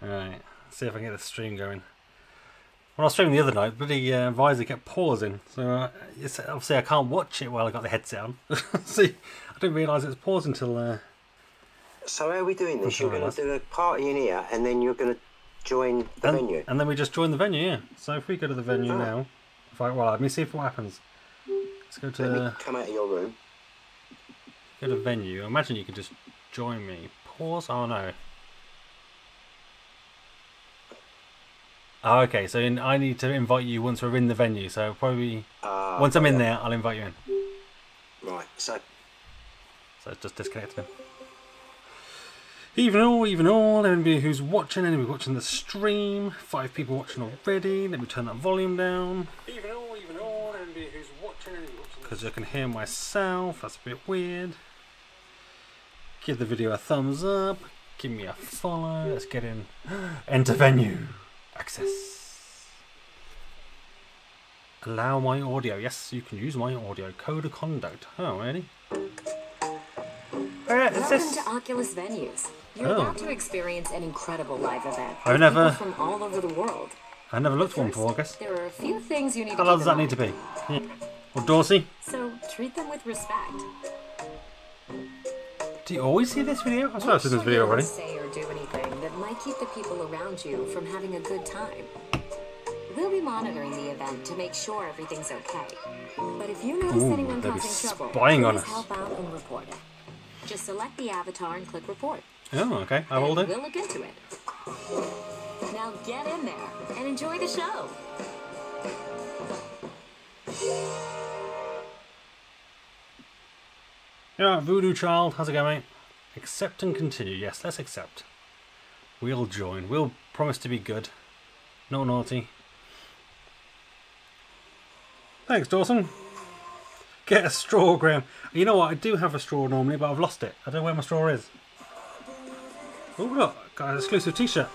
Alright, see if I can get the stream going. When I was streaming the other night, bloody visor kept pausing, so obviously I can't watch it while I got the headset on. See, I didn't realise it was pausing until. So how are we doing this? You're going to do a party in here, and then you're going to join the venue. And then we just join the venue, yeah. So if we go to the venue now, let me see if what happens. Let's go to. Let me come out of your room. Go to venue. I imagine you could just join me. Pause. Oh no. Oh, okay, so I need to invite you once we're in the venue. So probably once I'm in there, I'll invite you in. Right. So it's just disconnected him. Even all, anybody who's watching, anybody watching the stream, 5 people watching already. Let me turn that volume down. Even all, anybody who's watching, because I can hear myself. That's a bit weird. Give the video a thumbs up. Give me a follow. Let's get in. Enter venue. Access. Allow my audio. Yes, you can use my audio. Code of conduct. Oh, really? Welcome to Oculus Venues. You're about to experience an incredible live event. I've never from all over the world. I've never looked at one before, I guess. There are a few things you need How long does that need to be? Yeah. Well, Dorsey? So treat them with respect. Do you always see this video? I swear I've seen this video already. Say or do anything that might keep the people around you from having a good time. We'll be monitoring the event to make sure everything's okay. But if you notice anyone causing trouble, please help out and report it. Just select the avatar and click report. Oh, okay. I will do. We'll look into it. Now get in there and enjoy the show. Yeah, Voodoo Child, how's it going, mate? Accept and continue. Yes, let's accept. We'll join. We'll promise to be good. Not naughty. Thanks, Dawson. Get a straw, Graham. You know what? I do have a straw normally, but I've lost it. I don't know where my straw is. Oh, look. Got an exclusive t-shirt.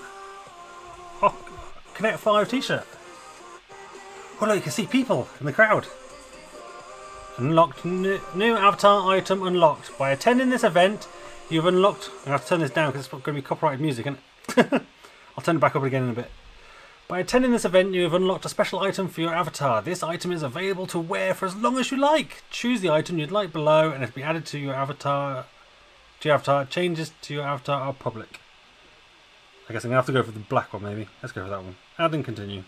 Oh, Connect 5 t-shirt. Oh, look, you can see people in the crowd. Unlocked. New avatar item unlocked. By attending this event, you've unlocked... I have to turn this down because it's going to be copyrighted music, isn't it? I'll turn it back up again in a bit. By attending this event, you have unlocked a special item for your avatar. This item is available to wear for as long as you like. Choose the item you'd like below, and it'll be added to your avatar. Changes to your avatar are public. I guess I'm going to have to go for the black one, maybe. Let's go for that one. Add and continue.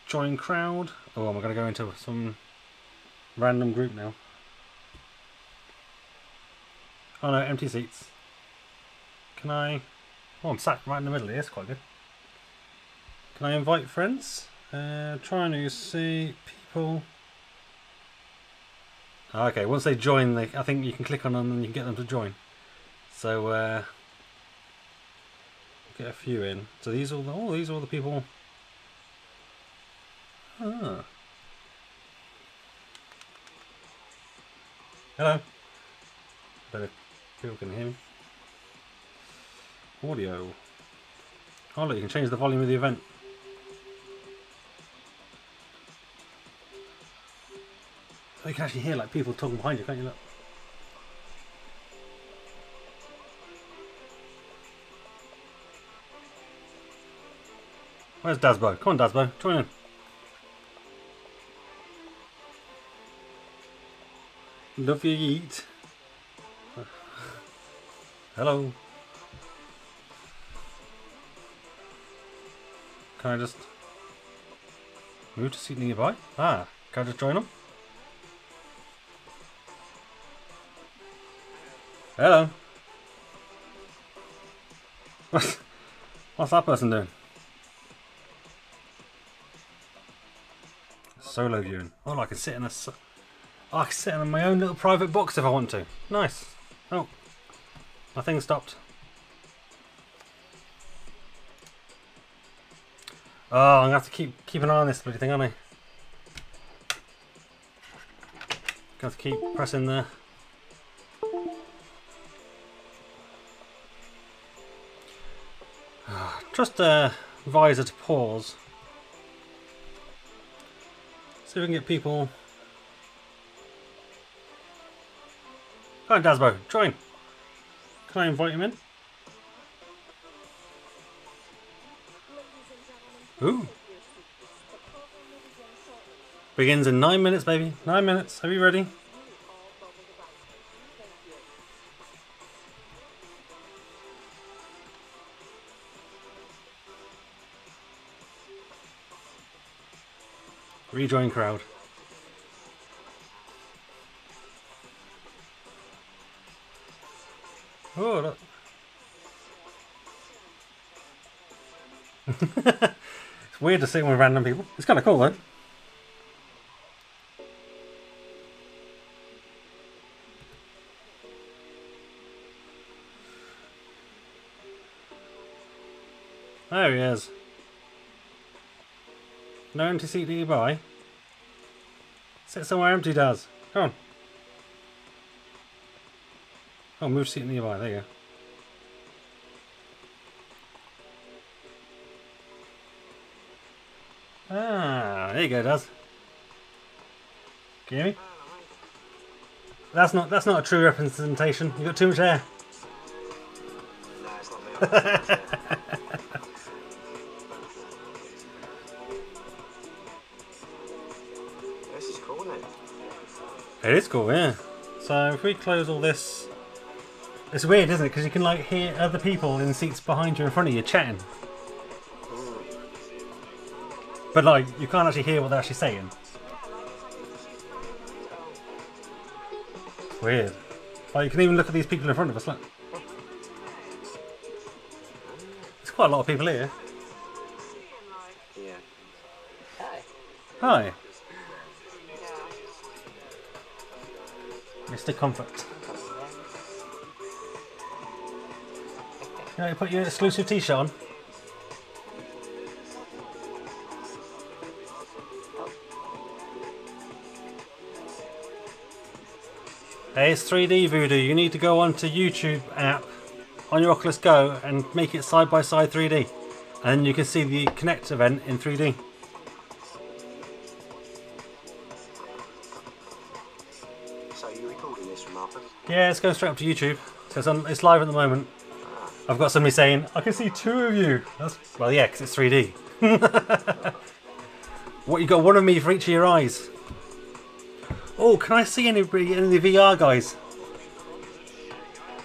Join crowd. Oh, I'm going to go into some random group now. Oh no, empty seats. Can I... Oh, I'm sat right in the middle here. That's quite good. Can I invite friends? Trying to see people. Oh, okay, once they join, I think you can click on them and you can get them to join. So get a few in. So these are all the people. Ah. Hello. I don't know if people can hear me. Audio. Oh look, you can change the volume of the event. Oh, you can actually hear like people talking behind you, can't you? Look. Where's Dasbo? Come on, Dasbo, join in. Love you eat. Hello. Can I just move to seat nearby? Ah, can I just join them? Hello. What's that person doing? Solo viewing. Oh, I can sit in a. Oh, I can sit in my own little private box if I want to. Nice. Oh, my thing stopped. Oh, I'm gonna have to keep an eye on this bloody thing, aren't I? Gonna have to keep pressing the. Trust the visor to pause. See if we can get people. Come on, Dasbo, join. Can I invite him in? Ooh. Begins in 9 minutes, baby. 9 minutes. Are you ready? Rejoin crowd. Oh, look. It's weird to sit with random people. It's kind of cool though. There he is. No empty seat to you buy. Sit somewhere empty, Daz. Come on. Oh, move seat nearby. There you go. Ah, there you go, Daz. Can you hear me? That's not a true representation. You've got too much hair. No, it's not me. This is cool, isn't it? It is cool, yeah. So if we close all this, it's weird, isn't it? Because you can like hear other people in seats behind you, in front of you, chatting. But like, you can't actually hear what they're actually saying. It's weird. Like, you can even look at these people in front of us, look. There's quite a lot of people here. Yeah. Hi. Mr. Comfort. You put your exclusive t-shirt on. Hey, it's 3D Voodoo. You need to go onto YouTube app on your Oculus Go and make it side by side 3D. And then you can see the Connect event in 3D. So you're recording this from Marcus? Yeah, it's going straight up to YouTube. So it's live at the moment. I've got somebody saying, I can see two of you. Well, yeah, because it's 3D. What, you got one of me for each of your eyes? Oh, can I see any of the VR guys?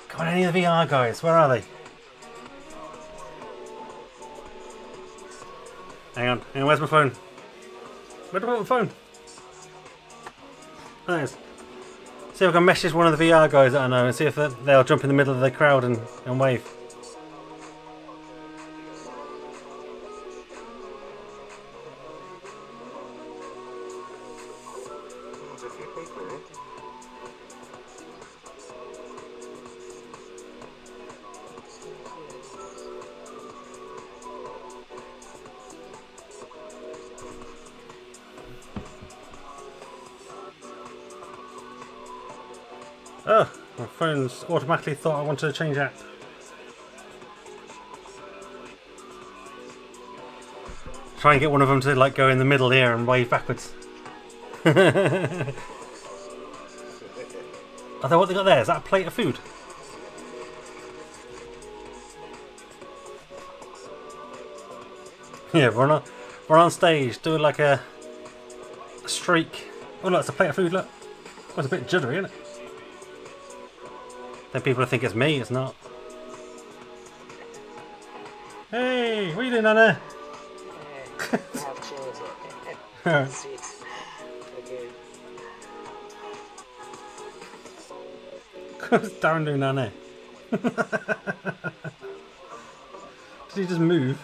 Come on, any of the VR guys? Where are they? Hang on, where's my phone? Where do I put my phone? There it is. See if I can message one of the VR guys that I know and see if they'll jump in the middle of the crowd and wave. Oh, my phone's automatically thought I wanted to change app. Try and get one of them to like go in the middle here and wave backwards. I thought, what they got there? Is that a plate of food? Yeah, we're on stage doing like a streak. Oh look, it's a plate of food, look. Oh, it's a bit juddery, isn't it? Then people think it's me, it's not. Hey, what are you doing down there? What's Darren doing down there? Did he just move?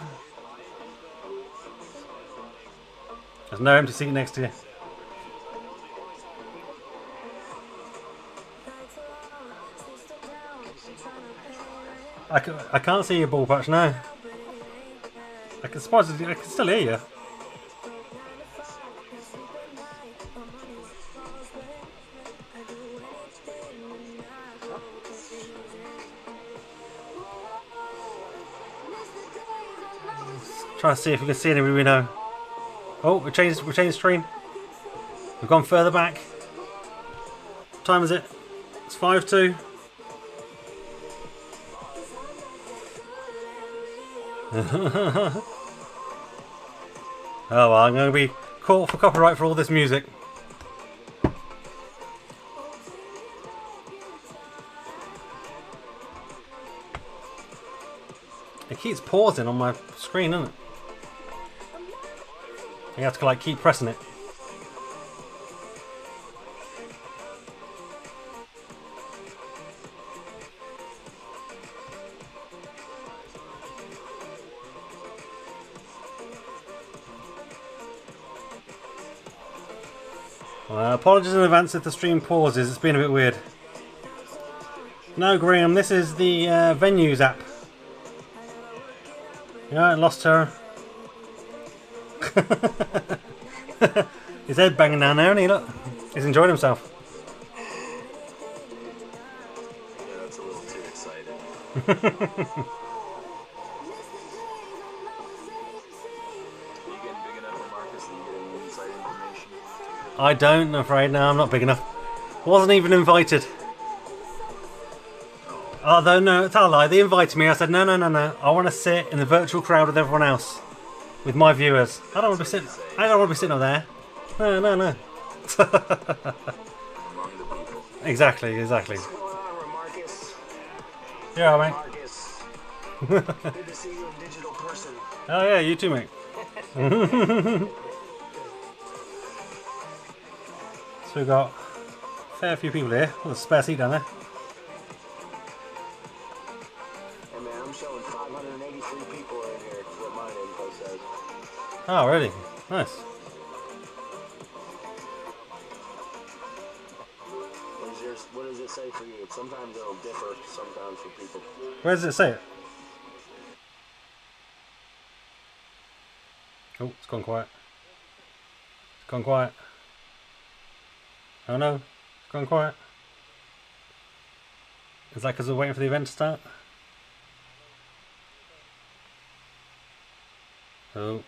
There's no empty seat next to you. I can't see your ball patch now. I can still hear you. Let's try to see if we can see anybody we know. Oh, we changed screen. We've gone further back. What time is it? It's 5-2. Oh well, I'm going to be caught for copyright for all this music. It keeps pausing on my screen, doesn't it? You have to like keep pressing it. Apologies in advance if the stream pauses, it's been a bit weird. No, Graham, this is the Venues app. Yeah, I lost her. His head banging down there, and he look. He's enjoyed himself. Yeah, that's a little too exciting. I don't, I'm afraid. No, I'm not big enough. Wasn't even invited. Although, no, it's a lie. They invited me. I said, no. I want to sit in the virtual crowd with everyone else. With my viewers. I don't want to be sitting up there. No. Among the people. Exactly. Yeah, mate. Good to see you in digital person. Oh, yeah, you too, mate. So we've got a fair few people here. There's a spare seat down there. Hey man, I'm showing 583 people in here. That's what my info says. Oh, really? Nice. What does it say for you? Sometimes it'll differ, sometimes for people. Where does it say it? Oh, it's gone quiet. It's gone quiet. Oh no, it's gone quiet. Is that because we're waiting for the event to start? Oh.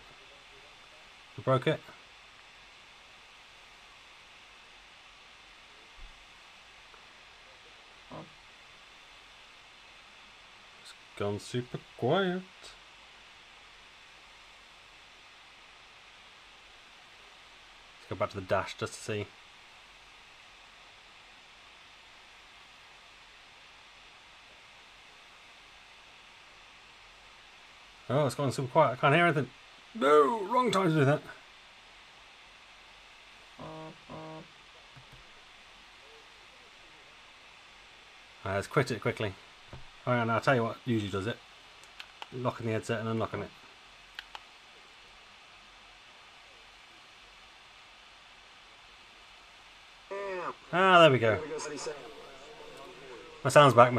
We broke it. It's gone super quiet. Let's go back to the dash just to see. Oh, it's gone super quiet. I can't hear anything. No, wrong time to do that. Let's quit it quickly. Hang on, I'll tell you what usually does it. Locking the headset and unlocking it. Ah, there we go. My sound's back,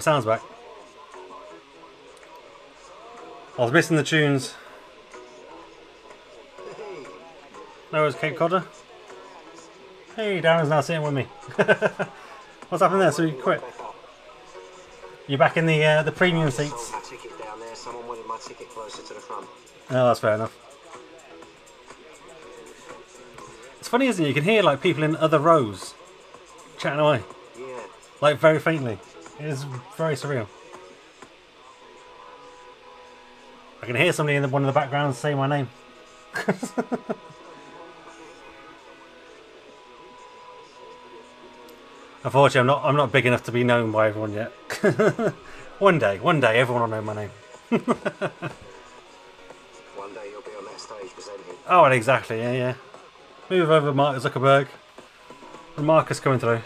I was missing the tunes. No, it's Cape Codder. Hey, Darren's now sitting with me. What's happened there? So you quit? You're back in the premium seats. My ticket down there. Someone wanted my ticket closer to the front. Oh, that's fair enough. It's funny, isn't it? You can hear like people in other rows chatting away. Yeah. Like very faintly. It is very surreal. I can hear somebody in one of the backgrounds say my name. Unfortunately, I'm not big enough to be known by everyone yet. One day, everyone will know my name. One day you'll be on that stage presenting. Oh, well, exactly, yeah. Move over, Mark Zuckerberg. And Marcus coming through.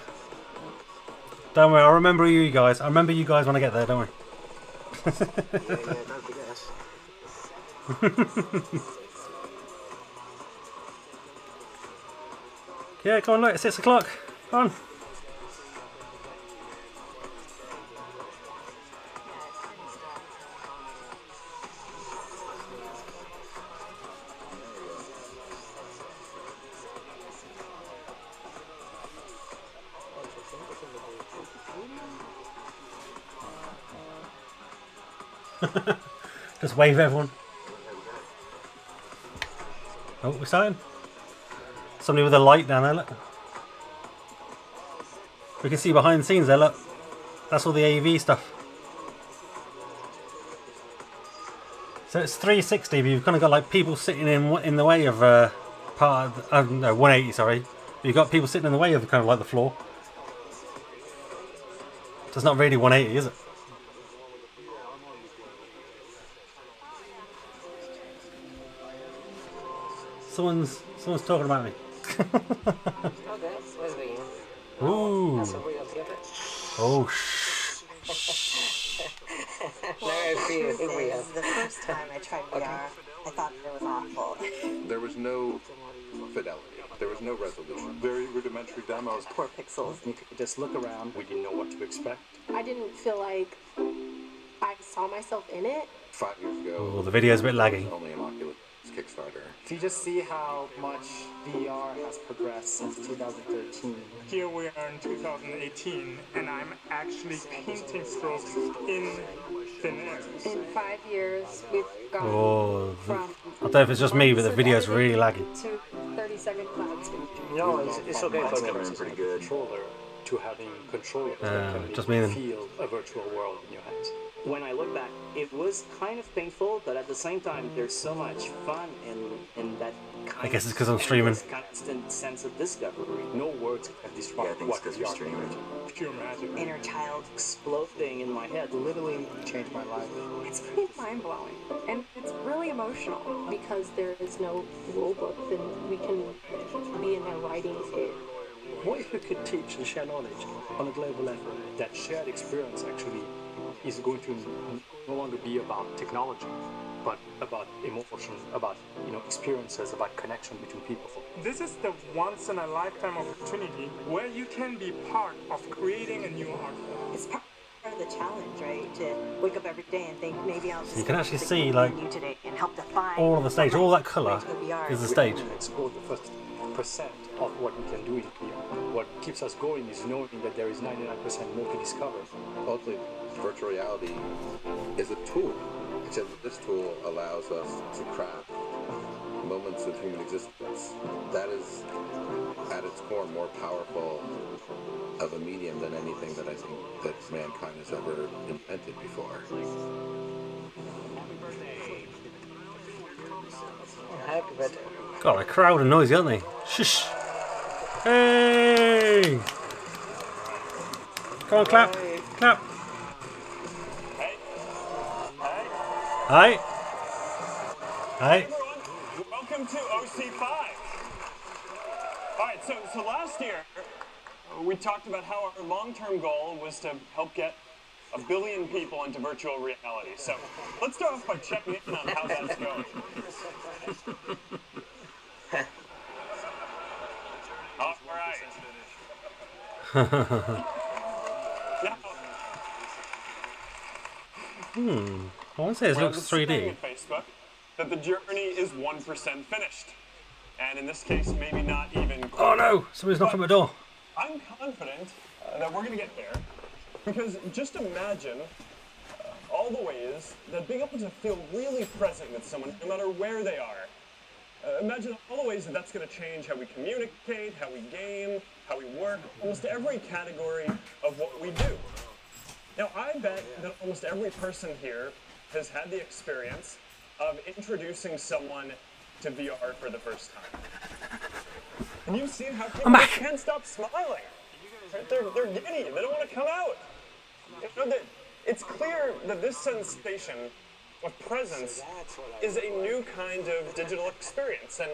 Don't worry, I'll remember you guys. I remember you guys when I get there, don't worry. Yeah, don't forget us. Yeah, come on, look, it's 6 o'clock. Come on. Just wave everyone. Oh, we're starting. Somebody with a light down there, look. We can see behind the scenes there, look. That's all the AV stuff. So it's 360, but you've kind of got like people sitting in the way of part of, no, 180, sorry. But you've got people sitting in the way of kind of like the floor. So it's not really 180, is it? Someone's talking about me. Ooh. Oh, shh. This is the first time I tried VR. I thought it was awful. There was no fidelity. There was no resolution. Very rudimentary demos. Poor pixels. You could just look around. We didn't know what to expect. I didn't feel like I saw myself in it. 5 years ago. Oh, the video's a bit laggy. Only an Oculus Kickstarter. If you just see how much VR has progressed since 2013. Here we are in 2018, and I'm actually painting strokes in thin air. In 5 years, we've gone from... I don't know if it's just me, but the video's really laggy. To 30-second clouds. No, it's okay for me. It's pretty good. Controller to having control just me then. Feel a virtual world in your hands. When I look back, it was kind of painful, but at the same time, there's so much fun in that kind I guess it's because I'm streaming. Constant sense of discovery. No words can describe what you're streaming. Pure magic. Inner child. Exploding in my head literally changed my life. It's pretty mind-blowing. And it's really emotional because there is no rule book, and we can be in there writing it. What if we could teach and share knowledge on a global level? That shared experience actually is going to no longer be about technology, but about emotion, about experiences, about connection between people. This is the once-in-a-lifetime opportunity where you can be part of creating a new art form. It's part of the challenge, right? To wake up every day and think maybe I'll just You can actually see like today and help define all of the stage, all that colour is the stage. Explore the first percent of what we can do in here. What keeps us going is knowing that there is 99% more to discover. Ultimately, virtual reality is a tool. Except that this tool allows us to craft moments of human existence. That is, at its core, more powerful of a medium than anything that I think that mankind has ever invented before. Happy birthday. God, a crowd are noisy, aren't they? Shush! Hey! Come on, clap! Clap! Hi! Hi! Welcome to OC5. Alright, so last year, we talked about how our long-term goal was to help get 1 billion people into virtual reality. So let's start off by checking in on how that's going. All right. I want to say it looks 3D. At Facebook that the journey is 1% finished. And in this case, maybe not even quite. Oh no! Somebody's knocking at my door. I'm confident that we're going to get there. Because just imagine all the ways that being able to feel really present with someone, no matter where they are. Imagine all the ways that that's going to change how we communicate, how we game, how we work, almost every category of what we do. Now, I bet that almost every person here has had the experience of introducing someone to VR for the first time. And you've seen how people can't stop smiling. Right? They're giddy. They don't want to come out. It's clear that this sensation of presence is a new kind of digital experience. And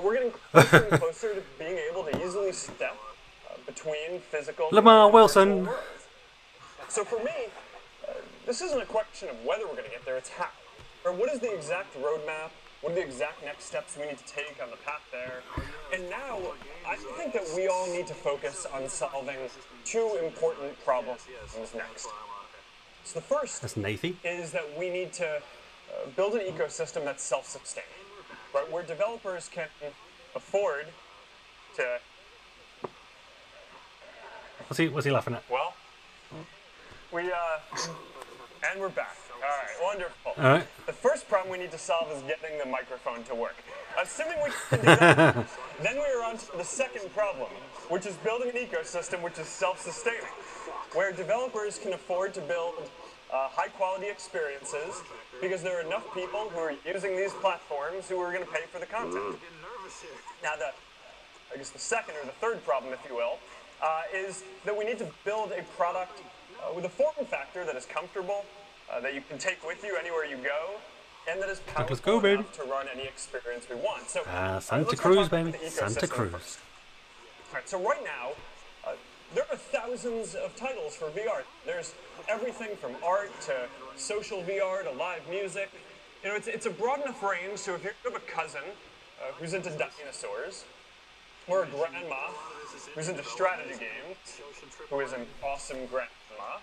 we're getting closer and closer to being able to easily step between physical Lamar Wilson. worlds. So for me, this isn't a question of whether we're going to get there, it's how. Or what is the exact roadmap? What are the exact next steps we need to take on the path there? And now, I think that we all need to focus on solving 2 important problems next. So the first is that we need to build an ecosystem that's self-sustaining, right? Where developers can afford to... What's he laughing at? Well, and we're back. All right, wonderful. All right. The first problem we need to solve is getting the microphone to work. Assuming we can do that, then we are on to the second problem, which is building an ecosystem which is self-sustaining. where developers can afford to build high-quality experiences because there are enough people who are using these platforms who are going to pay for the content. Now, I guess the second or the third problem, if you will, is that we need to build a product with a form factor that is comfortable, that you can take with you anywhere you go, and that is powerful enough to run any experience we want. So, Santa Cruz, baby. Santa Cruz. All right, so right now, there are thousands of titles for VR. There's everything from art to social VR to live music. You know, it's a broad enough range, so if you have a cousin who's into dinosaurs, or a grandma who's into strategy games, who is an awesome grandma,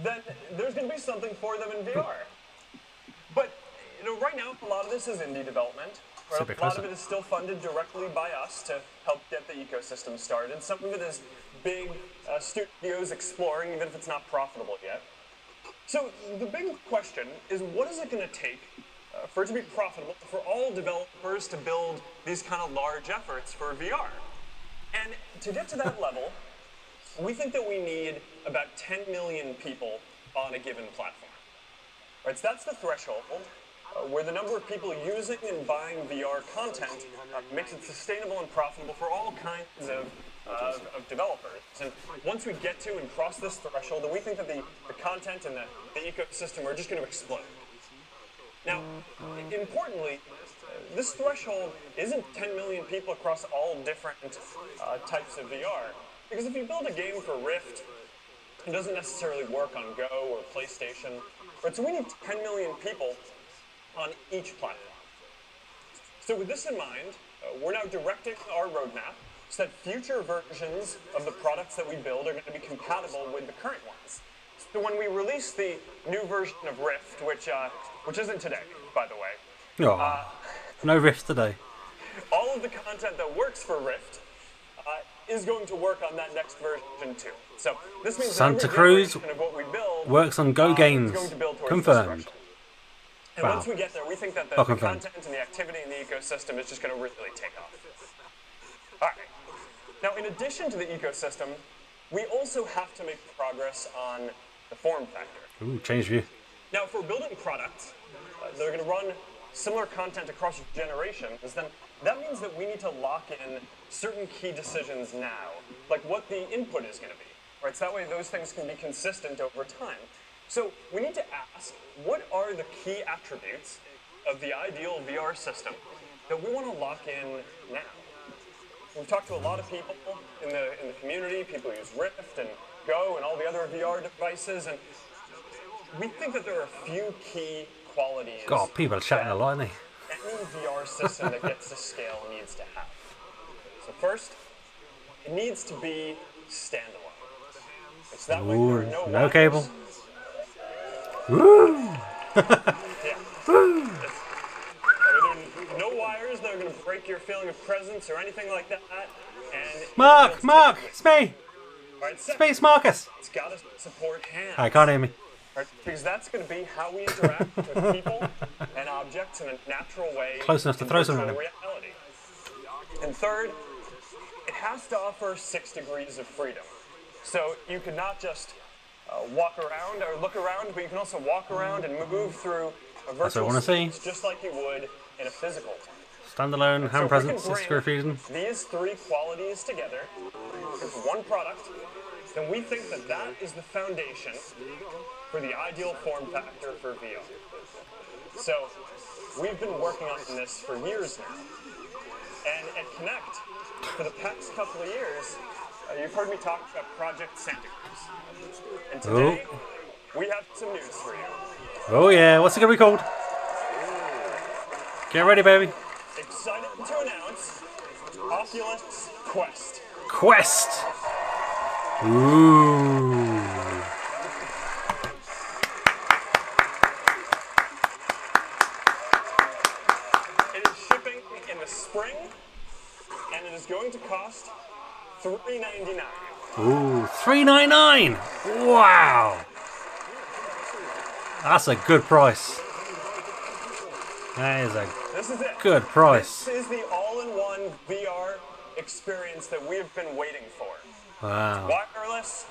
then there's going to be something for them in VR. But, you know, right now, a lot of this is indie development. Right? A lot of it is still funded directly by us to help get the ecosystem started. Some of it is big studios exploring, even if it's not profitable yet. So the big question is, what is it going to take for it to be profitable for all developers to build these kind of large efforts for VR? And to get to that level, we think that we need about 10 million people on a given platform. Right, so that's the threshold where the number of people using and buying VR content makes it sustainable and profitable for all kinds of developers. And once we get to and cross this threshold, then we think that the content and the ecosystem are just going to explode. Now, importantly, this threshold isn't 10 million people across all different types of VR. Because if you build a game for Rift, it doesn't necessarily work on Go or PlayStation. Right, so we need 10 million people on each platform. So with this in mind, we're now directing our roadmap so that future versions of the products that we build are going to be compatible with the current ones. So when we release the new version of Rift, which isn't today, by the way. No Rift today. All of the content that works for Rift is going to work on that next version too. So this means Santa Cruz of what we build works on Go games. Confirmed. And once we get there, we think that the content and the activity in the ecosystem is just going to really take off. All right. Now, in addition to the ecosystem, we also have to make progress on the form factor. Ooh, change view. Now, if we're building products that are going to run similar content across generations, then that means that we need to lock in certain key decisions now, like what the input is going to be. Right? So that way those things can be consistent over time. So we need to ask, what are the key attributes of the ideal VR system that we want to lock in now? We've talked to a lot of people in the community, people who use Rift and Go and all the other VR devices, and we think that there are a few key qualities. God, people are chatting a lot, aren't they? Any VR system that gets to scale needs to have. So first, it needs to be standalone. It's that way there are no cable. Woo! Yeah. Woo! No wires that are going to break your feeling of presence or anything like that. And Mark, it's me. Right, Space Marcus. It's got to support hands. I can't hear me. Right, because that's going to be how we interact with people and objects in a natural way. Close enough to throw something at him. Reality. And third, it has to offer 6 degrees of freedom. So you can not just walk around or look around, but you can also walk around and move through a virtual space just like you would in a physical one. Standalone, hand presence, 6 square feet. These 3 qualities together into one product, then we think that that is the foundation for the ideal form factor for VR. So we've been working on this for years now. And at Connect, for the past couple of years, you've heard me talk about Project Santa Cruz. And today, we have some news for you. Oh yeah, what's it going to be called? Get ready, baby. Excited to announce Oculus Quest. Quest! Ooh. It is shipping in the spring, and it is going to cost $399. Ooh, $399! Wow! That's a good price. That is a good price. This is the all-in-one VR experience that we have been waiting for. Wow. It's wireless,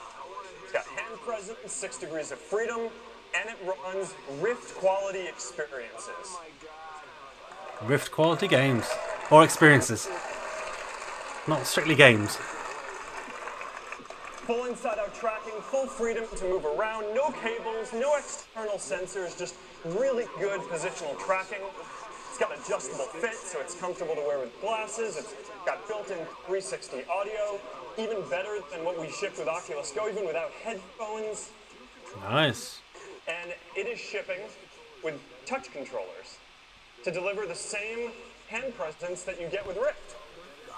It's got hand presence, 6 degrees of freedom, and it runs Rift quality experiences. Rift quality games. Or experiences. Not strictly games. Full inside-out tracking, full freedom to move around, no cables, no external sensors, just really good positional tracking. It's got adjustable fit, so it's comfortable to wear with glasses. It's got built-in 360 audio, even better than what we shipped with Oculus Go, even without headphones. Nice. And it is shipping with touch controllers to deliver the same hand presence that you get with Rift.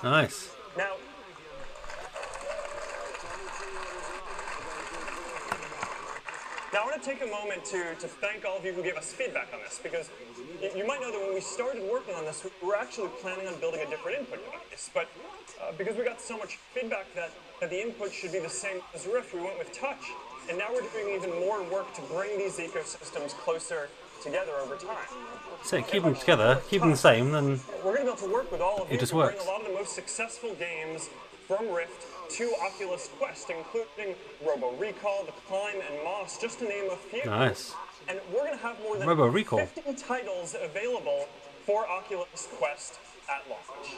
Nice. Now, I want to take a moment to thank all of you who gave us feedback on this, because you might know that when we started working on this, we were actually planning on building a different input device, but because we got so much feedback that the input should be the same as Rift, we went with touch, and now we're doing even more work to bring these ecosystems closer together over time. So keep them together, keep them the same, then we're going to be able to work with all of you it just to works. bring a lot of the most successful games from Rift to Oculus Quest, including Robo Recall, The Climb, and Moss, just to name a few. Nice. And we're going to have more than Robo Recall. 50 titles available for Oculus Quest at launch.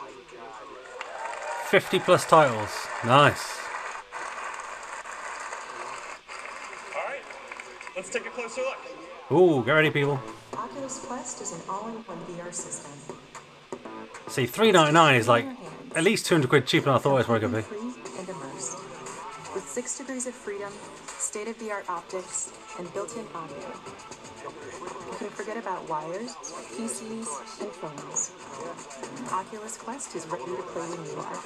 50 plus titles. Nice. All right, let's take a closer look. Ooh, get ready, people. Oculus Quest is an all-in-one VR system. See, $399 is like at least 200 quid cheaper than I thought it was going to be. Free and immersed. With 6 degrees of freedom, state-of-the-art optics, and built-in audio. You can forget about wires, PCs, and phones. Oculus Quest is ready to play when you are.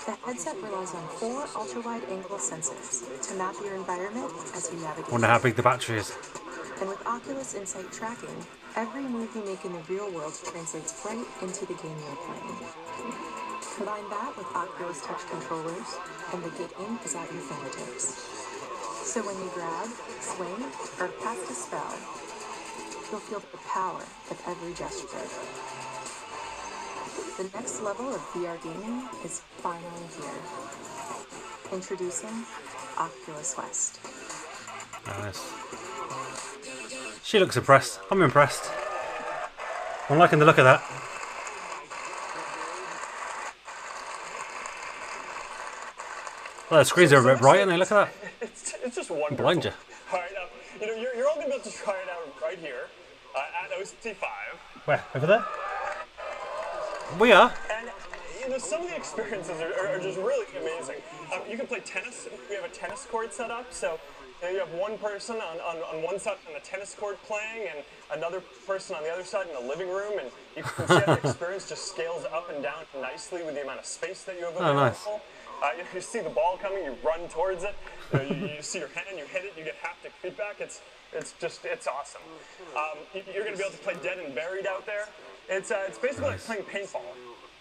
The headset relies on 4 ultra-wide angle sensors to map your environment as you navigate. Wonder how big the battery is. And with Oculus Insight tracking, every move you make in the real world translates right into the game you're playing. Combine that with Oculus Touch controllers, and the game is at your fingertips. So when you grab, swing, or cast a spell, you'll feel the power of every gesture. The next level of VR gaming is finally here. Introducing Oculus Quest. Nice. She looks impressed. I'm impressed. I'm liking the look of that. Well, the screens are a bit bright, aren't they? Look at that. It's just wonderful. Blind you. All right, you're all going to be able to try it out right here at OC5. Where? Over there? We are. And some of the experiences are just really amazing. You can play tennis. We have a tennis court set up, so you have one person on one side on the tennis court playing, and another person on the other side in the living room, and you can see how the experience just scales up and down nicely with the amount of space that you have available. Oh, nice. You see the ball coming, you run towards it. You see your hand, you hit it, you get haptic feedback. It's awesome. You're going to be able to play Dead and Buried out there. It's basically like playing paintball.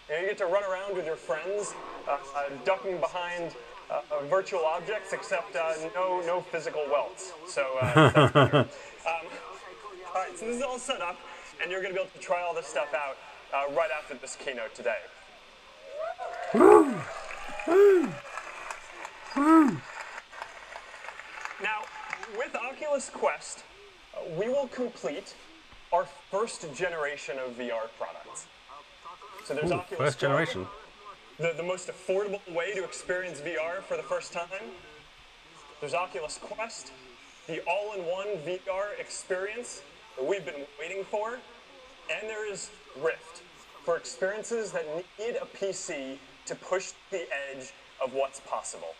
You get to run around with your friends, ducking behind virtual objects, except no physical welts. So that's better. All right, so this is all set up, and you're going to be able to try all this stuff out right after this keynote today. Now, with Oculus Quest, we will complete our first generation of VR products. So there's Oculus first generation. Go, the most affordable way to experience VR for the first time. There's Oculus Quest, the all-in-one VR experience that we've been waiting for. And there is Rift, for experiences that need a PC to push the edge of what's possible.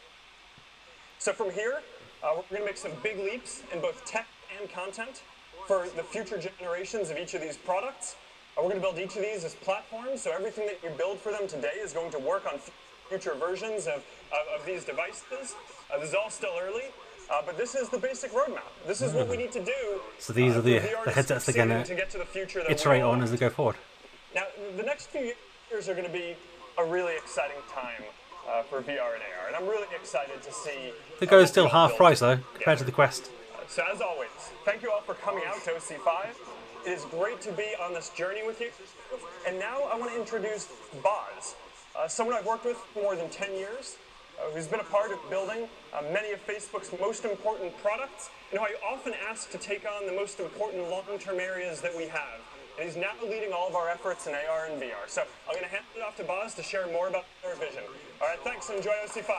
So from here, we're going to make some big leaps in both tech and content for the future generations of each of these products. We're going to build each of these as platforms, so everything that you build for them today is going to work on future versions of these devices. This is all still early, but this is the basic roadmap. This is what we need to do. So these are the headsets they're going to get to the future that iterate on as they go forward. Now, the next few years are going to be a really exciting time for VR and AR, and I'm really excited to see. The Go is still half price though, compared to the Quest. So as always, thank you all for coming out to OC5. It is great to be on this journey with you. And now I want to introduce Boz, someone I've worked with for more than 10 years. who's been a part of building many of Facebook's most important products, and who I often ask to take on the most important long-term areas that we have. And he's now leading all of our efforts in AR and VR. So I'm going to hand it off to Boz to share more about our vision. All right, thanks, and enjoy OC5.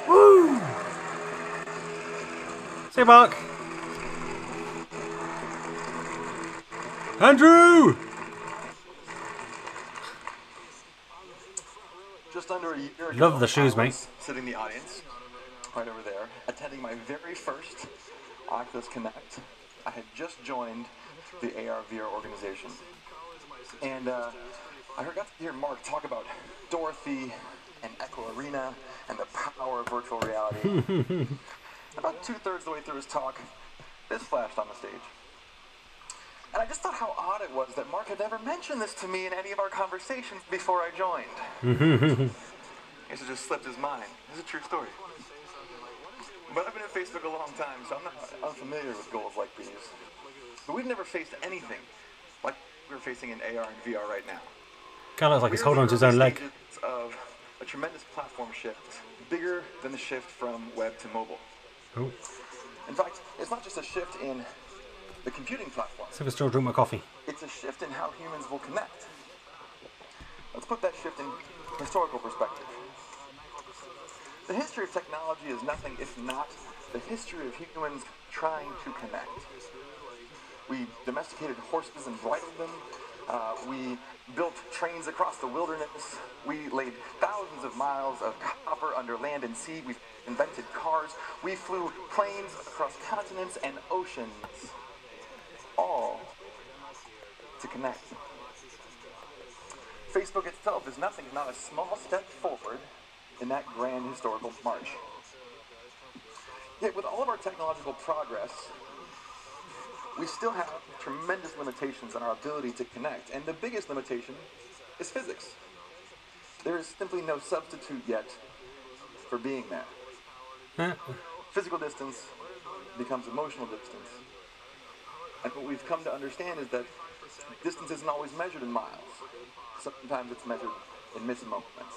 Woo! See you, Mark. Andrew! Just under a year ago, Love the shoes, mate. Sitting in the audience, right over there, attending my very first Oculus Connect. I had just joined the AR/VR organization, and I got to hear Mark talk about Dorothy and Echo Arena and the power of virtual reality. About 2/3 the way through his talk, this flashed on the stage. And I just thought how odd it was that Mark had never mentioned this to me in any of our conversations before I joined. I guess it just slipped his mind. It's a true story. But I've been at Facebook a long time, so I'm not unfamiliar with goals like these. But we've never faced anything like we're facing in AR and VR right now. Kind of looks like he's holding on to his own leg. Of a tremendous platform shift, bigger than the shift from web to mobile. Oh. In fact, it's not just a shift in the computing platform. So I still drink my coffee. It's a shift in how humans will connect. Let's put that shift in historical perspective. The history of technology is nothing if not the history of humans trying to connect. We domesticated horses and bridled them. We built trains across the wilderness. We laid thousands of miles of copper under land and sea. We've invented cars. We flew planes across continents and oceans, all to connect. Facebook itself is nothing if not a small step forward in that grand historical march. Yet with all of our technological progress, we still have tremendous limitations on our ability to connect, and the biggest limitation is physics. There is simply no substitute yet for being there. Physical distance becomes emotional distance. And what we've come to understand is that distance isn't always measured in miles. Sometimes it's measured in missed moments.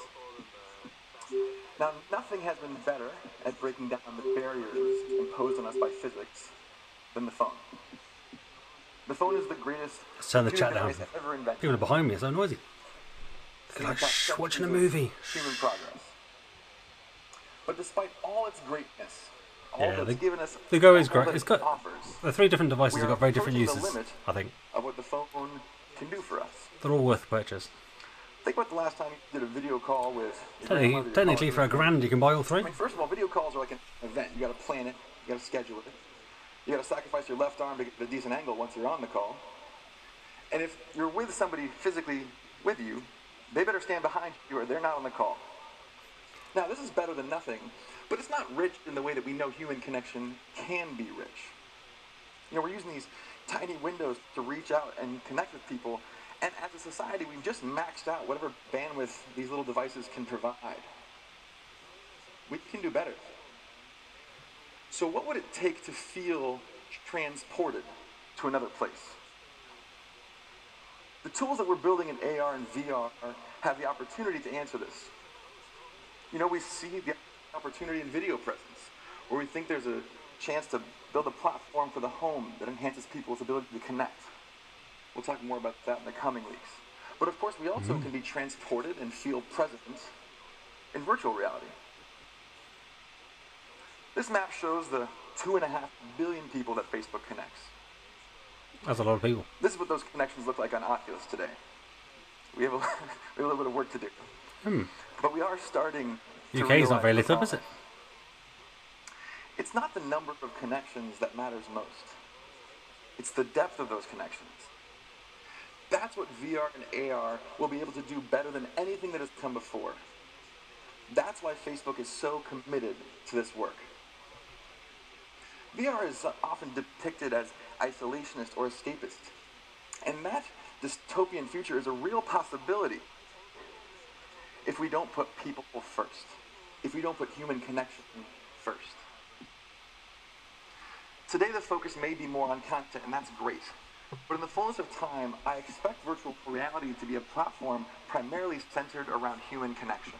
Now, nothing has been better at breaking down the barriers imposed on us by physics than the phone. The phone is the greatest turn the chat down. ever invented. People are behind me, it's so noisy. It's like watching a movie. Human progress. But despite all its greatness, all that's given us, the Go is great. It's got offers, the three different devices have got very different uses, I think. Of what the phone can do for us. They're all worth purchase. Think about the last time you did a video call with Technically for $1,000 you can buy all three. I mean, first of all, video calls are like an event. You got to plan it, you got to schedule it. You got to sacrifice your left arm to get a decent angle once you're on the call. And if you're with somebody physically with you, they better stand behind you or they're not on the call. Now, this is better than nothing, but it's not rich in the way that we know human connection can be rich. You know, we're using these tiny windows to reach out and connect with people, and as a society, we've just maxed out whatever bandwidth these little devices can provide. We can do better. So what would it take to feel transported to another place? The tools that we're building in AR and VR have the opportunity to answer this. You know, we see the opportunity in video presence, where we think there's a chance to build a platform for the home that enhances people's ability to connect. We'll talk more about that in the coming weeks. But of course, we also can be transported and feel present in virtual reality. This map shows the 2.5 billion people that Facebook connects. That's a lot of people. This is what those connections look like on Oculus today. We have a little bit of work to do. But we are starting to UK is not very lit up, is it? It's not the number of connections that matters most. It's the depth of those connections. That's what VR and AR will be able to do better than anything that has come before. That's why Facebook is so committed to this work. VR is often depicted as isolationist or escapist. And that dystopian future is a real possibility if we don't put people first, if we don't put human connection first. Today the focus may be more on content, and that's great. But in the fullness of time, I expect virtual reality to be a platform primarily centered around human connection.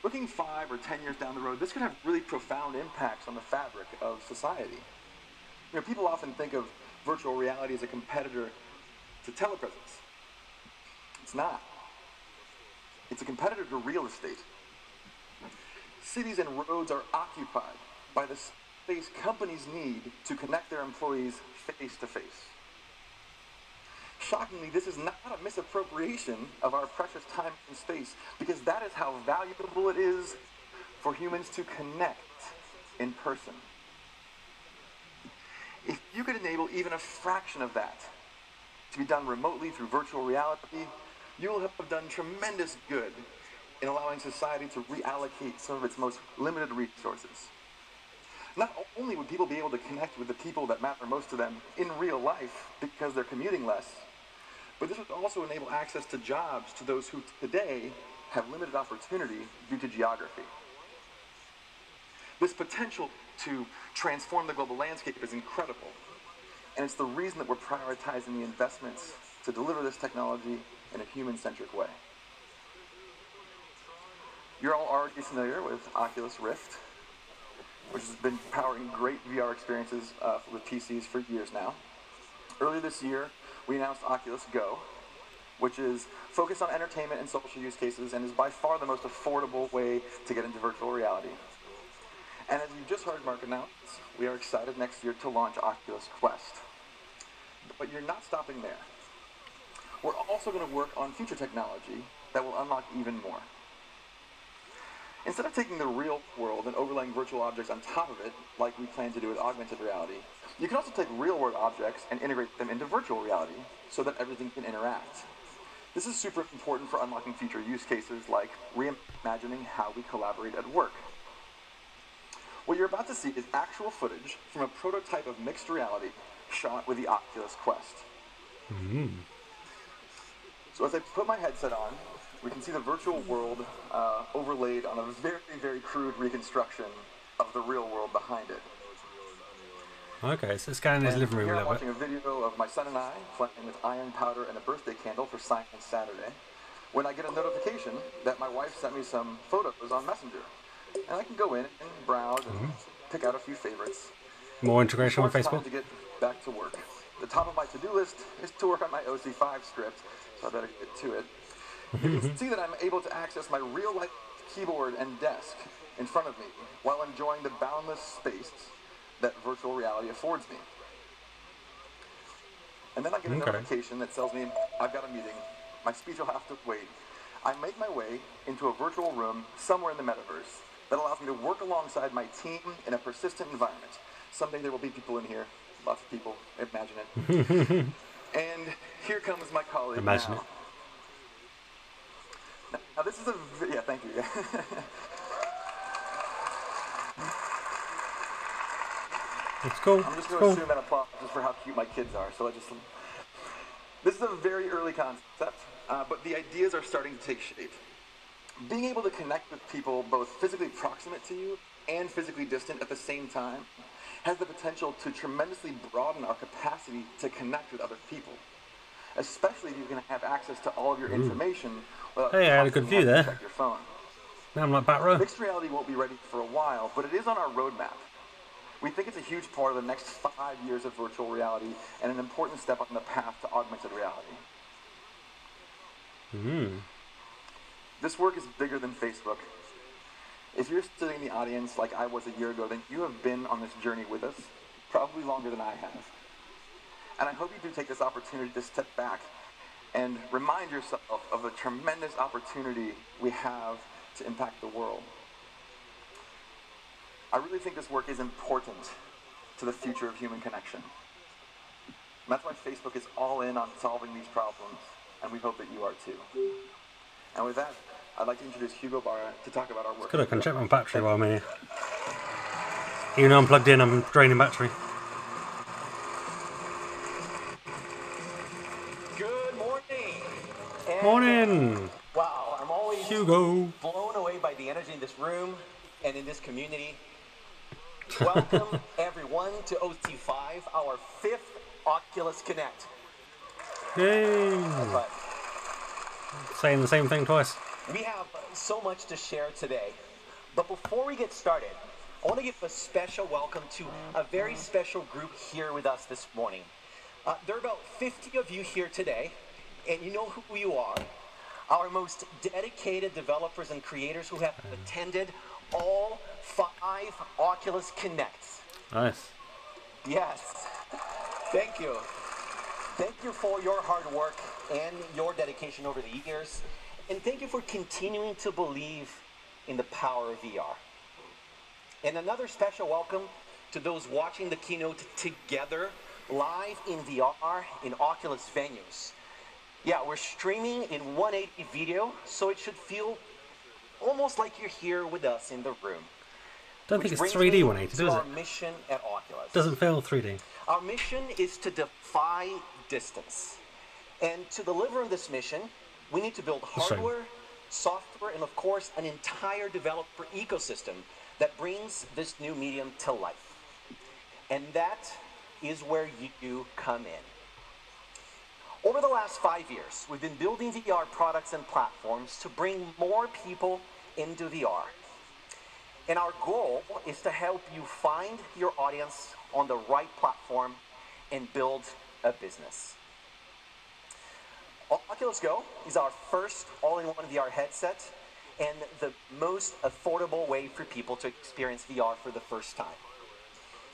Looking 5 or 10 years down the road, this could have really profound impacts on the fabric of society. You know, people often think of virtual reality as a competitor to telepresence. It's not. It's a competitor to real estate. Cities and roads are occupied by the space companies need to connect their employees face to face. Shockingly, this is not a misappropriation of our precious time and space, because that is how valuable it is for humans to connect in person. If you could enable even a fraction of that to be done remotely through virtual reality, you will have done tremendous good in allowing society to reallocate some of its most limited resources. Not only would people be able to connect with the people that matter most to them in real life because they're commuting less, but this would also enable access to jobs to those who today have limited opportunity due to geography. This potential to transform the global landscape is incredible, and it's the reason that we're prioritizing the investments to deliver this technology in a human-centric way. You're all already familiar with Oculus Rift, which has been powering great VR experiences with PCs for years now. Earlier this year, we announced Oculus Go, which is focused on entertainment and social use cases and is by far the most affordable way to get into virtual reality. And as you just heard Mark announce, we are excited next year to launch Oculus Quest. But you're not stopping there. We're also going to work on future technology that will unlock even more. Instead of taking the real world and overlaying virtual objects on top of it, like we plan to do with augmented reality, you can also take real-world objects and integrate them into virtual reality so that everything can interact. This is super important for unlocking future use cases like reimagining how we collaborate at work. What you're about to see is actual footage from a prototype of mixed reality shot with the Oculus Quest. Mm-hmm. So as I put my headset on, we can see the virtual world overlaid on a very, very crude reconstruction of the real world behind it. Okay, so scanning his living room a little little bit. I'm watching a video of my son and I playing with iron powder and a birthday candle for Science Saturday, when I get a notification that my wife sent me some photos on Messenger. And I can go in and browse and pick out a few favorites. More integration on Time Facebook. to get back to work. The top of my to-do list is to work on my OC5 script, so I better get to it. You can see that I'm able to access my real-life keyboard and desk in front of me while enjoying the boundless space that virtual reality affords me. And then I get a notification that tells me I've got a meeting. My speech will have to wait. I make my way into a virtual room somewhere in the metaverse that allows me to work alongside my team in a persistent environment. Someday there will be people in here, lots of people, imagine it. And here comes my colleague Imagine now. Now this is a, yeah, thank you. It's cool. I'm just going to assume that applause just for how cute my kids are. So this is a very early concept, but the ideas are starting to take shape. Being able to connect with people both physically proximate to you and physically distant at the same time has the potential to tremendously broaden our capacity to connect with other people, especially if you can have access to all of your information without I had a good view there. check your phone. Now I'm like back row. Mixed reality won't be ready for a while, but it is on our roadmap. We think it's a huge part of the next 5 years of virtual reality and an important step on the path to augmented reality. This work is bigger than Facebook. If you're sitting in the audience like I was a year ago, then you have been on this journey with us, probably longer than I have. And I hope you do take this opportunity to step back and remind yourself of the tremendous opportunity we have to impact the world. I really think this work is important to the future of human connection. And that's why Facebook is all in on solving these problems, and we hope that you are too. And with that, I'd like to introduce Hugo Barra to talk about our work. Good, I can check my battery while I'm here. Even though I'm plugged in, I'm draining battery. Good morning. Morning. Wow, I'm always Hugo. blown away by the energy in this room and in this community. Welcome, everyone, to OC5, our 5th Oculus Connect. Yay. That's right. Saying the same thing twice. We have so much to share today, but before we get started, I want to give a special welcome to a very special group here with us this morning. There are about 50 of you here today, and you know who you are. Our most dedicated developers and creators who have attended all 5 Oculus Connects. Nice. Yes. Thank you. Thank you for your hard work and your dedication over the years. And thank you for continuing to believe in the power of VR. And another special welcome to those watching the keynote together live in VR in Oculus venues. Yeah, we're streaming in 180 video, so it should feel almost like you're here with us in the room. Don't think it's 3D 180, does it? Our mission at Oculus. Doesn't feel 3D. Our mission is to defy distance. And to deliver on this mission, we need to build hardware, software, and of course, an entire developer ecosystem that brings this new medium to life. And that is where you come in. Over the last 5 years, we've been building VR products and platforms to bring more people into VR. And our goal is to help you find your audience on the right platform and build a business. Oculus Go is our first all-in-one VR headset and the most affordable way for people to experience VR for the first time.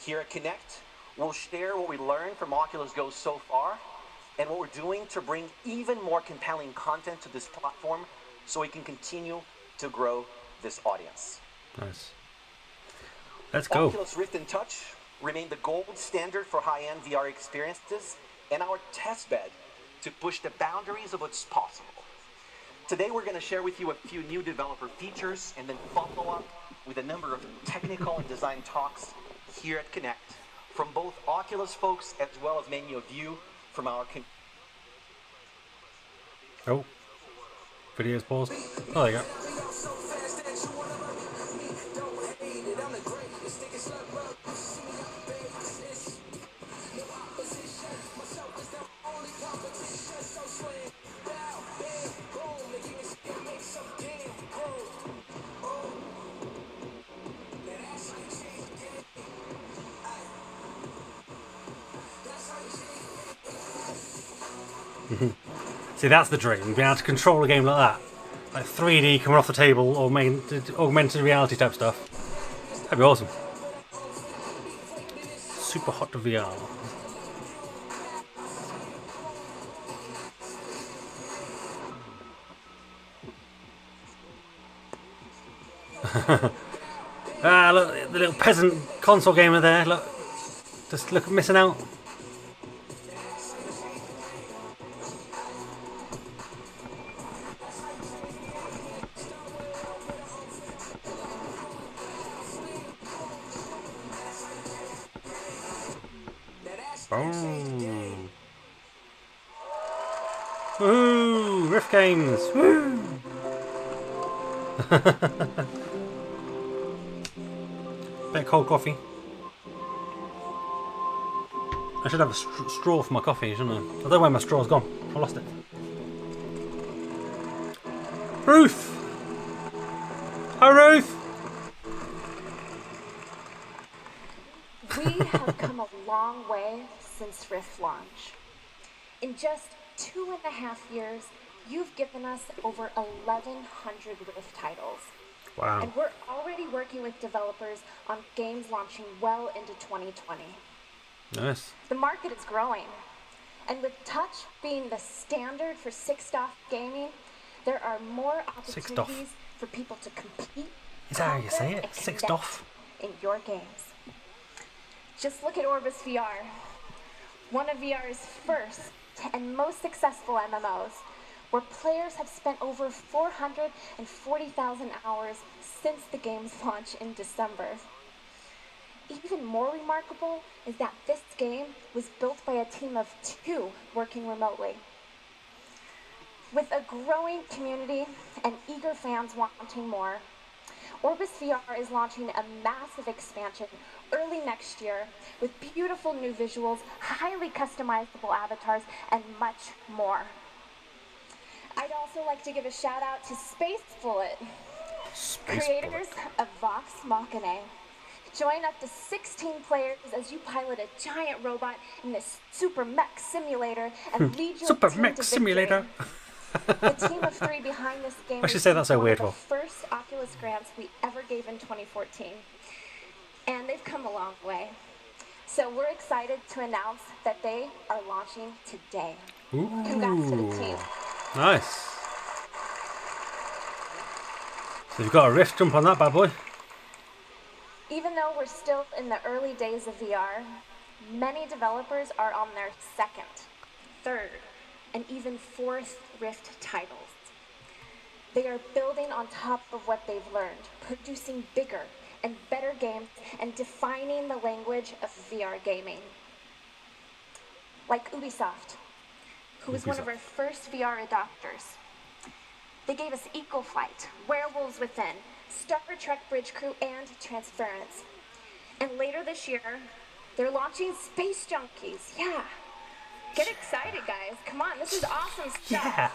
Here at Connect, we'll share what we learned from Oculus Go so far and what we're doing to bring even more compelling content to this platform so we can continue to grow this audience. Nice. Let's go. Oculus Rift and Touch remain the gold standard for high-end VR experiences and our test bed to push the boundaries of what's possible. Today we're going to share with you a few new developer features and then follow up with a number of technical and design talks here at Connect from both Oculus folks as well as many of you from our community. Oh, video's paused. Oh, there you go. See, that's the dream, being able to control a game like that. Like 3D coming off the table or augmented reality type stuff. That'd be awesome. Super hot to VR. Ah, look, the little peasant console gamer there, look. Just look, missing out. Woo! Rift games! Woo! Bit of cold coffee. I should have a straw for my coffee, shouldn't I? I don't know where my straw's gone. I lost it. Ruth! Hi, Ruth! We have come a long way since Rift launch. In just 2.5 years, you've given us over 1,100 Rift titles. Wow. And we're already working with developers on games launching well into 2020. Nice. The market is growing. And with touch being the standard for 6DoF gaming, there are more opportunities for people to compete. Is that how you say it? 6DoF? In your games. Just look at Orbis VR, one of VR's first and most successful MMOs, where players have spent over 440,000 hours since the game's launch in December. Even more remarkable is that this game was built by a team of 2 working remotely. With a growing community and eager fans wanting more, Orbis VR is launching a massive expansion early next year with beautiful new visuals, highly customizable avatars, and much more. I'd also like to give a shout out to Space Bullet, creators of Vox Machina. Join up to 16 players as you pilot a giant robot in this super mech simulator and lead your super team mech to simulator. The team of 3 behind this game I should say that's so weird. one of the first Oculus grants we ever gave in 2014, and they've come a long way. So we're excited to announce that they are launching today. Ooh. Congrats to the team. Nice. So you've got a Rift, jump on that bad boy. Even though we're still in the early days of VR, many developers are on their 2nd, 3rd, and even 4th Rift titles. They are building on top of what they've learned, producing bigger and better games and defining the language of VR gaming. Like Ubisoft, who was one of our first VR adopters. They gave us Eco Flight, Werewolves Within, Star Trek Bridge Crew, and Transference. And later this year, they're launching Space Junkies. Yeah. Get excited, guys. Come on, this is awesome stuff. Yeah.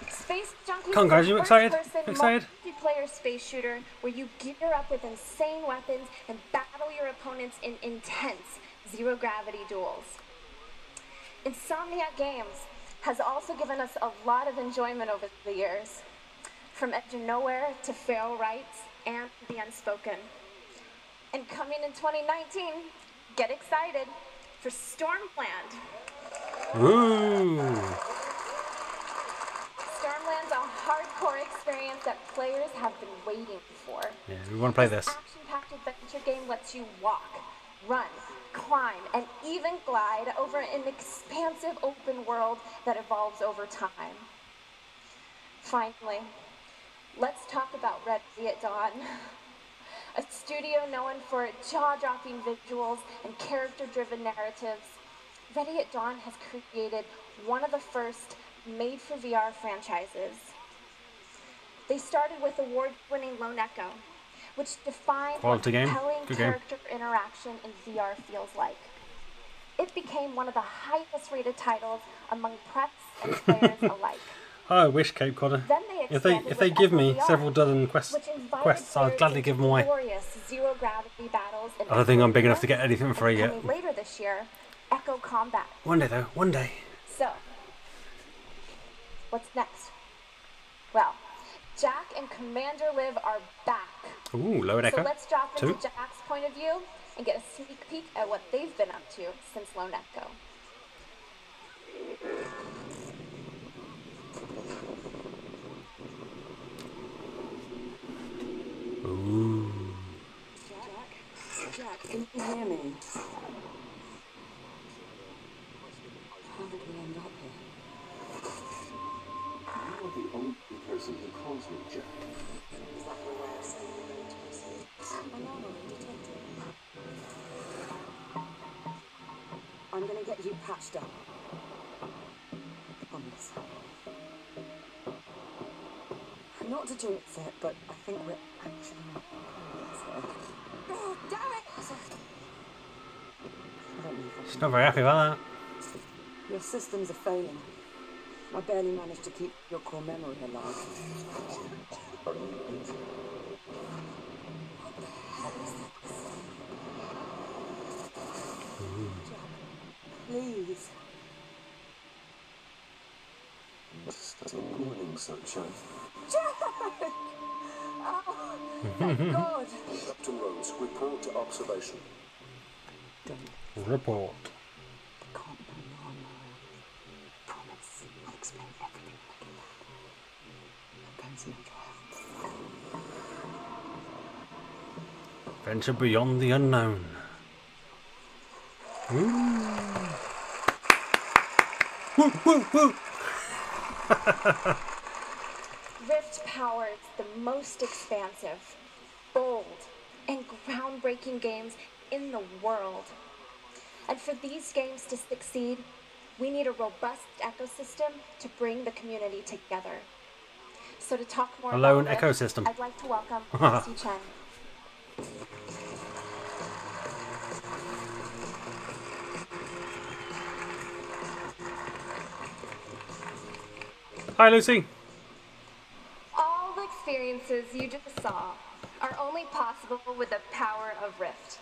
Space Junkies Come on, guys, is you a excited? first-person Excited? multiplayer space shooter where you gear up with insane weapons and battle your opponents in intense zero-gravity duels. Insomniac Games has also given us a lot of enjoyment over the years, from Edge of Nowhere to Feral Rights and The Unspoken. And coming in 2019, get excited for Stormland. Ooh. Stormland's a hardcore experience that players have been waiting for. Yeah, we want to play this. Action-packed adventure game lets you walk, run, climb, and even glide over an expansive open world that evolves over time. Finally, let's talk about Ready at Dawn. A studio known for jaw-dropping visuals and character-driven narratives, Ready at Dawn has created one of the first made-for-VR franchises. They started with award-winning Lone Echo, which defined what compelling character interaction in VR feels like. It became one of the highest-rated titles among press and players alike. I wish, Cape Codder. If they give me several dozen quests, I'll gladly give them away. I don't think I'm big enough to get anything free yet. Later this year, Echo Combat. One day though, one day. So, what's next? Well, Jack and Commander Liv are back. Ooh, Low Echo. So let's drop into Jack's point of view and get a sneak peek at what they've been up to since Lone Echo. Ooh. Jack, can you hear me? How did we end up here? You're the only person who calls me Jack. I'm gonna get you patched up. Promise. Not to jinx it, but I think we're actually not. Oh, damn it! She's not very happy about that. Your systems are failing. I barely managed to keep your core memory alive. Please. That's a warning, sunshine. Jack! Oh, thank God. Captain Rose, report to observation. Report. Can't put me on. Promise. I'll explain everything when I get back. I'm going to make it. Venture beyond the unknown. Woo! Woo, woo, woo! Rift powers the most expansive, bold, and groundbreaking games in the world. And for these games to succeed, we need a robust ecosystem to bring the community together. So to talk more about Rift, ecosystem. I'd like to welcome Lucy Chen. Hi, Lucy. All the experiences you just saw are only possible with the power of Rift.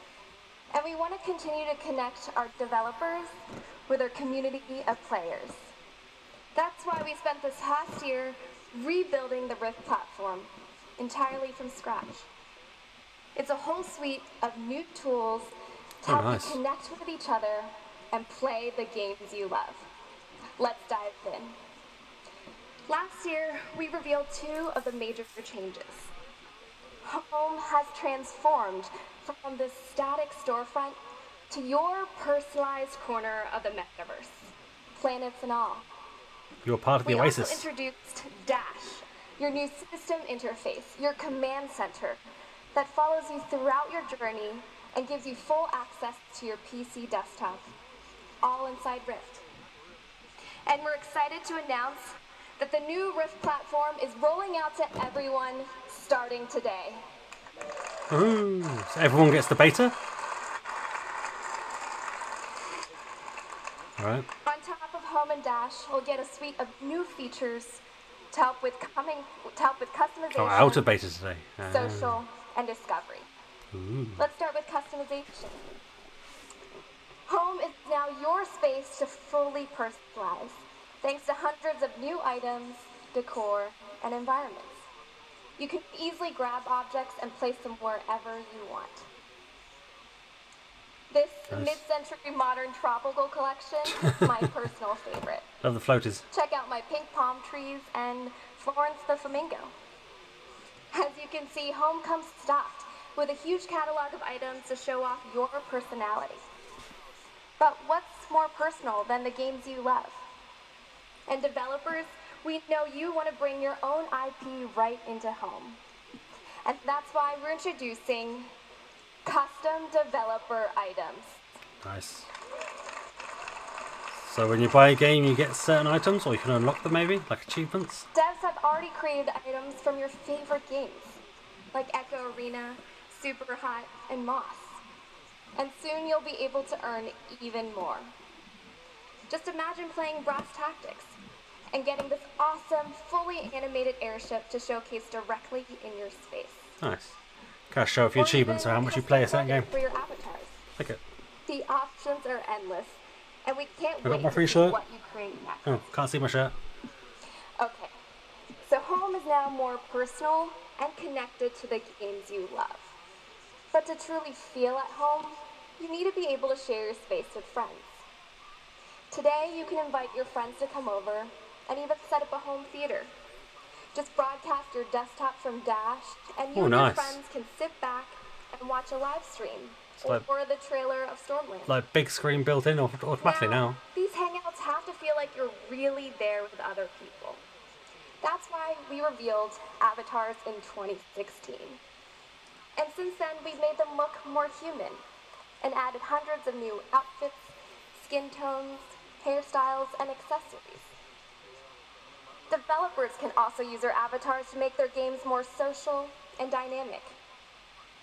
And we want to continue to connect our developers with our community of players. That's why we spent this past year rebuilding the Rift platform entirely from scratch. It's a whole suite of new tools to help you connect with each other and play the games you love. Let's dive in. Last year, we revealed 2 of the major changes. Home has transformed from the static storefront to your personalized corner of the metaverse, planets and all. You're part of the Oasis. We also introduced Dash, your new system interface, your command center that follows you throughout your journey and gives you full access to your PC desktop, all inside Rift. And we're excited to announce that the new Rift platform is rolling out to everyone starting today. Ooh, so everyone gets the beta? Alright. On top of Home and Dash, we'll get a suite of new features to help with customization, out of beta today. social, and discovery. Ooh. Let's start with customization. Home is now your space to fully personalize, thanks to hundreds of new items, decor, and environments. You can easily grab objects and place them wherever you want. This mid-century modern tropical collection is my personal favorite. Love the floaters. Check out my pink palm trees and Florence the flamingo. As you can see, Home comes stocked with a huge catalog of items to show off your personality. But what's more personal than the games you love? And developers, we know you want to bring your own IP right into Home. And that's why we're introducing custom developer items. Nice. So when you buy a game, you get certain items, or you can unlock them maybe, like achievements? Devs have already created items from your favorite games, like Echo Arena, Super Hot, and Moss. And soon you'll be able to earn even more. Just imagine playing Brass Tactics and getting this awesome, fully animated airship to showcase directly in your space. Nice. Can I show off your achievements or how much you play a certain game? For your avatars. Okay. The options are endless, and we can't I got wait my free to see shirt. what you create next. Oh, can't see my shirt. Okay, so Home is now more personal and connected to the games you love. But to truly feel at home, you need to be able to share your space with friends. Today, you can invite your friends to come over and even set up a home theater. Just broadcast your desktop from Dash, and you and your friends can sit back and watch a live stream or the trailer of Stormland. Like big screen built in automatically now. These hangouts have to feel like you're really there with other people. That's why we revealed Avatars in 2016. And since then, we've made them look more human and added hundreds of new outfits, skin tones, hairstyles, and accessories. Developers can also use their avatars to make their games more social and dynamic.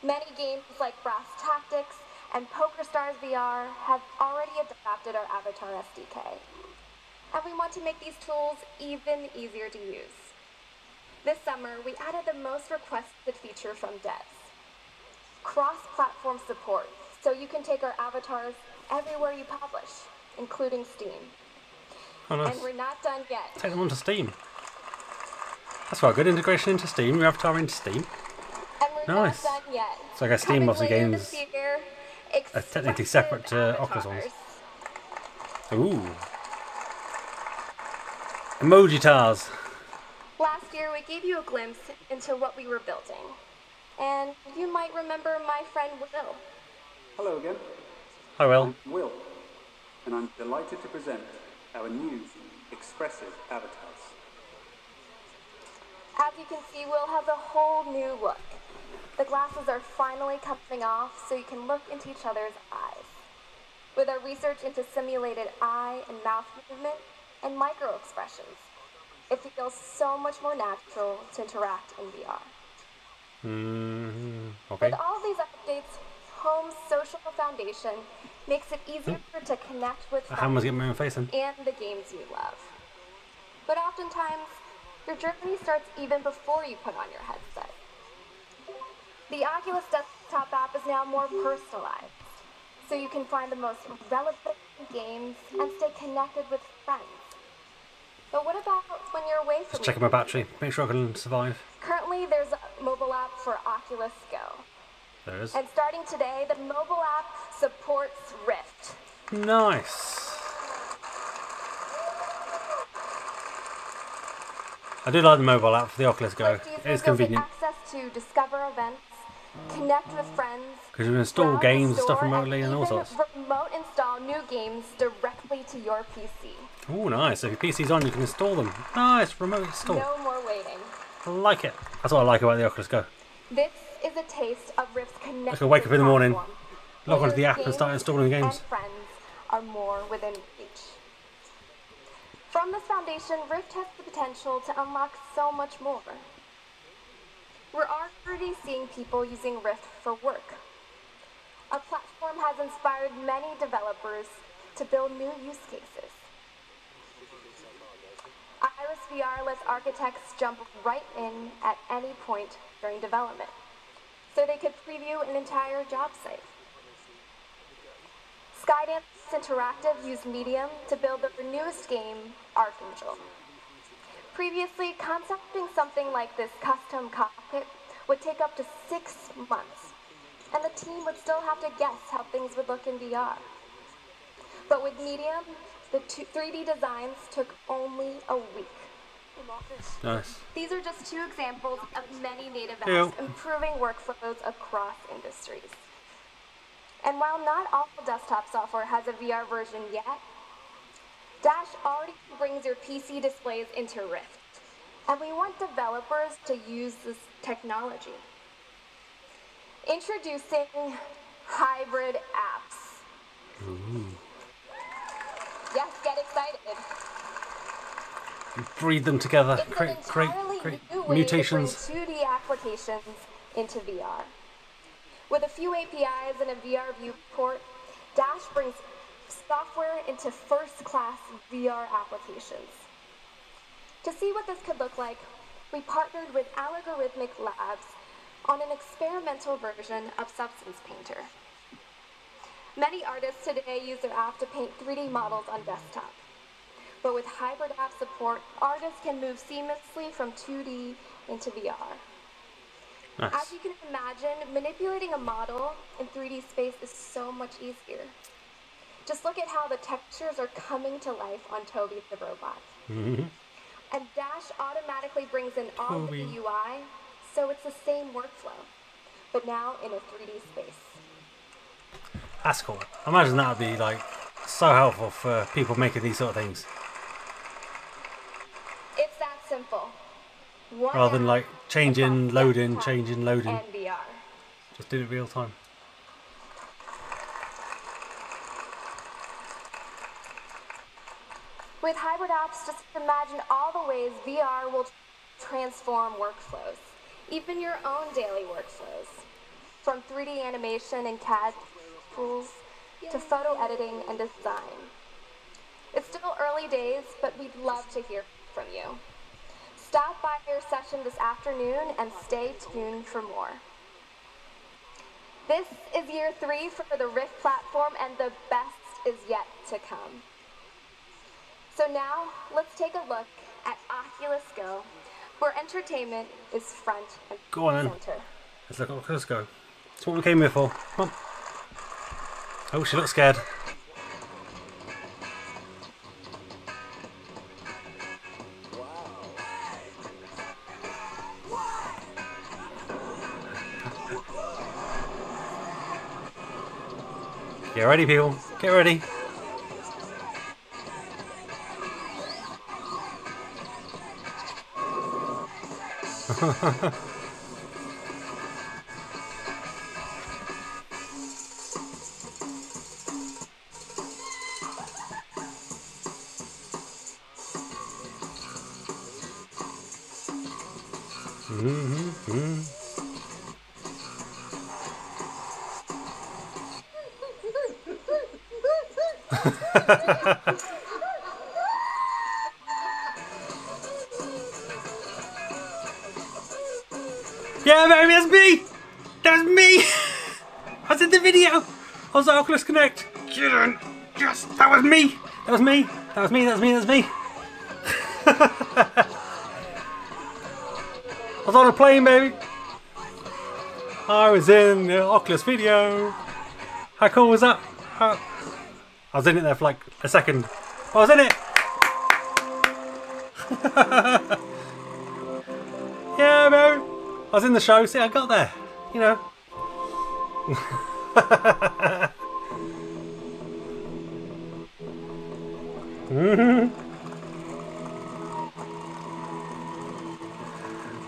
Many games like Brass Tactics and PokerStars VR have already adopted our Avatar SDK. And we want to make these tools even easier to use. This summer, we added the most requested feature from devs: cross-platform support, so you can take our avatars everywhere you publish, including Steam. Oh, nice. And we're not done yet. Take them onto Steam. That's quite a good integration into Steam. Your avatar into Steam. And we're nice. not done yet. So I guess Steam obviously games year, are technically separate to Oculus ones. Ooh. Emoji tars. Last year, we gave you a glimpse into what we were building. And you might remember my friend Will. Hello again. Hi, Will. I'm Will, and I'm delighted to present our new expressive avatars. As you can see, Will has a whole new look. The glasses are finally coming off so you can look into each other's eyes. With our research into simulated eye and mouth movement and micro expressions, it feels so much more natural to interact in VR. Okay. With all of these updates, Home's social foundation makes it easier to connect with friends get my own face in. and the games you love. But oftentimes, Your journey starts even before you put on your headset. The Oculus desktop app is now more personalized, so you can find the most relevant games and stay connected with friends. But what about when you're away from Just checking my battery, make sure I can survive. Currently, there's a mobile app for Oculus Go. There is. And starting today, the mobile app supports Rift. Nice. I do like the mobile app for the Oculus Go. It is convenient. Access to discover events, connect with friends, because you can install games and stuff remotely and all sorts. Remote install new games directly to your PC. Oh, nice. So if your PC's on, you can install them. Nice, remote install. No more waiting. I like it. That's what I like about the Oculus Go. This is a taste of Rift's connected I can wake up in the morning, platform, log onto the app and start installing the games. And friends are more within reach. From this foundation, Rift has the potential to unlock so much more. We're already seeing people using Rift for work. Our platform has inspired many developers to build new use cases. Iris VR lets architects jump right in at any point during development, so they could preview an entire job site. Skydance Interactive used Medium to build their newest game, Archangel. Previously, concepting something like this custom cockpit would take up to 6 months, and the team would still have to guess how things would look in VR. But with Medium, the 3D designs took only a week. Nice. These are just 2 examples of many native apps improving workflows across industries. And while not all desktop software has a VR version yet, Dash already brings your PC displays into Rift, and we want developers to use this technology. Introducing hybrid apps. Ooh. Yes, get excited. Breed them together, It's create new way mutations. to bring 2D applications into VR. With a few APIs and a VR viewport, Dash brings software into first-class VR applications. To see what this could look like, we partnered with Algorithmic Labs on an experimental version of Substance Painter. Many artists today use their app to paint 3D models on desktop. But with hybrid app support, artists can move seamlessly from 2D into VR. Nice. As you can imagine, manipulating a model in 3D space is so much easier. Just look at how the textures are coming to life on Toby the robot. Mm-hmm. And Dash automatically brings in all the UI, so it's the same workflow, but now in a 3D space. That's cool. I imagine that would be like so helpful for people making these sort of things. It's that simple. One Rather than like changing, loading, changing, loading. and VR. Just do it real time. With hybrid apps, just imagine all the ways VR will transform workflows, even your own daily workflows. From 3D animation and CAD tools to photo editing and design. It's still early days, but we'd love to hear from you. Stop by your session this afternoon and stay tuned for more. This is year 3 for the Rift platform, and the best is yet to come. So now, let's take a look at Oculus Go, where entertainment is front and Go on then. center. Let's look at Oculus Go. That's what we came here for. Come on. Oh, she looks scared. Get ready, people. Get ready. Yeah, baby, that's me! That's me! I was in the video! I was at Oculus Connect! Get in! Yes! That was me! That was me! That was me, that was me, that was me! I was on a plane, baby! I was in the Oculus video! How cool was that? I was in it there for like a second. I was in it! Yeah, baby! I was in the show, see, I got there. You know.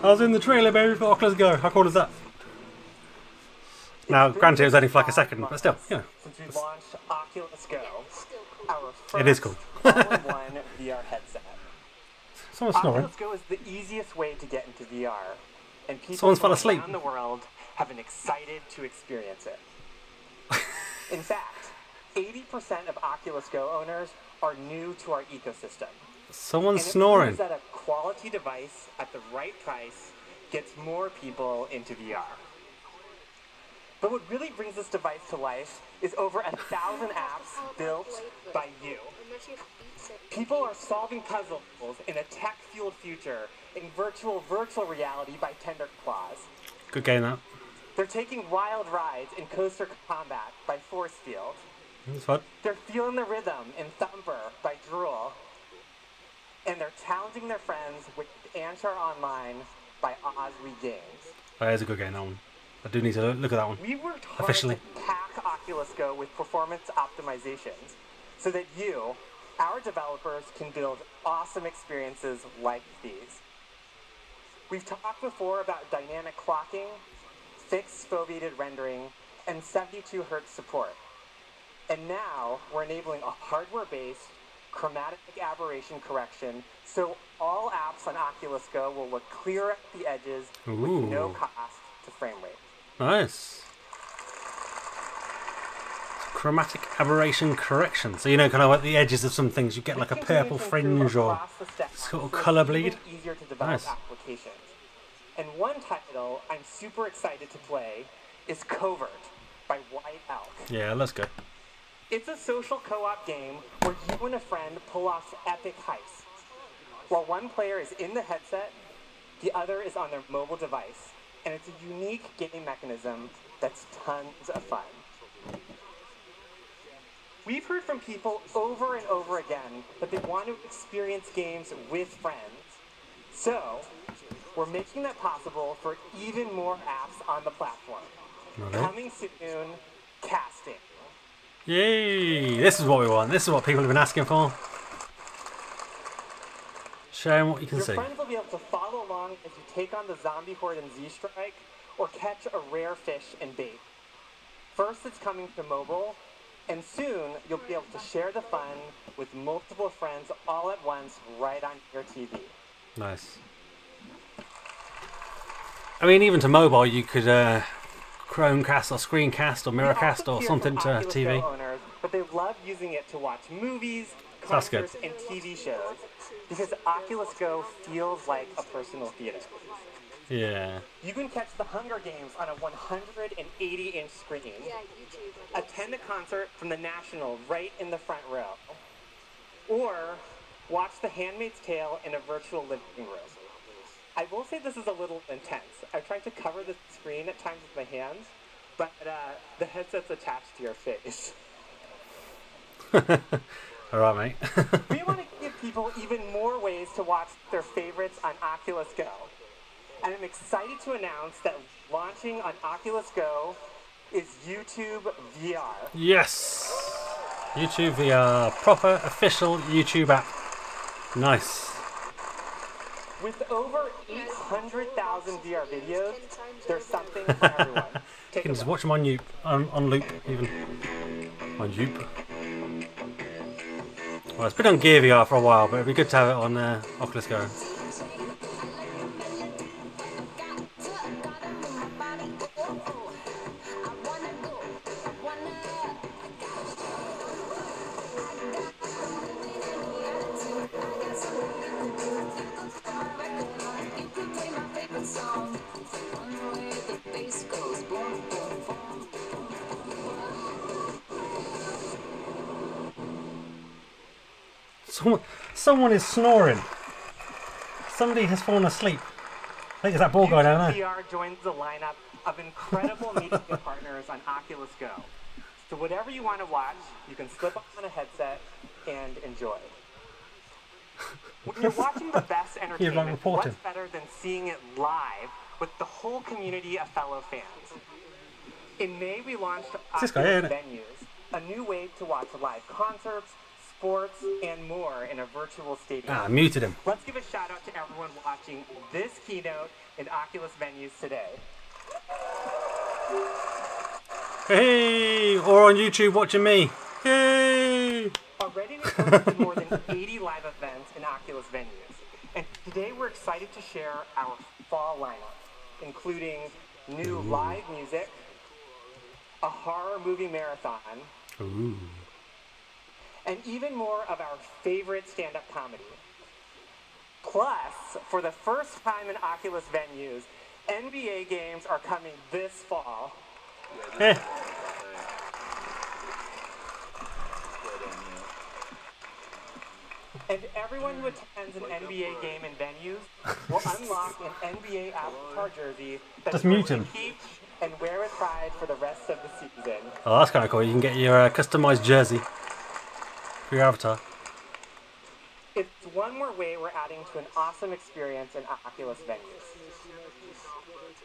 I was in the trailer, baby, for Oculus Go. How cool is that? Now, granted, it was only for like a second, but still, you know. Since we launched Oculus Go, our It is cool. all-in-one VR headset. Someone's snoring. Oculus Go is the easiest way to get into VR, and people Someone's fell asleep. around the world have been excited to experience it. In fact, 80% of Oculus Go owners are new to our ecosystem. Someone's and it snoring. proves that a quality device at the right price gets more people into VR. But what really brings this device to life is over 1,000 apps built by you. People are solving puzzles in a tech-fueled future in virtual reality by Tender Claws. Good game, that. They're taking wild rides in Coaster Combat by Force Field. That's fun. They're feeling the rhythm in Thumper by Drool. And they're challenging their friends with Anchor Online by Otg Games. That is a good game, that one. I do need to look at that one. We worked hard officially. to pack Oculus Go with performance optimizations so that you, our developers, can build awesome experiences like these. We've talked before about dynamic clocking, fixed foveated rendering, and 72 Hz support. And now we're enabling a hardware-based chromatic aberration correction, so all apps on Oculus Go will look clear at the edges with no cost to frame rate. Nice. Chromatic aberration correction. So you know, kind of at the edges of some things, you get like a purple fringe or sort of colour bleed. Easier to develop applications. And one title I'm super excited to play is Covert by White Elk. Yeah, let's go. It's a social co-op game where you and a friend pull off epic heists. While one player is in the headset, the other is on their mobile device. And it's a unique game mechanism that's tons of fun. We've heard from people over and over again that they want to experience games with friends. So, we're making that possible for even more apps on the platform. Okay. Coming soon, casting. Yay! This is what we want. This is what people have been asking for. Show them what you can see. Your friends will be able to follow along as you take on the zombie horde in Z-Strike or catch a rare fish and bait. First, it's coming to mobile, and soon you'll be able to share the fun with multiple friends all at once right on your TV. Nice. I mean, even to mobile, you could Chromecast or Screencast or Mirrorcast or something to Oculus TV. Go owners, but they love using it to watch movies, That's good. concerts, and TV shows because Oculus Go feels like a personal theater. Yeah. You can catch the Hunger Games on a 180-inch screen. Attend a concert from the National right in the front row. Or watch The Handmaid's Tale in a virtual living room. I will say this is a little intense. I've tried to cover the screen at times with my hands, but the headset's attached to your face. Alright, mate. We want to give people even more ways to watch their favorites on Oculus Go. And I'm excited to announce that launching on Oculus Go is YouTube VR. Yes! YouTube VR. Proper, official YouTube app. Nice. With over 800,000 VR videos, there's something for everyone. You can just watch them on loop, on loop even. On loop. Well, it's been on Gear VR for a while, but it'd be good to have it on Oculus Go. Someone is snoring. Somebody has fallen asleep. I think it's that ball guy down there. VR joins the lineup of incredible media partners on Oculus Go. So whatever you want to watch, you can slip on a headset and enjoy. When you're watching the best entertainment, what's better than seeing it live with the whole community of fellow fans? In May, we launched Oculus Venues, a new way to watch live concerts, sports, and more in a virtual stadium. Ah, I muted him. Let's give a shout out to everyone watching this keynote in Oculus Venues today. Hey, or on YouTube watching me. Hey! Already we've hosted more than 80 live events in Oculus Venues. And today we're excited to share our fall lineup, including new live music, a horror movie marathon, and even more of our favorite stand-up comedy. Plus, for the first time in Oculus Venues, NBA games are coming this fall. And everyone who attends an NBA game in Venues will unlock an NBA Avatar jersey that you can keep and wear with pride for the rest of the season. Oh, that's kind of cool. You can get your customized jersey for your avatar. It's one more way we're adding to an awesome experience in Oculus Venues.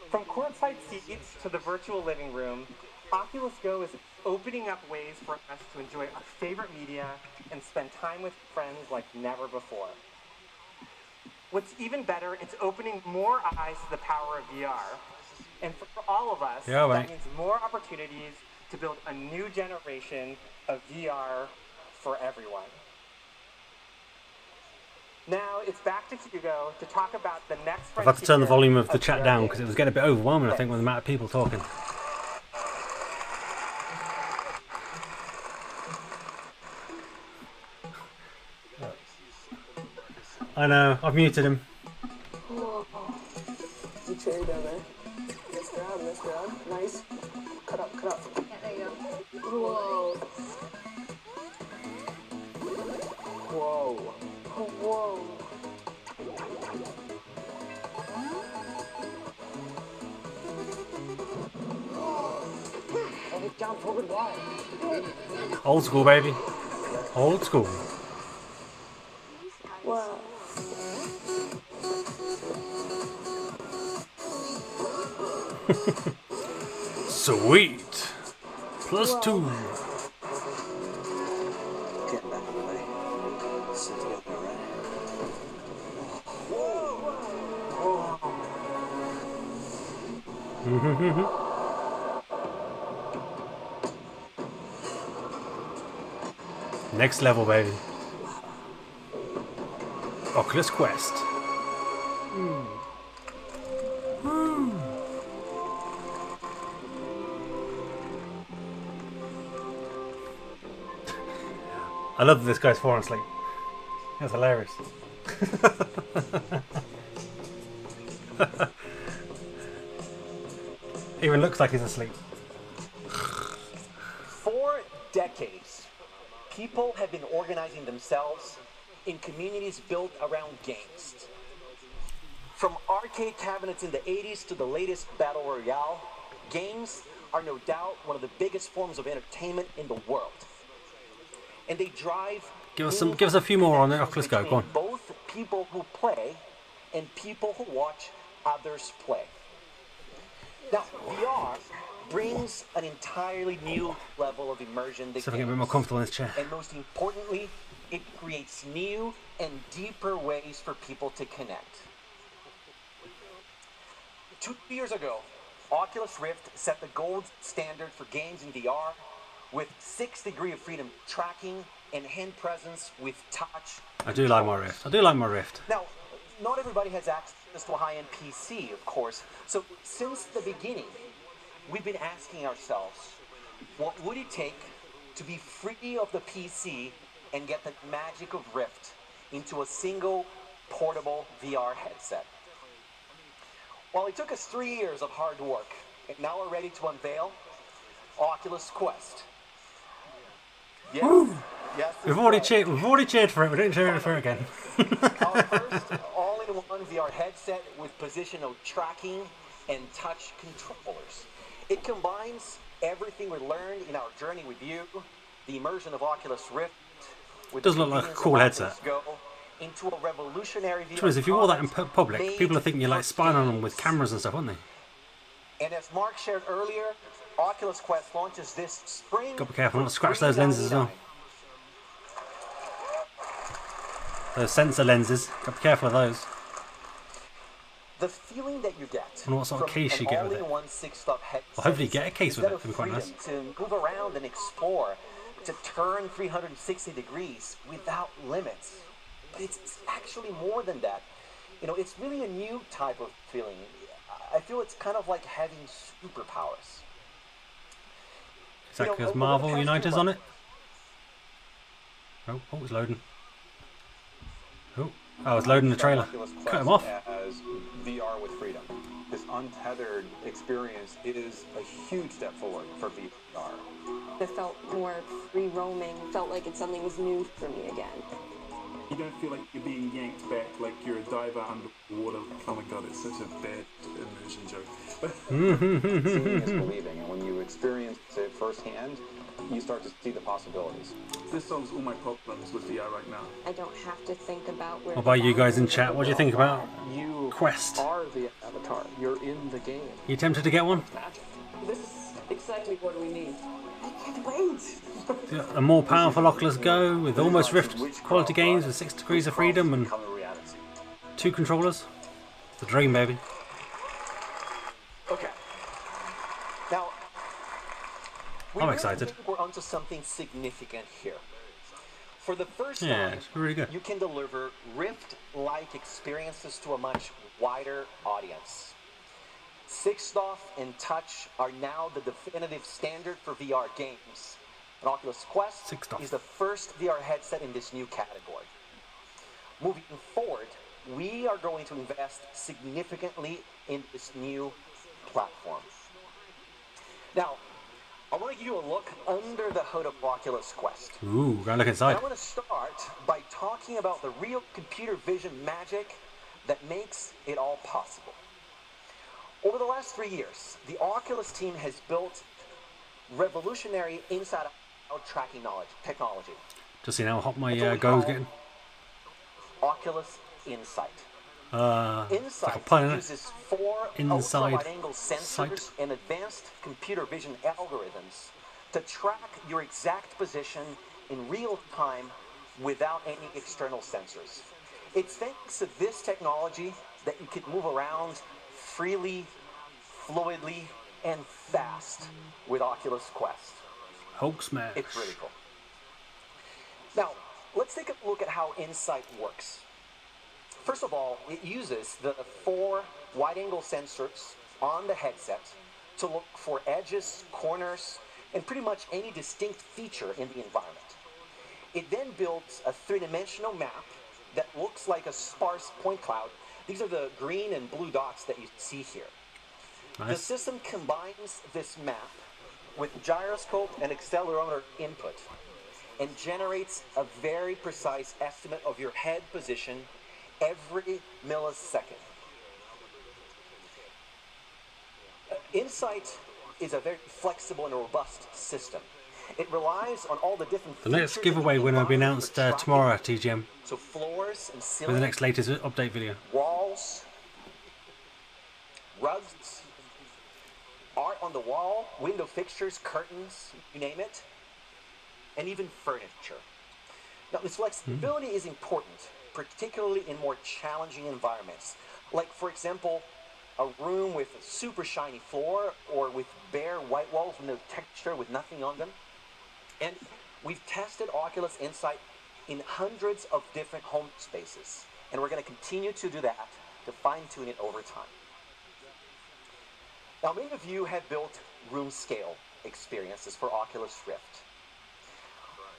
From courtside seats to the virtual living room, Oculus Go is opening up ways for us to enjoy our favorite media and spend time with friends like never before. What's even better, it's opening more eyes to the power of VR. And for all of us, that means more opportunities to build a new generation of VR for everyone. Now it's back to Hugo to talk about the next frontier. I've had to turn the volume of the chat down because it was getting a bit overwhelming, I think, with the amount of people talking. I know, I've muted him. You cherry down there. Nice grab. Nice. Cut up. Yeah, there you go. Whoa. Whoa. Oh, we jumped forward wide. Old school, baby. Old school. Wow. Sweet. Plus 2. Get back, everybody. Sit together, right? Next level, baby. Oculus Quest. I love that this guy's falling asleep. That's hilarious. Even looks like he's asleep. For decades, people have been organizing themselves in communities built around games. From arcade cabinets in the 80s to the latest Battle Royale, games are no doubt one of the biggest forms of entertainment in the world. And they drive... Give us a few more on the Oculus Go, go on. Both people who play and people who watch others play. Now, VR brings an entirely new level of immersion. See if I can get a bit more comfortable in this chair. And most importantly, it creates new and deeper ways for people to connect. 2 years ago, Oculus Rift set the gold standard for games in VR with 6 degrees of freedom tracking and hand presence with touch. I do like my Rift. Now, not everybody has access to a high-end PC, of course. So since the beginning, we've been asking ourselves, what would it take to be free of the PC and get the magic of Rift into a single portable VR headset? Well, it took us 3 years of hard work, and now we're ready to unveil Oculus Quest. Yes, Yes, We've already cheered. We've already cheered for it. We don't cheer for it again. Our first all-in-one VR headset with positional tracking and touch controllers. It combines everything we learned in our journey with you, the immersion of Oculus Rift, with Does look like a cool headset. Go, into a revolutionary VR. If you wore that in public, people are thinking you're like spying on them with cameras and stuff, aren't they? And as Mark shared earlier, Oculus Quest launches this spring. Got to be careful not to scratch those lenses as well. Those sensor lenses. Got to be careful of those. The feeling that you get and what sort of case you get with it. Well, hopefully you get a case with it. It'd be quite nice. To move around and explore, to turn 360 degrees without limits. But it's actually more than that. You know, it's really a new type of feeling. I feel it's kind of like having superpowers. Is that because Marvel United's on it? Oh, it's loading. Oh, it's loading the trailer. Cut him off. As VR with freedom. This untethered experience is a huge step forward for VR. It felt more free roaming, felt like it suddenly was new for me again. You don't feel like you're being yanked back like you're a diver underwater. Oh my god, it's such a bad immersion joke. Seeing is believing, and when you experience it firsthand, you start to see the possibilities. This solves all my problems with VR right now. I don't have to think about where. What about you guys in chat? What do you think about Quest? You are the avatar. You're in the game. You tempted to get one? Magic. This is exactly what we need. I can't wait. A more powerful Oculus Go with almost Rift quality games with 6 degrees of freedom and 2 controllers. It's a dream, baby. Okay. Now, I'm excited. We're onto something significant here. For the first Yeah, time, it's really good. you can deliver Rift-like experiences to a much wider audience. 6DoF and touch are now the definitive standard for VR games. And Oculus Quest is the first VR headset in this new category. Moving forward, we are going to invest significantly in this new platform. Now, I want to give you a look under the hood of Oculus Quest. Ooh, gotta look inside. And I want to start by talking about the real computer vision magic that makes it all possible. Over the last 3 years, the Oculus team has built revolutionary inside-out tracking technology. Just see how hot my Go's getting. Oculus Insight. Insight uses 4 ultra-wide-angle sensors and advanced computer vision algorithms to track your exact position in real time without any external sensors. It's thanks to this technology that you can move around freely, fluidly, and fast with Oculus Quest. Hulk smash. It's really cool. Now, let's take a look at how Insight works. First of all, it uses the 4 wide-angle sensors on the headset to look for edges, corners, and pretty much any distinct feature in the environment. It then builds a 3-dimensional map that looks like a sparse point cloud. These are the green and blue dots that you see here. Nice. The system combines this map with gyroscope and accelerometer input and generates a very precise estimate of your head position every millisecond. Insight is a very flexible and robust system. It relies on all the different The next giveaway winner will be announced tomorrow at TGM. So floors and ceilings, with the next latest update video. Walls, rugs, art on the wall, window fixtures, curtains, you name it, and even furniture. Now, this flexibility is important, particularly in more challenging environments, like, for example, a room with a super shiny floor or with bare white walls with no texture, with nothing on them. And we've tested Oculus Insight in hundreds of different home spaces, and we're going to continue to do that to fine-tune it over time. Now, many of you have built room-scale experiences for Oculus Rift.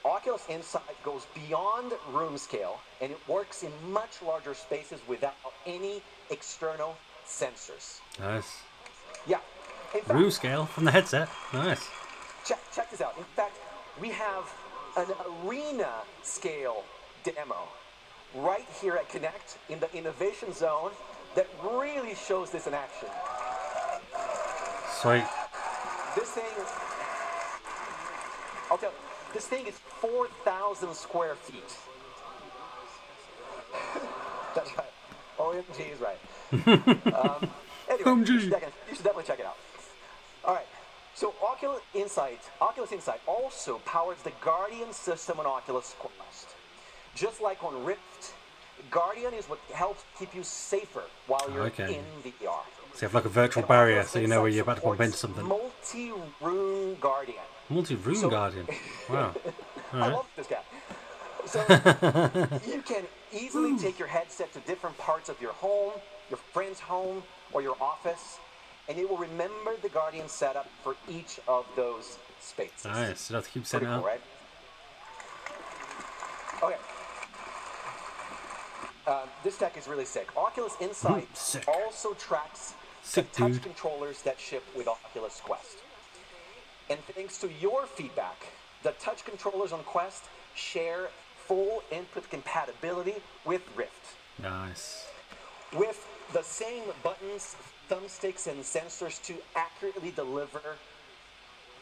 Oculus Insight goes beyond room scale, and it works in much larger spaces without any external sensors. Nice. Yeah. In fact, room scale from the headset. Nice. Check this out. In fact, we have an arena scale demo right here at Connect in the innovation zone that really shows this in action. Sweet. This thing, I'll tell you, this thing is 4,000 square feet. That's right. OMG is right. Anyway, you should definitely check it out. All right. So Oculus Insight also powers the Guardian system on Oculus Quest. Just like on Rift, Guardian is what helps keep you safer while you're in VR. So you have like a virtual barrier, so you know where you're about to bump into something. Multi-room Guardian. Multi-room Guardian. Wow. I love this guy. So you can easily take your headset to different parts of your home, your friend's home, or your office, and it will remember the Guardian setup for each of those spaces. Nice. You have to keep setting cool, up. Right? Okay. This tech is really sick. Oculus Insight also tracks the touch controllers that ship with Oculus Quest. And thanks to your feedback, the touch controllers on Quest share full input compatibility with Rift. Nice. With the same buttons, thumbsticks, and sensors to accurately deliver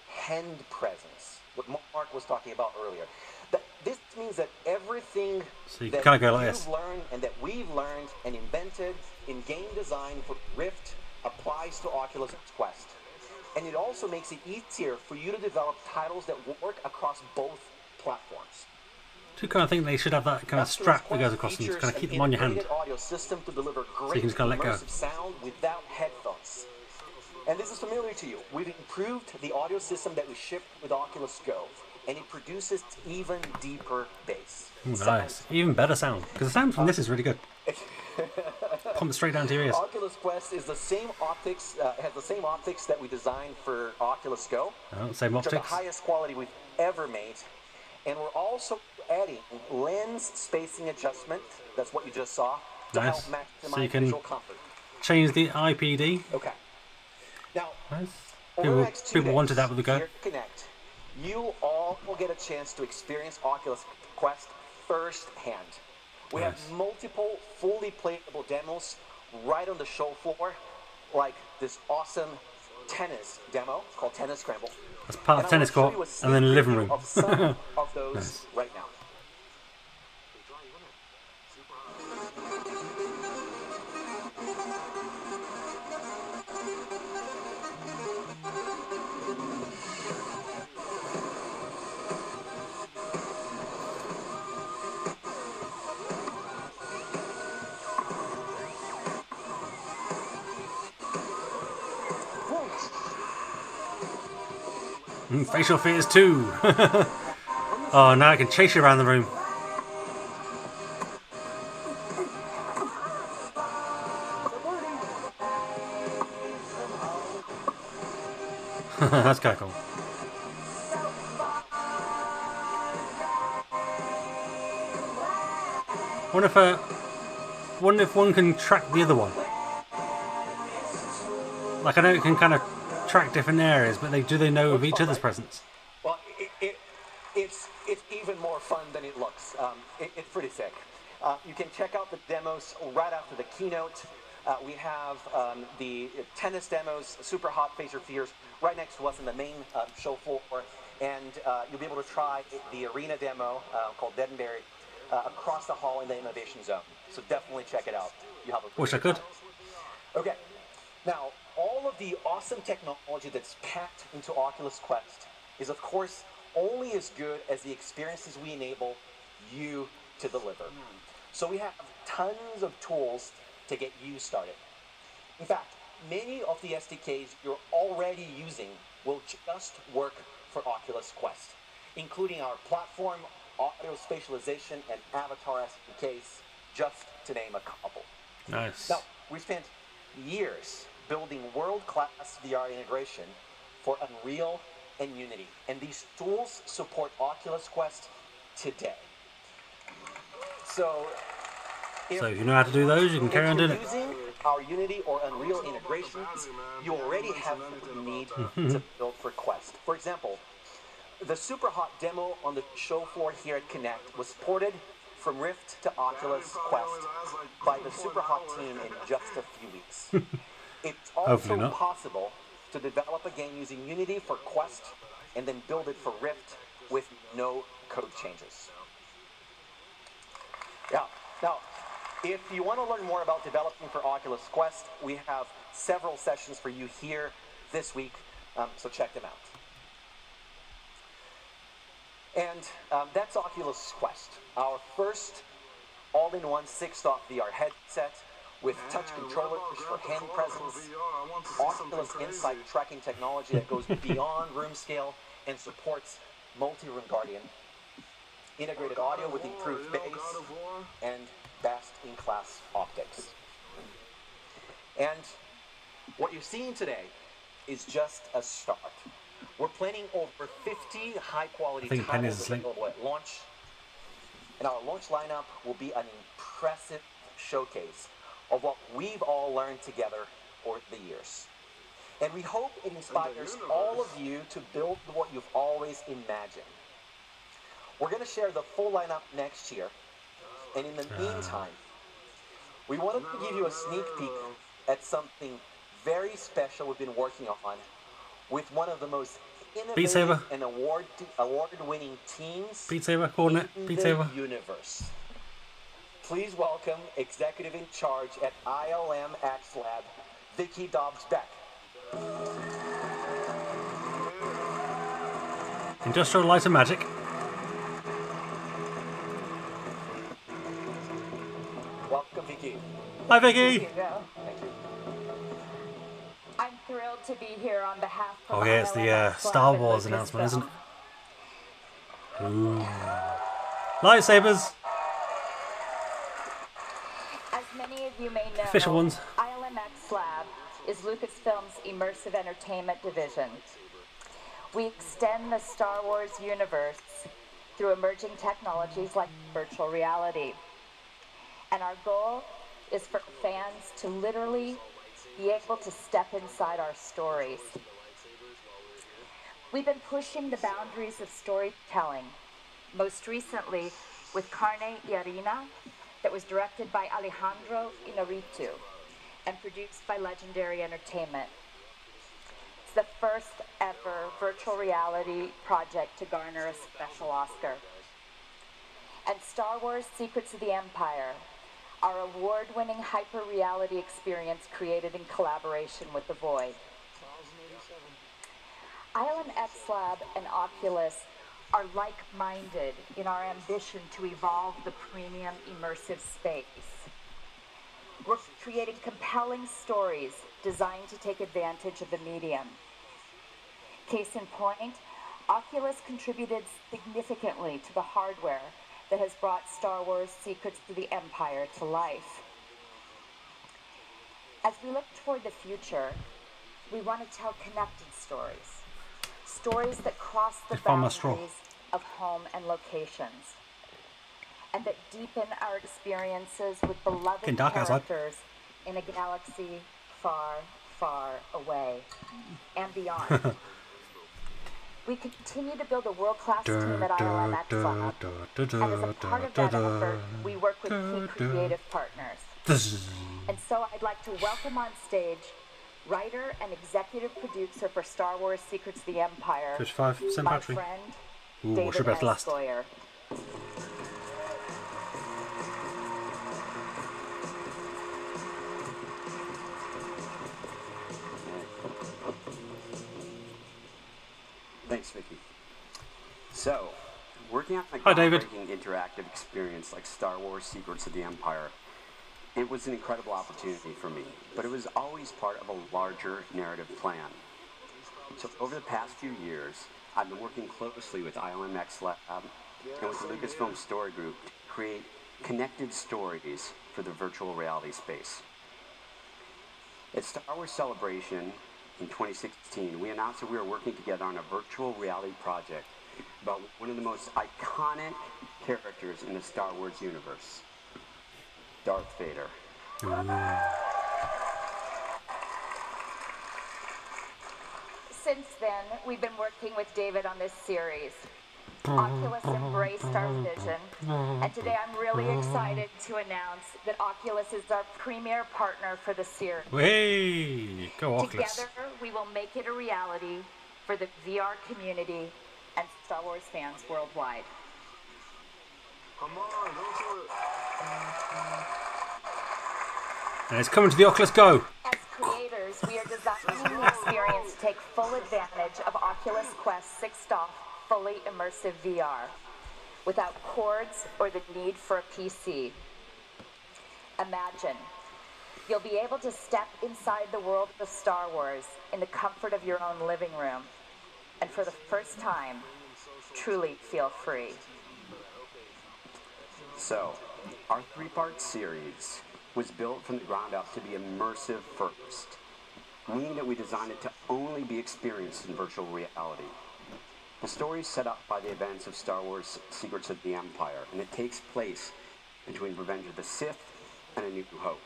hand presence, what Mark was talking about earlier. This means that everything so you that kind of go like you've learned and that we've learned and invented in game design for Rift applies to Oculus Quest. And it also makes it easier for you to develop titles that work across both platforms. I do kind of think they should have that kind of strap that goes across them to kind of keep them on your hand. Audio system to deliver great so you can just kind of let go. Sound without headphones. And this is familiar to you. We've improved the audio system that we shipped with Oculus Go, and it produces even deeper bass. Ooh, nice. Even better sound. Because the sound from this is really good. Pump it straight down to your ears. Oculus Quest is the same optics, has the same optics that we designed for Oculus Go. Oh, same optics. Which are the highest quality we've ever made. And we're also adding lens spacing adjustment. That's what you just saw. To help maximize so you can visual comfort. Change the IPD. Okay. Now, nice. People wanted that with the Go. Here at Connect, you all will get a chance to experience Oculus Quest firsthand. We have multiple fully playable demos right on the show floor, like this awesome tennis demo called Tennis Scramble. That's part of tennis court and then a living room. Of some of those nice. Right now. Facial fears too. Oh, now I can chase you around the room. That's kind of cool. Wonder if one can track the other one. Like I know it can kind of track different areas, but do they know of each other's presence? Well, it's even more fun than it looks. It's pretty sick. You can check out the demos right after the keynote. We have the tennis demos, super hot Face Your Fears, right next to us in the main show floor, and you'll be able to try the arena demo called Dead and Buried across the hall in the innovation zone. So definitely check it out. You have a Wish I could. Okay, now all of the awesome technology that's packed into Oculus Quest is, of course, only as good as the experiences we enable you to deliver. So we have tons of tools to get you started. In fact, many of the SDKs you're already using will just work for Oculus Quest, including our platform, audio spatialization, and avatar SDKs, just to name a couple. Nice. Now, we spent years building world-class VR integration for Unreal and Unity, and these tools support Oculus Quest today. So if you know how to do those, you can carry on doing it. Using our Unity or Unreal integrations, you already have what you need to build for Quest. For example, the super hot demo on the show floor here at Connect was ported from Rift to Oculus Quest by the super hot team in just a few weeks. It's also possible to develop a game using Unity for Quest and then build it for Rift with no code changes. Yeah. Now, if you want to learn more about developing for Oculus Quest, we have several sessions for you here this week, so check them out. And that's Oculus Quest, our first all-in-one 6-stop VR headset with touch controllers for hand presence, Oculus Insight tracking technology that goes beyond room scale and supports multi-room Guardian, integrated audio with improved bass, and best-in-class optics. And what you're seeing today is just a start. We're planning over 50 high-quality titles available at launch, and our launch lineup will be an impressive showcase of what we've all learned together over the years. And we hope it inspires all of you to build what you've always imagined. We're going to share the full lineup next year, and in the meantime, we wanted to give you a sneak peek at something very special we've been working on with one of the most innovative and award-winning teams in the universe. Please welcome Executive in Charge at ILM X Lab, Vicky Dobbs-Beck. Industrial Light and Magic. Welcome, Vicky. Hi, Vicky. Thank you. I'm thrilled to be here on behalf of Oh yeah, it's the Star Wars announcement, isn't it? Ooh. Lightsabers. As many of you may know, Official ones. ILM X Lab is Lucasfilm's immersive entertainment division. We extend the Star Wars universe through emerging technologies like virtual reality. And our goal is for fans to literally be able to step inside our stories. We've been pushing the boundaries of storytelling, most recently with Carne y Arena, that was directed by Alejandro Inarritu and produced by Legendary Entertainment. It's the first ever virtual reality project to garner a special Oscar. And Star Wars Secrets of the Empire, our award-winning hyper-reality experience created in collaboration with The Void. ILM X Lab and Oculus are like-minded in our ambition to evolve the premium immersive space. We're creating compelling stories designed to take advantage of the medium. Case in point, Oculus contributed significantly to the hardware that has brought Star Wars Secrets of the Empire to life. As we look toward the future, we want to tell connected stories. Stories that cross the boundaries of home and locations, and that deepen our experiences with beloved characters in a galaxy far, far away and beyond. We continue to build a world-class team at ILM X Lab, and as a part of that effort, we work with key creative partners. And so I'd like to welcome on stage writer and executive producer for Star Wars Secrets of the Empire, 55% my battery. friend, Ooh, David should be able to last. Sawyer. Thanks, Vicky. So, working on a groundbreaking interactive experience like Star Wars Secrets of the Empire, it was an incredible opportunity for me, but it was always part of a larger narrative plan. So over the past few years, I've been working closely with ILM X Lab and with the Lucasfilm Story Group to create connected stories for the virtual reality space. At Star Wars Celebration in 2016, we announced that we were working together on a virtual reality project about one of the most iconic characters in the Star Wars universe, Darth Vader. since then, we've been working with David on this series. Oculus embraced our vision, and today I'm really excited to announce that Oculus is our premier partner for the series. Hey, go Oculus. Together, we will make it a reality for the VR community and Star Wars fans worldwide. Come on, don't do it. And it's coming to the Oculus Go. As creators, we are designing the experience to take full advantage of Oculus Quest 6-off fully immersive VR without cords or the need for a PC. Imagine, you'll be able to step inside the world of Star Wars in the comfort of your own living room, and for the first time, truly feel free. So, our 3-part series was built from the ground up to be immersive first, meaning that we designed it to only be experienced in virtual reality. The story is set up by the events of Star Wars Secrets of the Empire, and it takes place between Revenge of the Sith and A New Hope.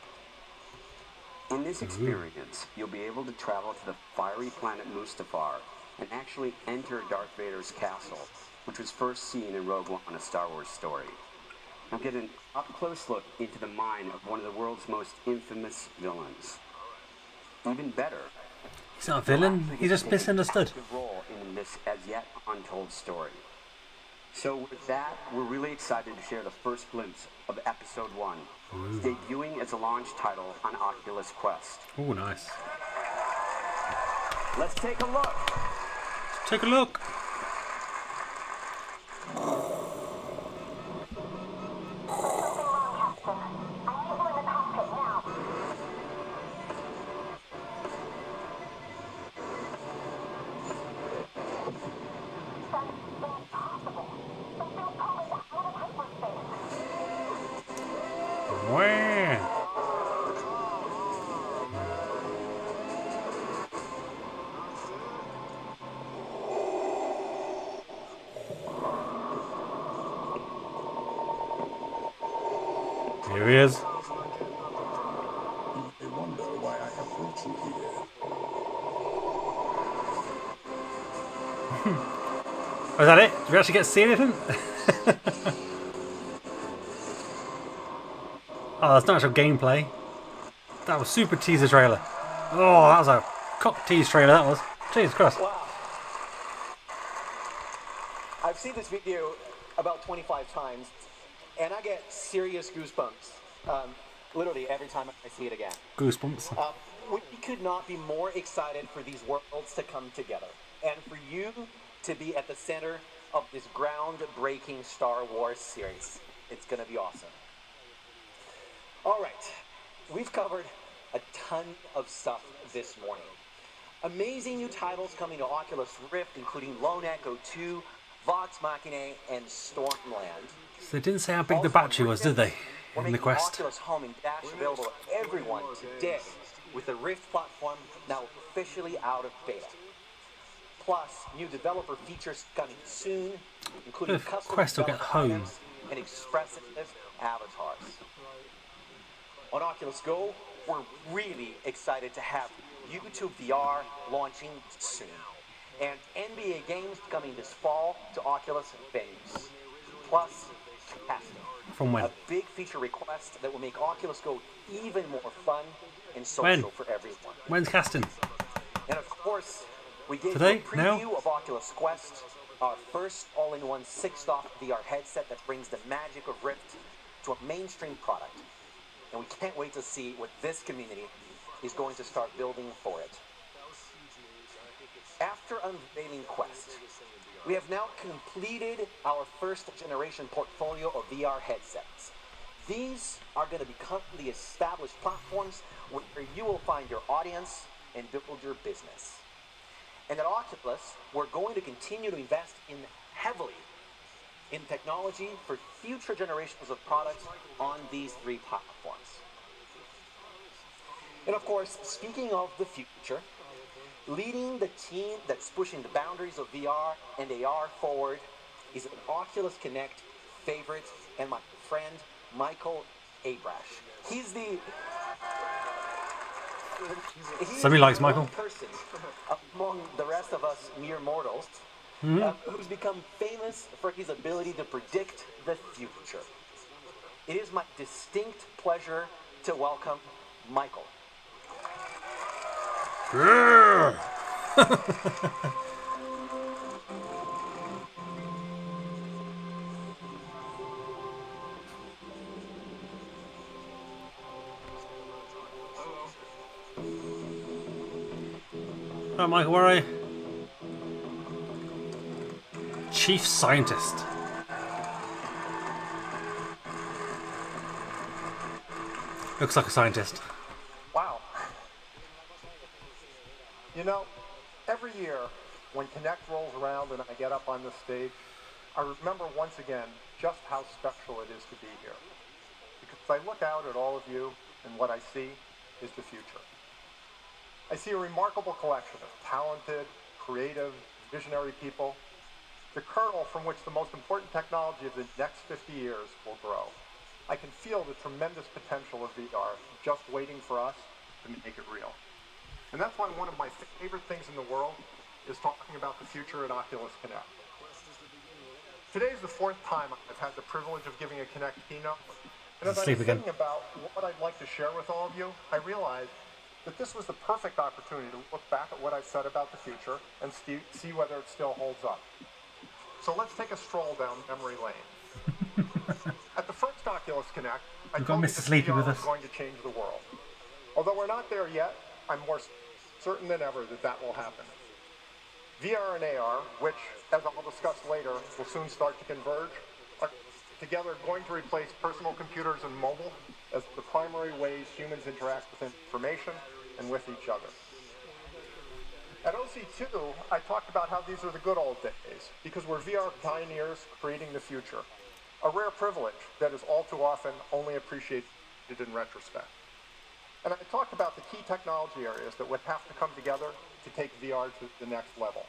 In this experience, you'll be able to travel to the fiery planet Mustafar and actually enter Darth Vader's castle, which was first seen in Rogue One, A Star Wars Story. You'll get an up-close look into the mind of one of the world's most infamous villains. Even better, he's not a villain, he's just misunderstood. Role in this as yet untold story. So with that, we're really excited to share the first glimpse of Episode 1, debuting as a launch title on Oculus Quest. Oh, nice. Let's take a look. Take a look. Here he is. They wonder why I have brought you here. Oh, is that it? Did we actually get to see anything? Oh, that's not actual gameplay. That was super teaser trailer. Oh, that was a cock tease trailer, that was. Jesus Christ. Wow. I've seen this video about 25 times, and I get serious goosebumps. Literally every time I see it again. Goosebumps. We could not be more excited for these worlds to come together, and for you to be at the center of this groundbreaking Star Wars series. It's going to be awesome. All right, we've covered a ton of stuff this morning. Amazing new titles coming to Oculus Rift, including Lone Echo 2, Vox Machina, and Stormland. So they didn't say how big the battery was, did they? We're In the Quest. Oculus Home and Dash available to everyone today, with the Rift platform now officially out of beta. Plus, new developer features coming soon, including custom Quest will get home. items and expressive avatars. On Oculus Go, we're really excited to have YouTube VR launching soon, and NBA games coming this fall to Oculus venues. Plus, casting. From when? A big feature request that will make Oculus Go even more fun and social for everyone. When's casting? And of course, we gave Today? you a preview Now? of Oculus Quest, our first all-in-one 6-off VR headset that brings the magic of Rift to a mainstream product. And we can't wait to see what this community is going to start building for it. After unveiling Quest, we have now completed our first generation portfolio of VR headsets. These are going to become the established platforms where you will find your audience and build your business. And at Oculus, we're going to continue to invest heavily in technology for future generations of products on these 3 platforms. And of course, speaking of the future, leading the team that's pushing the boundaries of VR and AR forward is an Oculus Connect favorite and my friend, Michael Abrash. He's the Somebody likes Michael. Person among the rest of us mere mortals, who's become famous for his ability to predict the future. It is my distinct pleasure to welcome Michael. Oh, Michael, where are you? Chief Scientist. Looks like a scientist. Wow. You know, every year when Connect rolls around and I get up on this stage, I remember once again just how special it is to be here. Because I look out at all of you and what I see is the future. I see a remarkable collection of talented, creative, visionary people, the kernel from which the most important technology of the next 50 years will grow. I can feel the tremendous potential of VR just waiting for us to make it real. And that's why one of my favorite things in the world is talking about the future at Oculus Connect. Today is the 4th time I've had the privilege of giving a Connect keynote. And as I was thinking about what I'd like to share with all of you, I realized that this was the perfect opportunity to look back at what I've said about the future and see whether it still holds up. So let's take a stroll down memory lane. At the first Oculus Connect, I told you that VR was going to change the world. Although we're not there yet, I'm more certain than ever that that will happen. VR and AR, which, as I'll discuss later, will soon start to converge, are together going to replace personal computers and mobile as the primary ways humans interact with information and with each other. At OC2, I talked about how these are the good old days, because we're VR pioneers creating the future, a rare privilege that is all too often only appreciated in retrospect. And I talked about the key technology areas that would have to come together to take VR to the next level.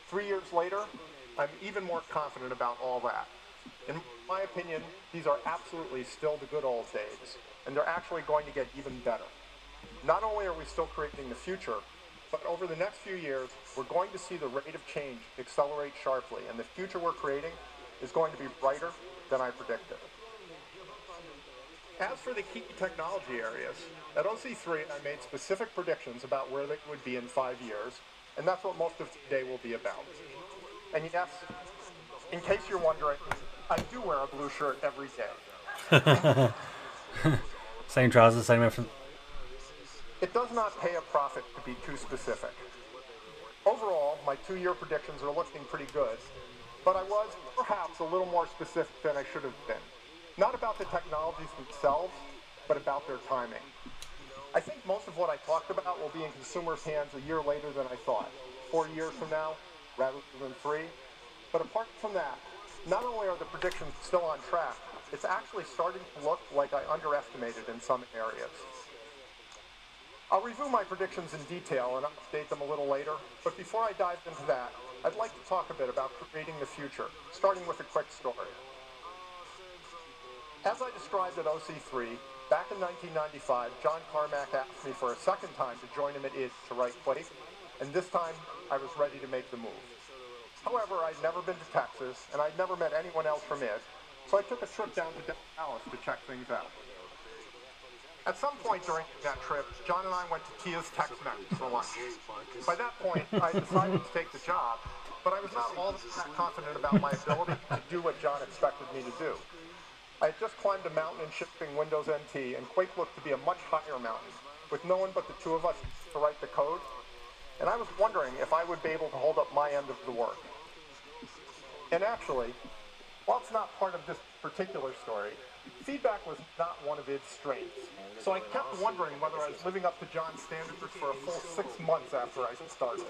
3 years later, I'm even more confident about all that. In my opinion, these are absolutely still the good old days, and they're actually going to get even better. Not only are we still creating the future, but over the next few years, we're going to see the rate of change accelerate sharply, and the future we're creating is going to be brighter than I predicted. As for the key technology areas, at OC3 I made specific predictions about where they would be in 5 years, and that's what most of today will be about. And yes, in case you're wondering, I do wear a blue shirt every day. Same trousers, same everything. It does not pay a profit to be too specific. Overall, my 2-year predictions are looking pretty good, but I was perhaps a little more specific than I should have been. Not about the technologies themselves, but about their timing. I think most of what I talked about will be in consumers' hands a year later than I thought, 4 years from now, rather than 3. But apart from that, not only are the predictions still on track, it's actually starting to look like I underestimated in some areas. I'll review my predictions in detail and update them a little later, but before I dive into that, I'd like to talk a bit about creating the future, starting with a quick story. As I described at OC3, back in 1995, John Carmack asked me for a second time to join him at id to write Quake, and this time I was ready to make the move. However, I'd never been to Texas, and I'd never met anyone else from id, so I took a trip down to Dallas to check things out. At some point during that trip, John and I went to Tia's Tex-Mex for lunch. By that point, I decided to take the job, but I was not all that confident about my ability to do what John expected me to do. I had just climbed a mountain in shipping Windows NT, and Quake looked to be a much higher mountain, with no one but the two of us to write the code, and I was wondering if I would be able to hold up my end of the work. And actually, while it's not part of this particular story, feedback was not one of its strengths, so I kept wondering whether I was living up to John's standards for a full 6 months after I started.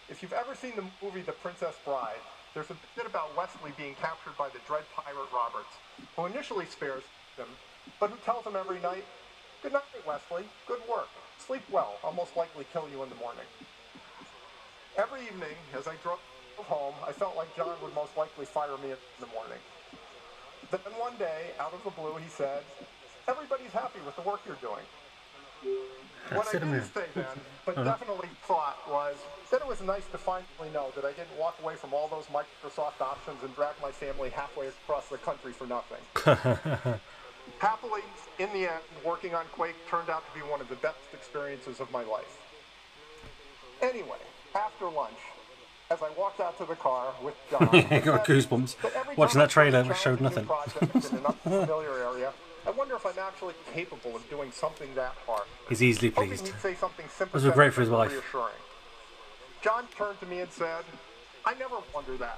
If you've ever seen the movie The Princess Bride, there's a bit about Wesley being captured by the dread pirate Roberts, who initially spares him, but who tells him every night, "Good night, Wesley, good work, sleep well, I'll most likely kill you in the morning." Every evening, as I drove home, I felt like John would most likely fire me in the morning. Then one day, out of the blue, he said, "Everybody's happy with the work you're doing." What I didn't say then, but definitely thought, was that it was nice to finally know that I didn't walk away from all those Microsoft options and drag my family halfway across the country for nothing. Happily, in the end, working on Quake turned out to be one of the best experiences of my life. Anyway, after lunch, as I walked out to the car with John, I got goosebumps watching that trailer which showed nothing. in an unfamiliar area, I wonder if I'm actually capable of doing something that hard. He's easily pleased. He'd say something This was great for his wife. Reassuring. John turned to me and said, "I never wonder that."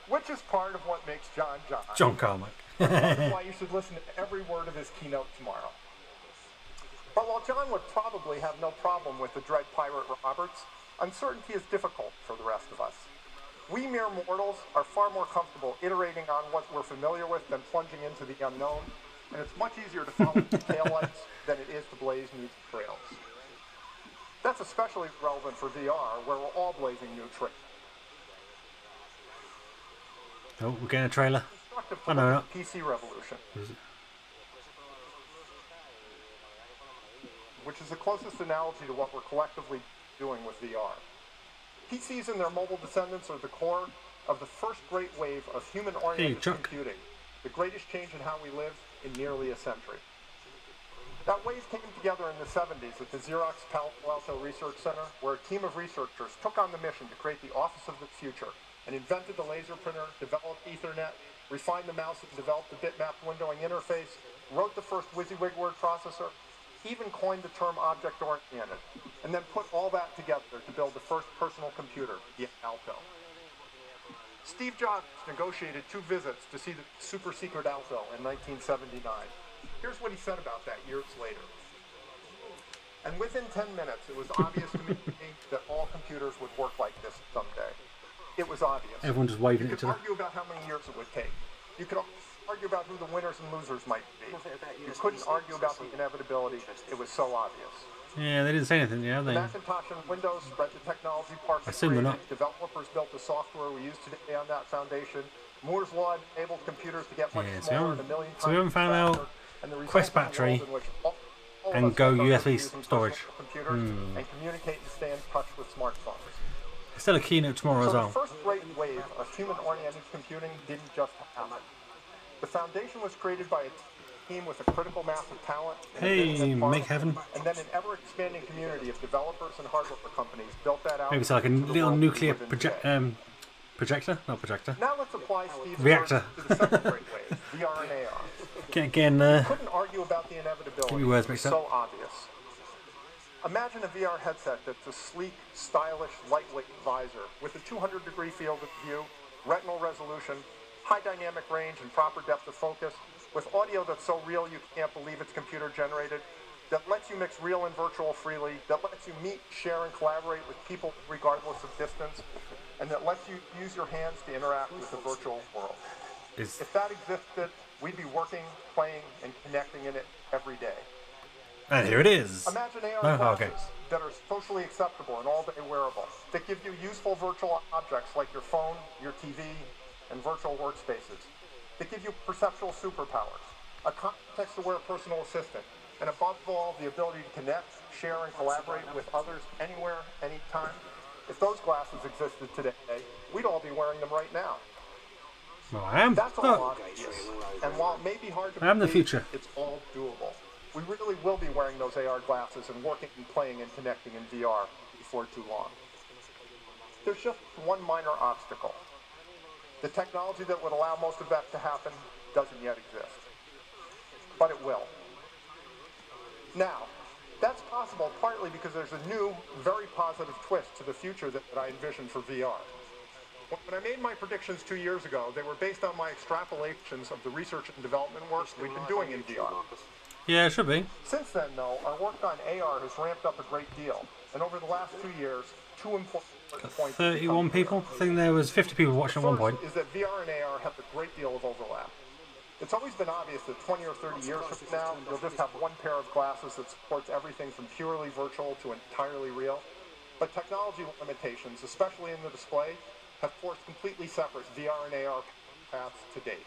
Which is part of what makes John John. John Carmack. That's why you should listen to every word of his keynote tomorrow. But while John would probably have no problem with the Dread Pirate Roberts, uncertainty is difficult for the rest of us. We mere mortals are far more comfortable iterating on what we're familiar with than plunging into the unknown, and it's much easier to follow the taillights than it is to blaze new trails. That's especially relevant for VR, where we're all blazing new trails. Oh, we're getting a trailer. Oh, no, no. PC revolution. Which is the closest analogy to what we're collectively doing with VR. PCs and their mobile descendants are the core of the first great wave of human-oriented computing, the greatest change in how we live in nearly a century. That wave came together in the 70s at the Xerox Palo Alto Research Center, where a team of researchers took on the mission to create the office of the future and invented the laser printer, developed Ethernet, refined the mouse and developed the bitmap windowing interface, wrote the first WYSIWYG word processor, even coined the term object-oriented, and then put all that together to build the first personal computer, the Alto. Steve Jobs negotiated 2 visits to see the super-secret Alto in 1979. Here's what he said about that years later. And within 10 minutes, it was obvious to me that all computers would work like this someday. It was obvious. Everyone just waving it to them. You could argue about how many years it would take. You could argue about who the winners and losers might be. You couldn't argue about the inevitability. It was so obvious. Yeah, they didn't say anything, yeah, they? Macintosh and Windows spread the technology parts. I assume they're not. Developers built the software we use today on that foundation. Moore's Law enabled computers to get much smaller and a million times so we haven't found out Quest battery and Go USB storage. And communicate and stay in touch with smartphones. There's still a keynote tomorrow as well. The first great wave of human-oriented computing didn't just happen. The foundation was created by a team with a critical mass of talent. Hey, make heaven. And then an ever-expanding community of developers and hardware companies built that out. Maybe it's like a little nuclear projector? Not projector. Now let's apply Steve's reactor to the second great wave, VR and AR. Again, couldn't argue about the inevitability. Keep your words mixed up. So obvious. Imagine a VR headset that's a sleek, stylish, lightweight visor with a 200-degree field of view, retinal resolution, high dynamic range and proper depth of focus, with audio that's so real you can't believe it's computer-generated, that lets you mix real and virtual freely, that lets you meet, share, and collaborate with people regardless of distance, and that lets you use your hands to interact with the virtual world. If that existed, we'd be working, playing, and connecting in it every day. And here it is. Imagine AR glasses that are socially acceptable and all-day wearable, that give you useful virtual objects like your phone, your TV, and virtual workspaces, that give you perceptual superpowers, a context-aware personal assistant, and above all, the ability to connect, share, and collaborate with others anywhere, anytime. If those glasses existed today, we'd all be wearing them right now. Well, I am. That's all obvious. And while it may be hard to believe, the future. It's all doable. We really will be wearing those AR glasses and working and playing and connecting in VR before too long. There's just one minor obstacle. The technology that would allow most of that to happen doesn't yet exist. But it will. Now, that's possible partly because there's a new, very positive twist to the future that I envision for VR. When I made my predictions 2 years ago, they were based on my extrapolations of the research and development work we've been doing in VR. Yeah, it should be. Since then, though, our work on AR has ramped up a great deal. And over the last 2 years, 2 important points. 31 people? I think there was 50 people watching at one point. Is that VR and AR have a great deal of overlap. It's always been obvious that 20 or 30 years from now, you'll just have one pair of glasses that supports everything from purely virtual to entirely real. But technology limitations, especially in the display, have forced completely separate VR and AR paths to date.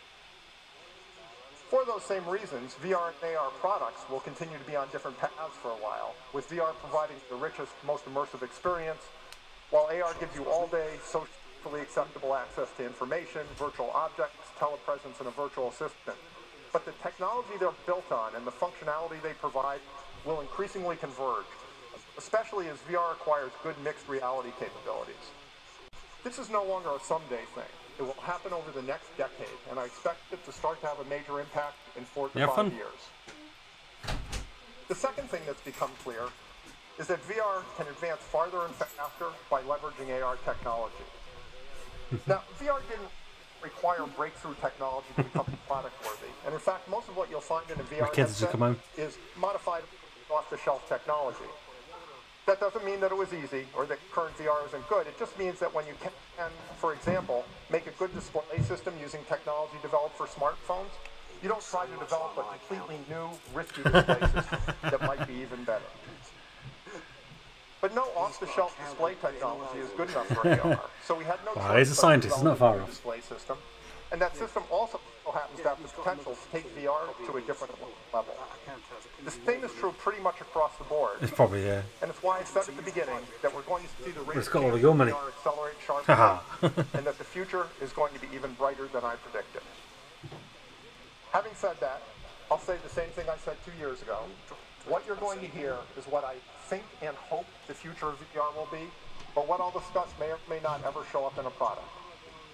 For those same reasons, VR and AR products will continue to be on different paths for a while, with VR providing the richest, most immersive experience, while AR gives you all-day, socially acceptable access to information, virtual objects, telepresence, and a virtual assistant. But the technology they're built on and the functionality they provide will increasingly converge, especially as VR acquires good mixed reality capabilities. This is no longer a someday thing. It will happen over the next decade, and I expect it to start to have a major impact in 4 to 5 years. The second thing that's become clear is that VR can advance farther and faster by leveraging AR technology. Now, VR didn't require breakthrough technology to become product-worthy, and in fact, most of what you'll find in a VR headset is modified off-the-shelf technology. That doesn't mean that it was easy or that current VR isn't good. It just means that when you can, for example, make a good display system using technology developed for smartphones, you don't try to develop a completely new, risky display system that might be even better. But no off-the-shelf display technology is good enough for VR, so we had no choice he's a scientist, he's not far off. Display system, and that system also happens to have the potential to take VR to a different level. The same is true pretty much across the board. It's probably, yeah. And it's why I said at the beginning that we're going to see the rate of got all your money. VR accelerate sharply, and that the future is going to be even brighter than I predicted. Having said that, I'll say the same thing I said 2 years ago. What you're going to hear is what I think and hope the future of VR will be, but what I'll discuss may or may not ever show up in a product.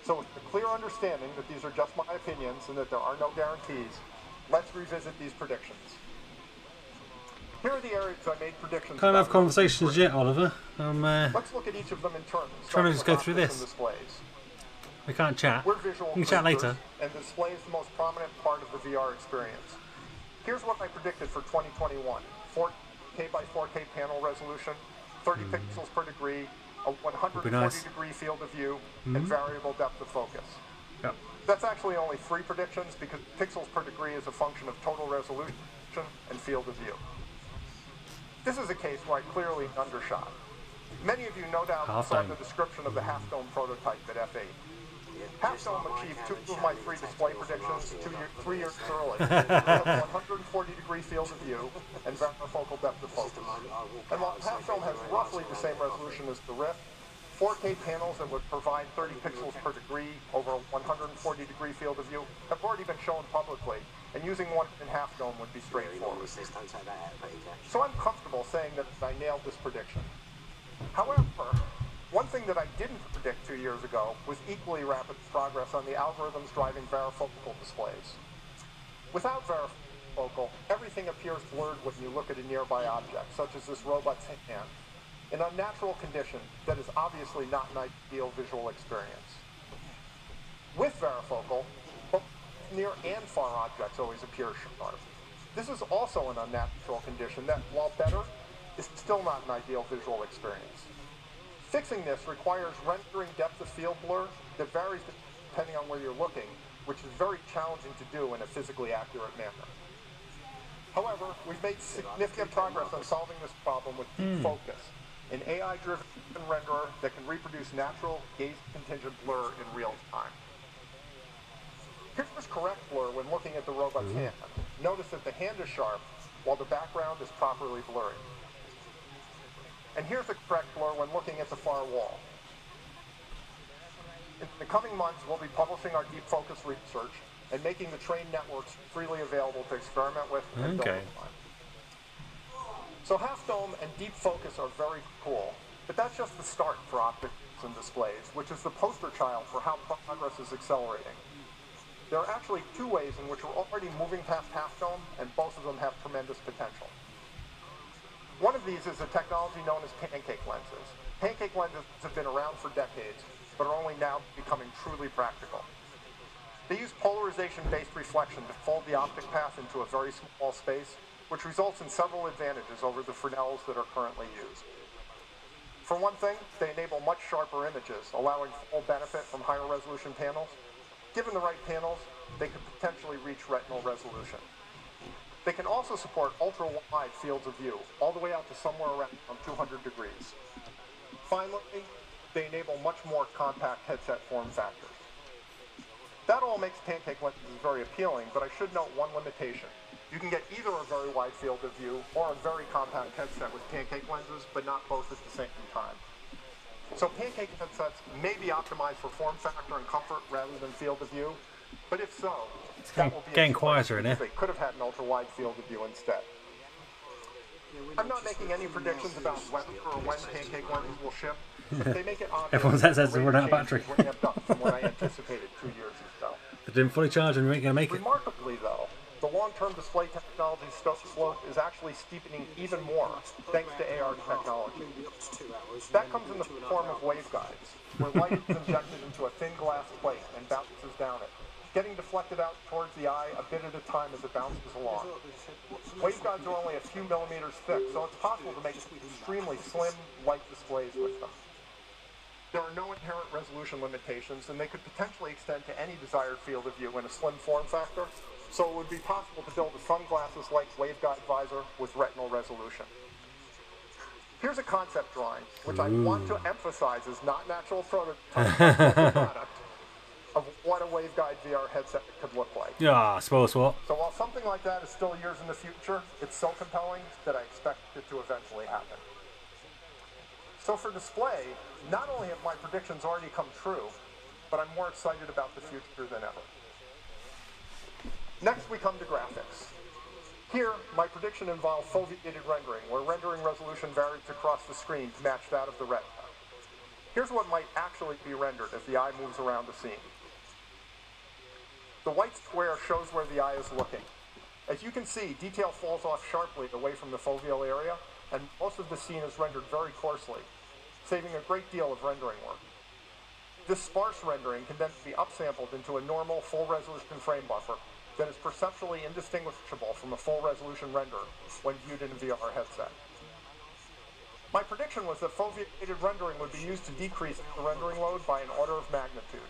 So with a clear understanding that these are just my opinions and that there are no guarantees, let's revisit these predictions. Here are the areas I made predictions. Can't have conversations yet, Oliver. Let's look at each of them in turn. Trying to just go through this. Displays. We can't chat. We're visual we can chat later. And display is the most prominent part of the VR experience. Here's what I predicted for 2021. 4K by 4K panel resolution, 30 pixels per degree, a 140-degree field of view, and variable depth of focus. Yep. That's actually only 3 predictions because pixels per degree is a function of total resolution and field of view. This is a case where I clearly undershot. Many of you no doubt saw the description of the half-dome prototype at F8. Half-dome achieved 2 of my 3 display predictions 3 years early. It has a 140-degree field of view and varifocal depth of focus. And while half-dome has roughly the same resolution as the Rift, 4K panels that would provide 30 pixels per degree over a 140-degree field of view have already been shown publicly, and using one in half-dome would be straightforward. So I'm comfortable saying that I nailed this prediction. However, one thing that I didn't predict 2 years ago was equally rapid progress on the algorithms driving varifocal displays. Without varifocal, everything appears blurred when you look at a nearby object, such as this robot's hand, an unnatural condition that is obviously not an ideal visual experience. With varifocal, both near and far objects always appear sharp. This is also an unnatural condition that, while better, is still not an ideal visual experience. Fixing this requires rendering depth of field blur that varies depending on where you're looking, which is very challenging to do in a physically accurate manner. However, we've made significant progress on solving this problem with deep focus, an AI-driven renderer that can reproduce natural gaze-contingent blur in real time. Here's correct blur when looking at the robot's hand. Notice that the hand is sharp, while the background is properly blurry. And here's the correct blur when looking at the far wall. In the coming months, we'll be publishing our deep focus research and making the trained networks freely available to experiment with and build upon. So half-dome and deep focus are very cool, but that's just the start for optics and displays, which is the poster child for how progress is accelerating. There are actually 2 ways in which we're already moving past half-dome, and both of them have tremendous potential. One of these is a technology known as pancake lenses. Pancake lenses have been around for decades, but are only now becoming truly practical. They use polarization-based reflection to fold the optic path into a very small space, which results in several advantages over the Fresnels that are currently used. For one thing, they enable much sharper images, allowing full benefit from higher resolution panels. Given the right panels, they could potentially reach retinal resolution. They can also support ultra-wide fields of view, all the way out to somewhere around 200 degrees. Finally, they enable much more compact headset form factors. That all makes Pancake Lenses very appealing, but I should note one limitation. You can get either a very wide field of view or a very compact headset with Pancake Lenses, but not both at the same time. So Pancake headsets may be optimized for form factor and comfort rather than field of view, but if so, it's that will be getting quieter in here. They could have had an ultra-wide field of view instead. I'm not making any predictions about whether or when Pancake Lenses will ship, but they make it obvious. Everyone's headsets have run out of battery. Ramped up from what I anticipated 2 years ago. They didn't fully charge and we ain't going to make it. Remarkably, though, the long-term display technology slope is actually steepening even more thanks to AR technology. That comes in the form of waveguides, where light is injected into a thin glass plate and bounces down it, getting deflected out towards the eye a bit at a time as it bounces along. Waveguides are only a few millimeters thick, so it's possible to make extremely slim, light displays with them. There are no inherent resolution limitations, and they could potentially extend to any desired field of view in a slim form factor, so it would be possible to build a sunglasses-like waveguide visor with retinal resolution. Here's a concept drawing, which I want to emphasize is not an actual prototype of what a waveguide VR headset could look like. Yeah, I suppose what. So while something like that is still years in the future, it's so compelling that I expect it to eventually happen. So for display, not only have my predictions already come true, but I'm more excited about the future than ever. Next, we come to graphics. Here, my prediction involves foveated rendering, where rendering resolution varies across the screen to match that of the retina. Here's what might actually be rendered as the eye moves around the scene. The white square shows where the eye is looking. As you can see, detail falls off sharply away from the foveal area, and most of the scene is rendered very coarsely, saving a great deal of rendering work. This sparse rendering can then be upsampled into a normal full-resolution frame buffer that is perceptually indistinguishable from a full-resolution render when viewed in a VR headset. My prediction was that foveated rendering would be used to decrease the rendering load by an order of magnitude.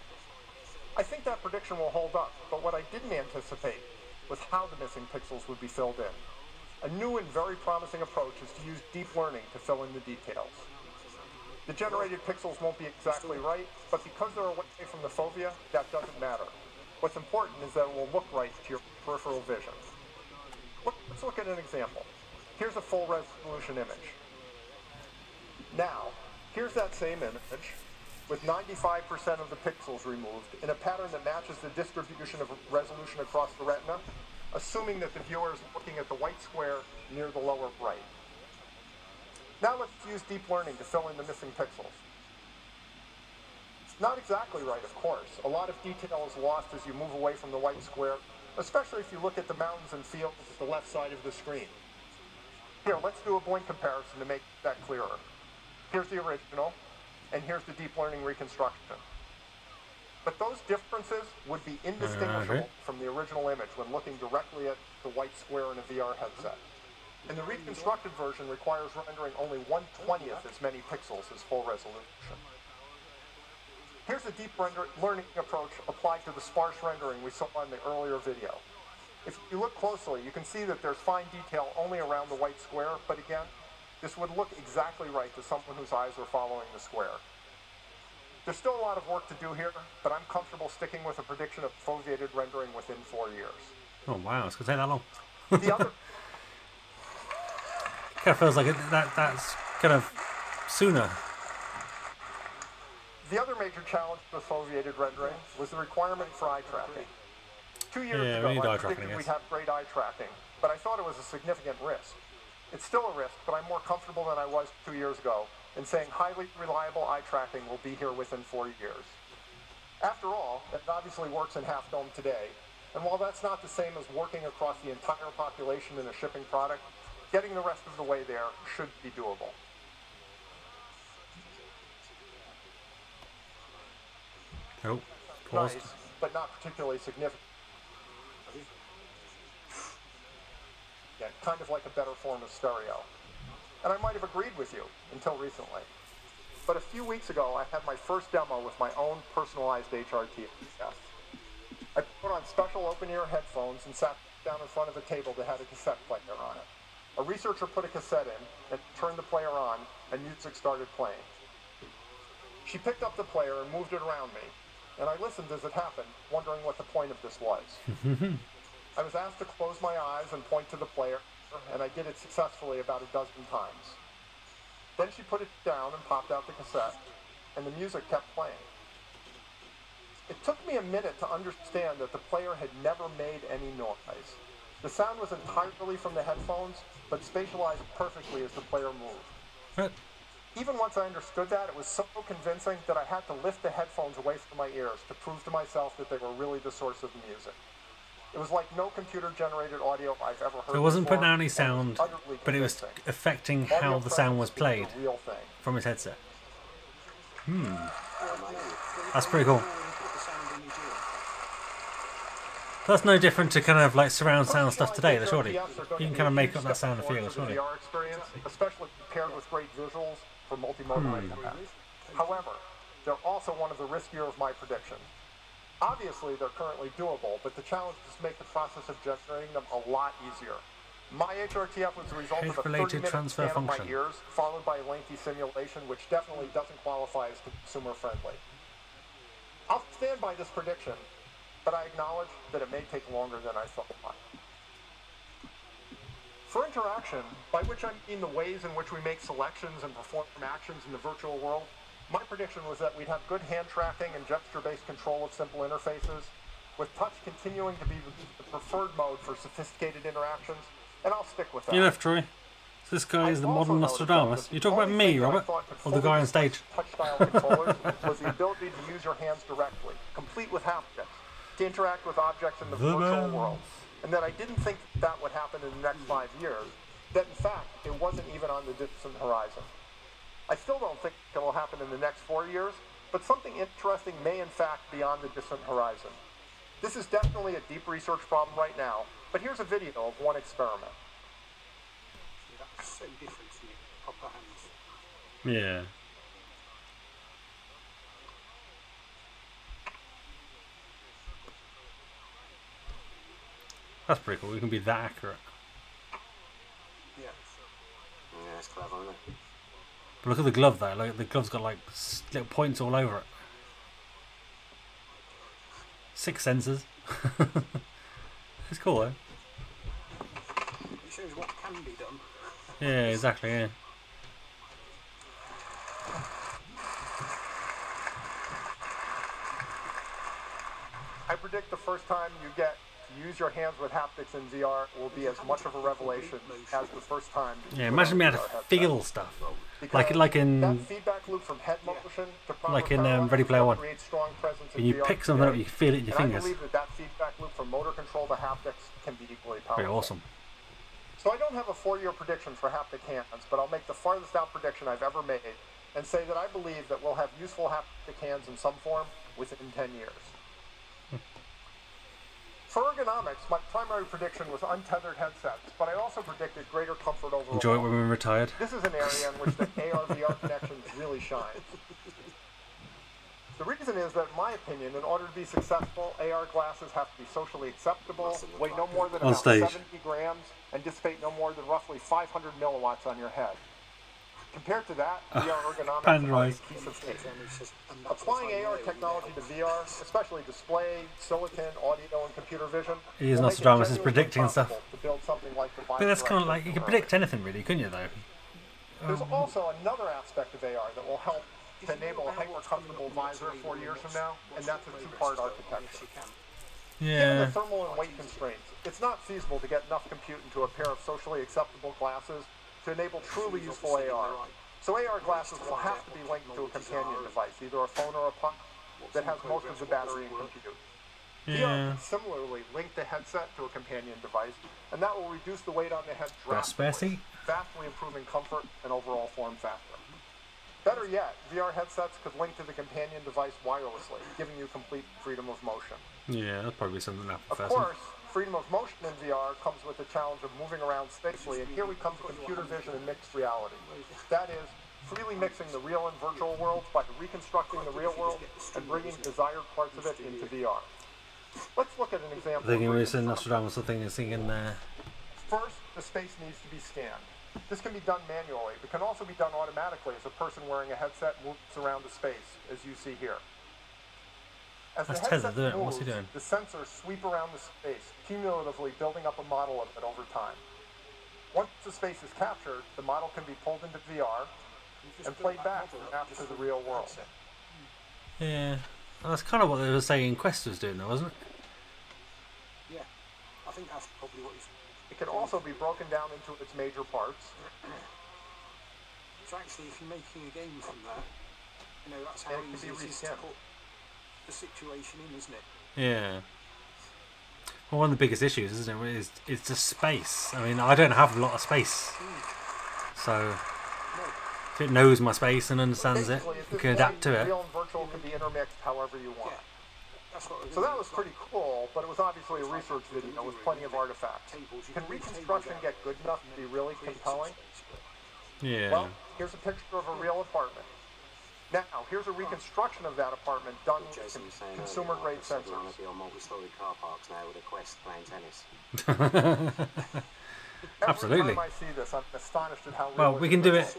I think that prediction will hold up, but what I didn't anticipate was how the missing pixels would be filled in. A new and very promising approach is to use deep learning to fill in the details. The generated pixels won't be exactly right, but because they're away from the fovea, that doesn't matter. What's important is that it will look right to your peripheral vision. Let's look at an example. Here's a full resolution image. Now, here's that same image with 95% of the pixels removed in a pattern that matches the distribution of resolution across the retina, assuming that the viewer is looking at the white square near the lower right. Now let's use deep learning to fill in the missing pixels. Not exactly right, of course. A lot of detail is lost as you move away from the white square, especially if you look at the mountains and fields at the left side of the screen. Here, let's do a blink comparison to make that clearer. Here's the original, and here's the deep learning reconstruction. But those differences would be indistinguishable from the original image when looking directly at the white square in a VR headset. And the reconstructed version requires rendering only 1/20th as many pixels as full resolution. Here's a deep learning approach applied to the sparse rendering we saw in the earlier video. If you look closely, you can see that there's fine detail only around the white square, but again, this would look exactly right to someone whose eyes are following the square. There's still a lot of work to do here, but I'm comfortable sticking with a prediction of foveated rendering within 4 years. Oh wow, it's going to take that long. The other... Kind of feels like that's kind of sooner. The other major challenge with foveated rendering was the requirement for eye tracking. 2 years ago, I predicted we'd have great eye tracking, but I thought it was a significant risk. It's still a risk, but I'm more comfortable than I was 2 years ago in saying highly reliable eye tracking will be here within 4 years. After all, it obviously works in Half Dome today, and while that's not the same as working across the entire population in a shipping product, getting the rest of the way there should be doable. Oh, paused. Nice, but not particularly significant. Yeah, kind of like a better form of stereo. And I might have agreed with you until recently. But a few weeks ago, I had my first demo with my own personalized HRT test. I put on special open-ear headphones and sat down in front of a table that had a cassette player on it. A researcher put a cassette in and turned the player on, and music started playing. She picked up the player and moved it around me, and I listened as it happened, wondering what the point of this was. I was asked to close my eyes and point to the player, and I did it successfully about a dozen times. Then she put it down and popped out the cassette, and the music kept playing. It took me a minute to understand that the player had never made any noise. The sound was entirely from the headphones, but spatialized perfectly as the player moved. What? Even once I understood that, it was so convincing that I had to lift the headphones away from my ears to prove to myself that they were really the source of the music. It was like no computer-generated audio I've ever heard. So it wasn't before, putting out any sound, but it was affecting how the sound was played from his headset. That's pretty cool. That's no different to kind of like surround sound stuff today, surely. You can kind of make up that sound and feel, surely. VR experience, especially paired with great visuals for multimodal impacts. However, they're also one of the riskier of my predictions. Obviously, they're currently doable, but the challenge is to make the process of generating them a lot easier. My HRTF was the result of a 30-minute scan of my ears, followed by a lengthy simulation, which definitely doesn't qualify as consumer-friendly. I'll stand by this prediction, but I acknowledge that it may take longer than I thought. For interaction, by which I mean the ways in which we make selections and perform actions in the virtual world, my prediction was that we'd have good hand tracking and gesture-based control of simple interfaces, with touch continuing to be the preferred mode for sophisticated interactions, and I'll stick with that. You left, Troy. So this guy is the modern Nostradamus. You talk about me, Robert, or the guy on stage? Touch-style controllers was the ability to use your hands directly, complete with haptics, to interact with objects in the virtual world, and that I didn't think that would happen in the next 5 years, that in fact it wasn't even on the distant horizon. I still don't think it will happen in the next 4 years, but something interesting may in fact be on the distant horizon. This is definitely a deep research problem right now, but here's a video of one experiment. That's so different from your proper hands. Yeah. That's pretty cool. We can be that accurate. Yeah. Yeah, it's clever, isn't it? But look at the glove though. Like the glove's got like little points all over it. 6 sensors. It's cool though. It shows what can be done. Yeah, exactly. Yeah. I predict the first time you get to use your hands with haptics in VR will be as much of a revelation as the first time. Yeah, imagine being able to feel stuff, like in Ready Player One. When you pick something up, you can feel it in your fingers. I believe that feedback loop from motor control to haptics can be equally powerful. Pretty awesome. So I don't have a 4-year prediction for haptic hands, but I'll make the farthest out prediction I've ever made and say that I believe that we'll have useful haptic hands in some form within 10 years. For ergonomics, my primary prediction was untethered headsets, but I also predicted greater comfort overall. Enjoy it when we're retired. This is an area in which the AR-VR connections really shine. The reason is that, in my opinion, in order to be successful, AR glasses have to be socially acceptable, weigh no more than about 70 grams, and dissipate no more than roughly 500 milliwatts on your head. Compared to that, VR ergonomics are a piece of cake. Applying AR technology to VR, especially display, silicon, audio, and computer vision, he is Nostradamus is predicting stuff. To build something like the but that's kind of like, you can predict anything really, couldn't you though? There's also another aspect of AR that will help to enable a hyper-comfortable visor 4 years from now, and that's a 2-part architecture. Yeah. Given the thermal and weight constraints, it's not feasible to get enough compute into a pair of socially acceptable glasses to enable truly useful AR. So AR glasses will have to be linked to a companion device, either a phone or a puck, that has most of the battery and compute. VR can similarly link the headset to a companion device, and that will reduce the weight on the head drastically, vastly improving comfort and overall form factor. Better yet, VR headsets could link to the companion device wirelessly, giving you complete freedom of motion. Yeah, that's probably something that Of course, freedom of motion in VR comes with the challenge of moving around safely, and here we come to computer vision and mixed reality. That is, freely mixing the real and virtual worlds by reconstructing the real world and bringing desired parts of it into VR. Let's look at an example. I think it was in Nostradamus, I think it's thinking there. First, the space needs to be scanned. This can be done manually, but can also be done automatically as a person wearing a headset moves around the space, as you see here. As the headset moves, the sensors sweep around the space, cumulatively building up a model of it over time. Once the space is captured, the model can be pulled into VR and played back to the real world. Yeah, that's kind of what they were saying Quest was doing, though, wasn't it? Yeah, I think that's probably what he's... It can also be broken down into its major parts. So actually, if you're making a game from that, you know, that's how easy it is to put the situation in, isn't it? Yeah. Well, one of the biggest issues, isn't it, is just space. I mean, I don't have a lot of space. So, if it knows my space and understands it, it can adapt to it. Real and virtual can be intermixed however you want. So that was pretty cool, but it was obviously a research video with plenty of artifacts. Can reconstruction get good enough to be really compelling? Yeah. Well, here's a picture of a real apartment. Now, here's a reconstruction of that apartment done with consumer-grade sensors. Multi-story car parks now with a Quest playing tennis. Absolutely. Every time I see this, I'm astonished at how well, we can do it.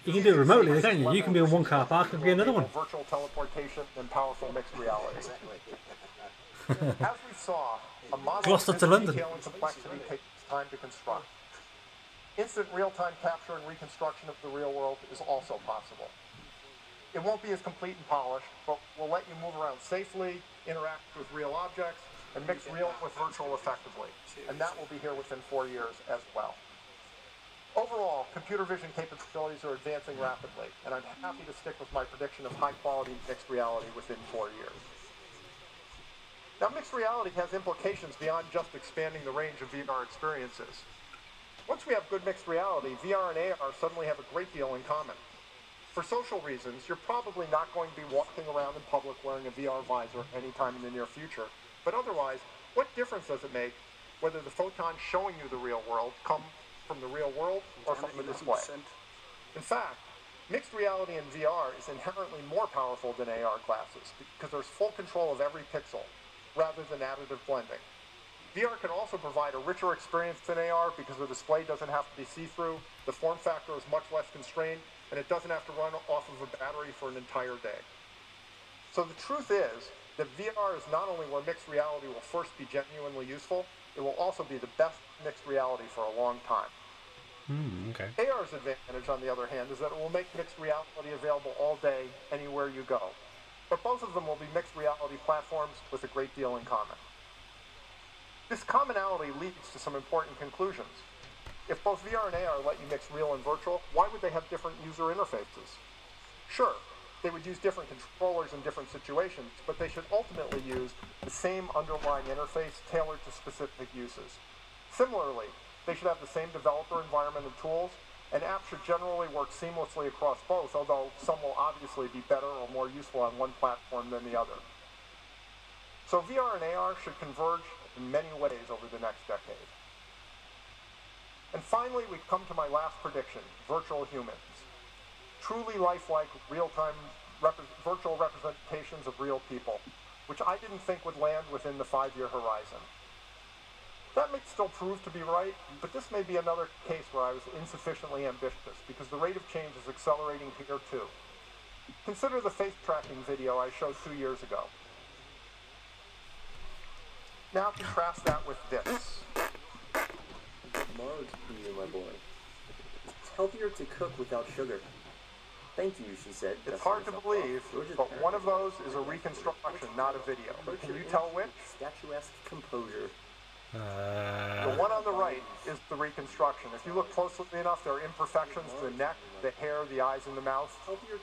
You can do it remotely, can't you? You can be in one car park and be another one. Virtual teleportation and powerful mixed reality. As we saw, a model Gloucester to London. Detail and complexity takes time to construct. Instant real-time capture and reconstruction of the real world is also possible. It won't be as complete and polished, but we'll let you move around safely, interact with real objects, and mix real with virtual effectively. And that will be here within 4 years as well. Overall, computer vision capabilities are advancing rapidly, and I'm happy to stick with my prediction of high-quality mixed reality within 4 years. Now, mixed reality has implications beyond just expanding the range of VR experiences. Once we have good mixed reality, VR and AR suddenly have a great deal in common. For social reasons, you're probably not going to be walking around in public wearing a VR visor anytime in the near future. But otherwise, what difference does it make whether the photons showing you the real world come from the real world or from the display? In fact, mixed reality in VR is inherently more powerful than AR glasses because there's full control of every pixel rather than additive blending. VR can also provide a richer experience than AR because the display doesn't have to be see-through, the form factor is much less constrained, and it doesn't have to run off of a battery for an entire day. So the truth is that VR is not only where mixed reality will first be genuinely useful, it will also be the best mixed reality for a long time. Okay. AR's advantage, on the other hand, is that it will make mixed reality available all day, anywhere you go. But both of them will be mixed reality platforms with a great deal in common. This commonality leads to some important conclusions. If both VR and AR let you mix real and virtual, why would they have different user interfaces? Sure, they would use different controllers in different situations, but they should ultimately use the same underlying interface tailored to specific uses. Similarly, they should have the same developer environment and tools, and apps should generally work seamlessly across both, although some will obviously be better or more useful on one platform than the other. So VR and AR should converge in many ways over the next decade. And finally, we come to my last prediction, virtual humans. Truly lifelike, real-time virtual representations of real people, which I didn't think would land within the 5-year horizon. That may still prove to be right, but this may be another case where I was insufficiently ambitious, because the rate of change is accelerating here too. Consider the face tracking video I showed 2 years ago. Now contrast that with this. Mug, you, my boy. It's healthier to cook without sugar. Thank you, she said. It's hard to believe, but one of those is a reconstruction, not a video. Can you tell which? Statuesque composure. The one on the right is the reconstruction. If you look closely enough, there are imperfections to the neck, the hair, the eyes, and the mouth,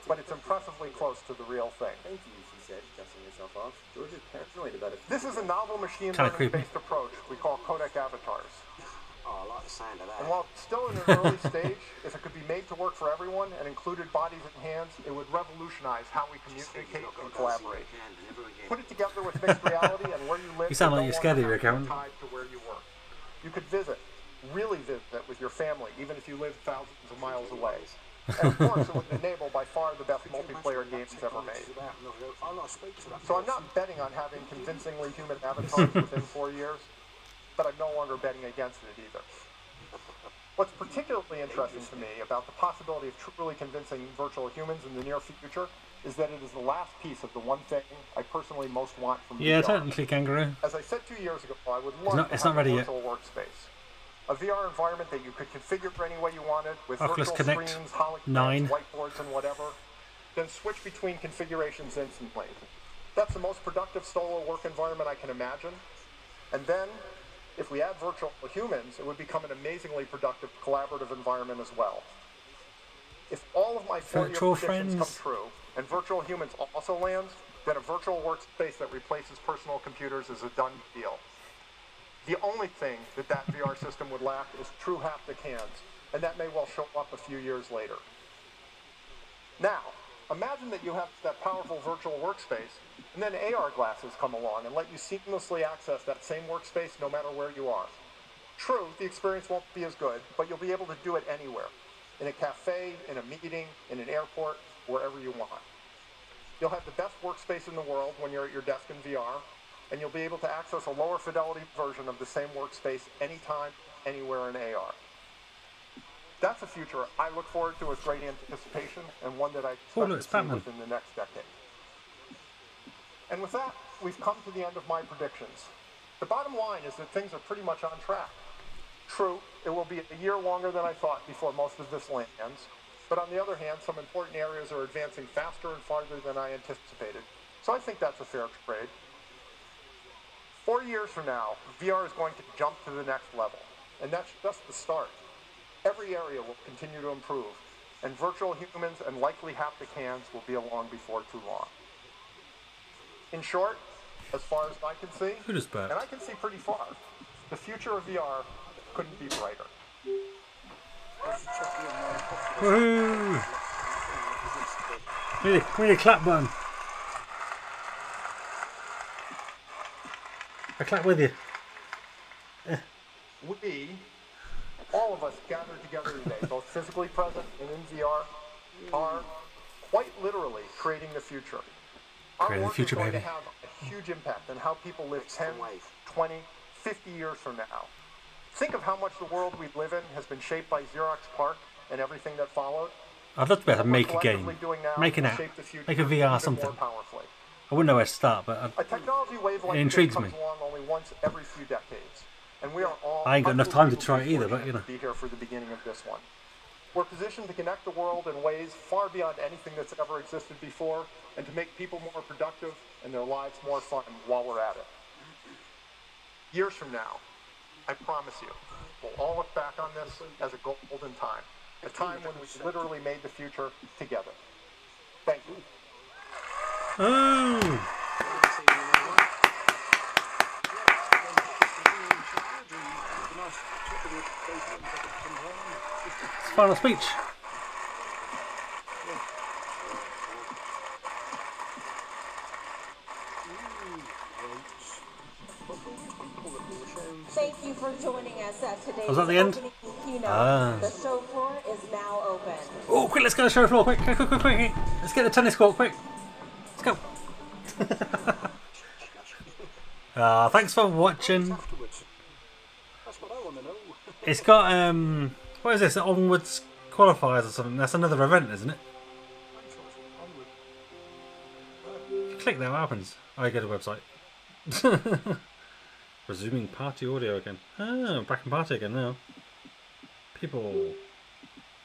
but it's impressively close to the real thing. Thank you, she said, dusting herself off. George is paranoid about it. This is a novel machine learning-based approach we call Codec Avatars. Oh, I like the sound of that. And while it's still in an early stage, if it could be made to work for everyone and included bodies and hands, it would revolutionize how we communicate and collaborate. Put it together with mixed reality and where you live. You sound like you're scared of your account. Tied to where you work. You could visit, really visit with your family, even if you live thousands of miles away. And of course, it would enable by far the best multiplayer games ever made. So I'm not betting on having convincingly human avatars within 4 years, but I'm no longer betting against it either. What's particularly interesting to me about the possibility of truly convincing virtual humans in the near future is that it is the last piece of the one thing I personally most want from VR. Technically, Kangaroo. As I said 2 years ago, I would love to have a virtual workspace. A VR environment that you could configure any way you wanted with Oculus virtual Connect screens, holograms, whiteboards, and whatever. Then switch between configurations instantly. That's the most productive solo work environment I can imagine. And then, if we add virtual humans, it would become an amazingly productive collaborative environment as well. If all of my 4-year predictions come true, and virtual humans also lands, then a virtual workspace that replaces personal computers is a done deal. The only thing that VR system would lack is true haptic hands, and that may well show up a few years later. Now, imagine that you have that powerful virtual workspace, and then AR glasses come along and let you seamlessly access that same workspace no matter where you are. True, the experience won't be as good, but you'll be able to do it anywhere. In a cafe, in a meeting, in an airport, wherever you want. You'll have the best workspace in the world when you're at your desk in VR, and you'll be able to access a lower fidelity version of the same workspace anytime, anywhere in AR. That's a future I look forward to with great anticipation, and one that I expect to see within the next decade. And with that, we've come to the end of my predictions. The bottom line is that things are pretty much on track. True, it will be a year longer than I thought before most of this lands, but on the other hand, some important areas are advancing faster and farther than I anticipated. So I think that's a fair trade. 4 years from now, VR is going to jump to the next level, and that's just the start. Every area will continue to improve, and virtual humans and likely haptic hands will be along before too long. In short, as far as I can see, and I can see pretty far, the future of VR couldn't be brighter. Woohoo! We need a clap button. I clap with you. We, all of us gathered together today, both physically present and in VR, are quite literally creating the future. Our work is going to have a huge impact on how people live 10, 20, 50 years from now. Think of how much the world we live in has been shaped by Xerox PARC and everything that followed. I'd love to be able to make a game, make an app, make a VR something. I wouldn't know where to start, but it intrigues me. Only once every few decades, and we are all I ain't got enough time to try it either, but you know. Be here for the beginning of this one. We're positioned to connect the world in ways far beyond anything that's ever existed before, and to make people more productive and their lives more fun while we're at it. Years from now, I promise you, we'll all look back on this as a golden time. A time when we literally made the future together. Thank you. Oh. It's final speech. Thank you for joining us at today's Was that the end? keynote. Ah. The show floor is now open. Oh, quick, let's go to the show floor, quick. Let's get the tennis court, quick. Let's go. Thanks for watching. It's got, what is this, Onwards Qualifiers or something? That's another event, isn't it? If you click there, what happens? I go to the website. Resuming party audio again. Ah, back in party again now. People.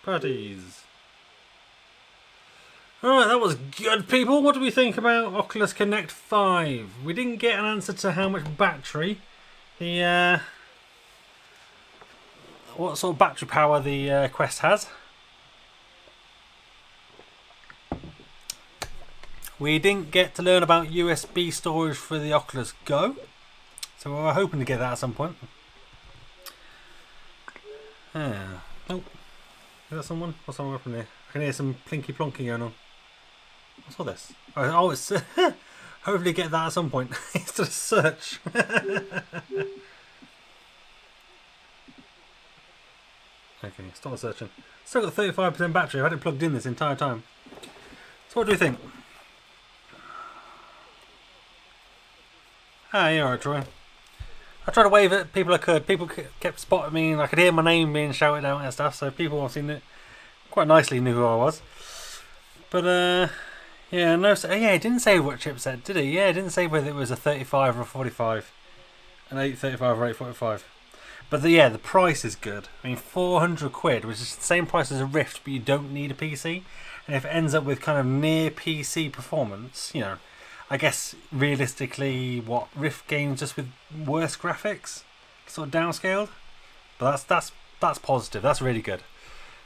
Parties. Alright, that was good, people. What do we think about Oculus Connect 5? We didn't get an answer to how much battery the what sort of battery power the Quest has. We didn't get to learn about USB storage for the Oculus Go, so we were hoping to get that at some point. Oh, is that someone? What's someone up in there? I can hear some plinky plonky going on. What's all this? Oh, it's hopefully get that at some point. It's just a search. Okay, stop searching. Still got 35% battery. I've had it plugged in this entire time. So what do you think? Ah, you're alright, Troy. I tried to wave at people I could. People kept spotting me, and I could hear my name being shouted out and stuff. So people obviously knew, quite nicely knew who I was. But yeah, no. Yeah, it didn't say what chipset, did it? Yeah, it didn't say whether it was a 35 or a 45, an 835 or 845. But yeah, the price is good. I mean, 400 quid, which is the same price as a Rift, but you don't need a PC. And if it ends up with kind of near PC performance, you know, I guess realistically, what, Rift games just with worse graphics, sort of downscaled. But that's positive. That's really good.